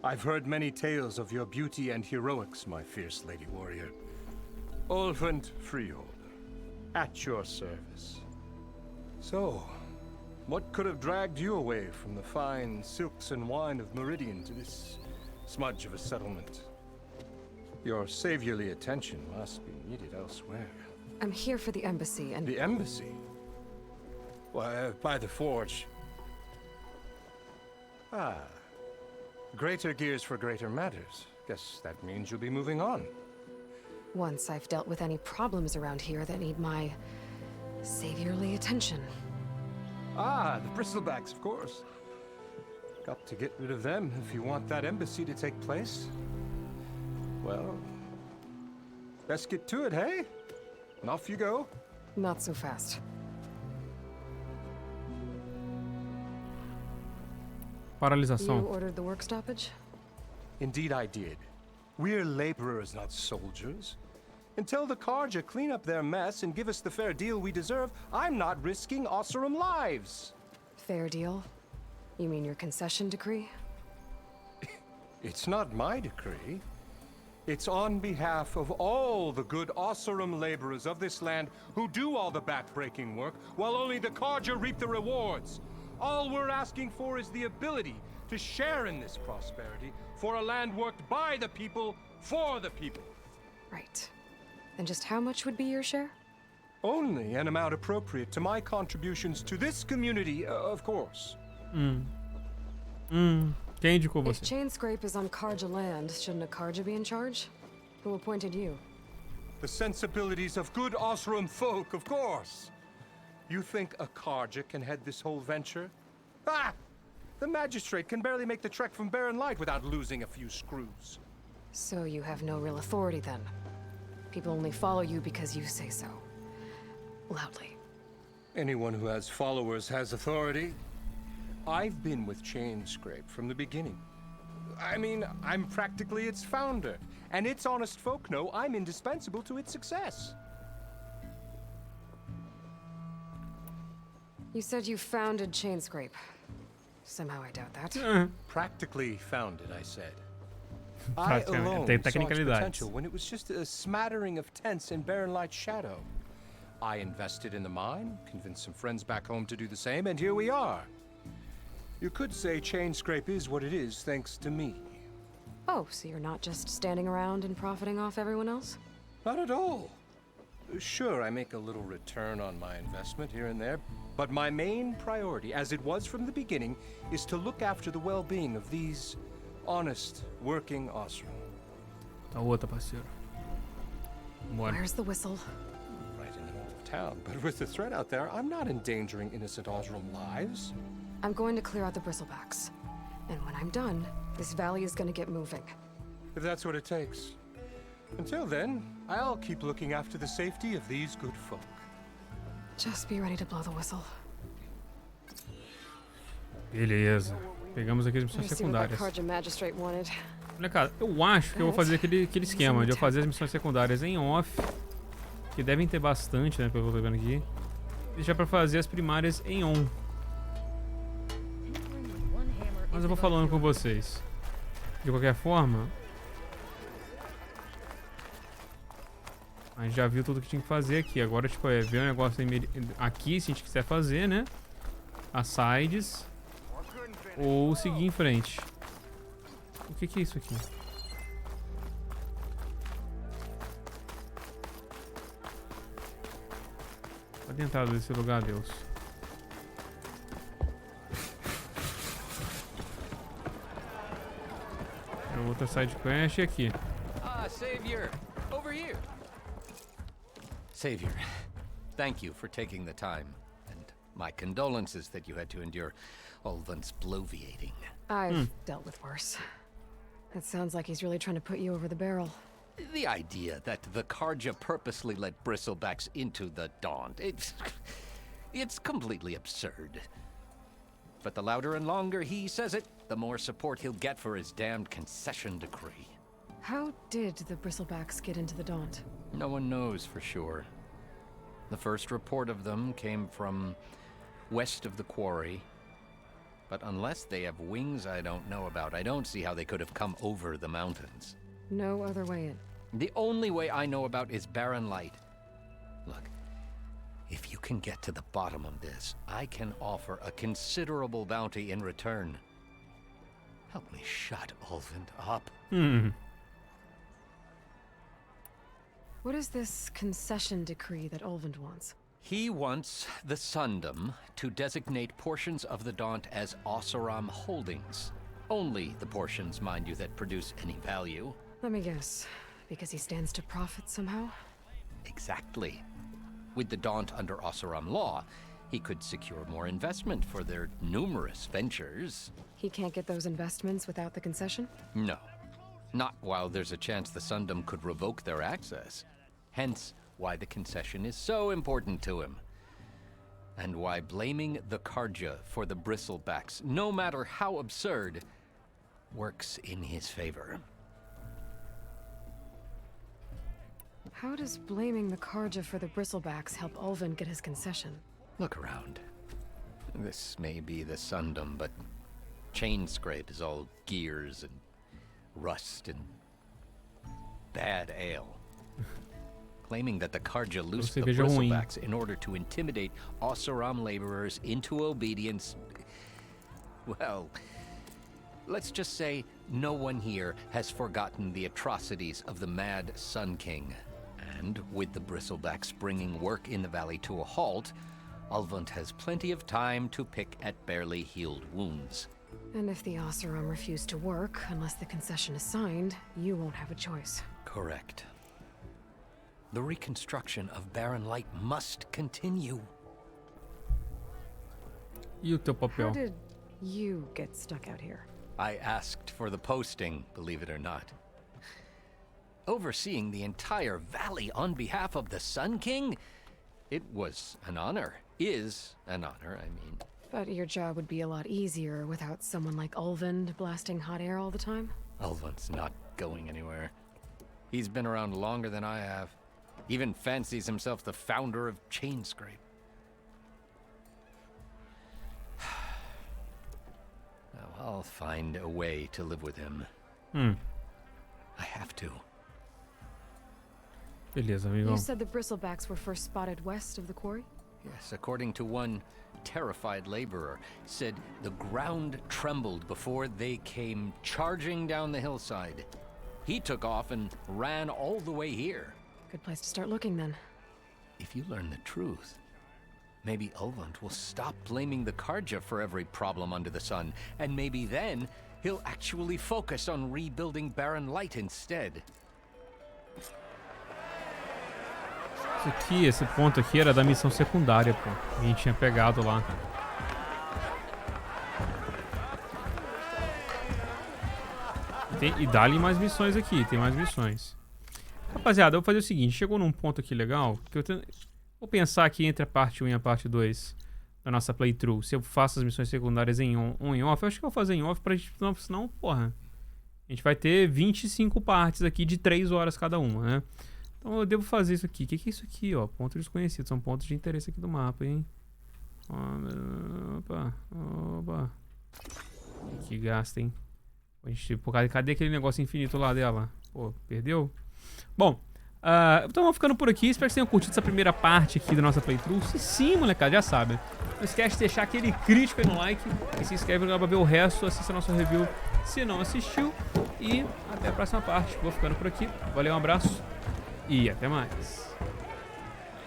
I've heard many tales of your beauty and heroics, my fierce lady warrior. Olvund Freeholder, at your service. So, what could have dragged you away from the fine silks and wine of Meridian to this smudge of a settlement? Your saviorly attention must be needed elsewhere. I'm here for the embassy and... The embassy? Why, by the forge. Ah. Greater gears for greater matters. Guess that means you'll be moving on. Once I've dealt with any problems around here that need my saviorly attention. Ah, the bristlebacks, of course. Got to get rid of them if you want that embassy to take place. Well, best get to it, hey? And off you go. Not so fast. Paralisação. You ordered the work stoppage? Indeed I did. We're laborers, not soldiers. Until the Karja clean up their mess and give us the fair deal we deserve, I'm not risking Oseram lives. Fair deal? You mean your concession decree? It's not my decree. It's on behalf of all the good Oseram laborers of this land who do all the back-breaking work, while only the Karja reap the rewards. All we're asking for is the ability to share in this prosperity for a land worked by the people, for the people. Right. And just how much would be your share? Only an amount appropriate to my contributions to this community, of course. Quem indicou If você? Chainscrape is on Karja land, shouldn't a Karja be in charge? Who appointed you? The sensibilities of good Oseram folk, of course. You think a Karja can head this whole venture? Ah! The magistrate can barely make the trek from Barren Light without losing a few screws. So you have no real authority then? People only follow you because you say so. Loudly. Anyone who has followers has authority. I've been with Chainscrape from the beginning. I mean, I'm practically its founder, and its honest folk know I'm indispensable to its success. You said you founded Chainscrape. Somehow I doubt that. Practically founded, I said. I alone saw its potential when it was just a smattering of tents in Barren Light's shadow. I invested in the mine, convinced some friends back home to do the same, and here we are. You could say Chainscrape is what it is thanks to me. Oh, so you're not just standing around and profiting off everyone else? Not at all. Sure, I make a little return on my investment here and there, but my main priority, as it was from the beginning, is to look after the well-being of these honest, working Oseram. A outra, parceiro. Bora. Where's the whistle? Right in the middle of town, but with the threat out there, I'm not endangering innocent Oseram lives. I'm going to clear out the bristlebacks. And when I'm done, this valley is going to get moving. If that's what it takes. Until then, I'll keep looking after the safety of these good folk. Just be ready to blow the whistle. Beleza. Pegamos aqui as missões secundárias. Olha, cara, eu acho que eu vou fazer aquele esquema de eu fazer as missões secundárias em off, que devem ter bastante, né, pelo que eu tô vendo aqui. Deixar pra fazer as primárias em on. Mas eu vou falando com vocês. De qualquer forma, a gente já viu tudo que tinha que fazer aqui. Agora, tipo, é ver o negócio aqui, se a gente quiser fazer, né? As sides. Ou seguir em frente. O que é isso aqui? Pode entrar desse lugar, Deus. É outra side quest aqui. Ah, Savior, over here. Savior, thank you for taking the time, and my condolences that you had to endure Ulvan's bloviating. I've dealt with worse. It sounds like he's really trying to put you over the barrel. The idea that the Karja purposely let bristlebacks into the Daunt, it's completely absurd. But the louder and longer he says it, the more support he'll get for his damned concession decree. How did the bristlebacks get into the Daunt? No one knows for sure. The first report of them came from west of the quarry. But unless they have wings I don't know about, I don't see how they could have come over the mountains. No other way in. The only way I know about is Barren Light. Look, if you can get to the bottom of this, I can offer a considerable bounty in return. Help me shut Ulvan up. What is this concession decree that Ulvan wants? He wants the Sundom to designate portions of the Daunt as Oseram holdings. Only the portions, mind you, that produce any value. Let me guess. Because he stands to profit somehow? Exactly. With the Daunt under Oseram law, he could secure more investment for their numerous ventures. He can't get those investments without the concession? No. Not while there's a chance the Sundom could revoke their access. Hence, why the concession is so important to him. And why blaming the Karja for the bristlebacks, no matter how absurd, works in his favor. How does blaming the Karja for the bristlebacks help Ulvin get his concession? Look around. This may be the Sundom, but chain scrape is all gears and rust and bad ale. Claiming that the Karja loosed the bristlebacks in order to intimidate Oseram laborers into obedience. Well, let's just say no one here has forgotten the atrocities of the Mad Sun King. And with the bristlebacks bringing work in the valley to a halt, Ulvund has plenty of time to pick at barely healed wounds. And if the Oseram refuse to work, unless the concession is signed, you won't have a choice. Correct. The reconstruction of Barren Light must continue. How did you get stuck out here? I asked for the posting, believe it or not. Overseeing the entire valley on behalf of the Sun King? It was an honor. Is an honor, I mean. But your job would be a lot easier without someone like Ulvund blasting hot air all the time? Ulvund's not going anywhere. He's been around longer than I have. Even fancies himself the founder of Chainscrape. Now, I'll find a way to live with him. I have to. Beleza, amigo. You said the bristlebacks were first spotted west of the quarry? Yes, according to one terrified laborer, said the ground trembled before they came charging down the hillside. He took off and ran all the way here. Good place to start looking, then. If you learn the truth, maybe Ulvund will stop blaming the Karja for every problem under the sun, and maybe then he'll actually focus on rebuilding Barren Light instead. Isso aqui, esse ponto aqui era da missão secundária, pô. A gente tinha pegado lá. E dá-lhe mais missões aqui, tem mais missões. Rapaziada, eu vou fazer o seguinte, chegou num ponto aqui legal, que eu vou pensar aqui entre a parte 1 e a parte 2 da nossa playthrough, se eu faço as missões secundárias em on e off. Eu acho que eu vou fazer em off pra gente, senão, porra, a gente vai ter 25 partes aqui de 3 horas cada uma, né? Então eu devo fazer isso aqui. O que é isso aqui, ó? Pontos desconhecidos. São pontos de interesse aqui do mapa, hein? Opa, opa. Que gasta, hein? Pô, cadê aquele negócio infinito lá dela? Pô, perdeu? Bom, então vamos ficando por aqui. Espero que vocês tenham curtido essa primeira parte aqui da nossa playthrough. Se sim, molecada, já sabe. Não esquece de deixar aquele crítico aí no like. E se inscreve no canal pra ver o resto. Assista a nossa review se não assistiu. E até a próxima parte. Vou ficando por aqui. Valeu, um abraço. E até mais.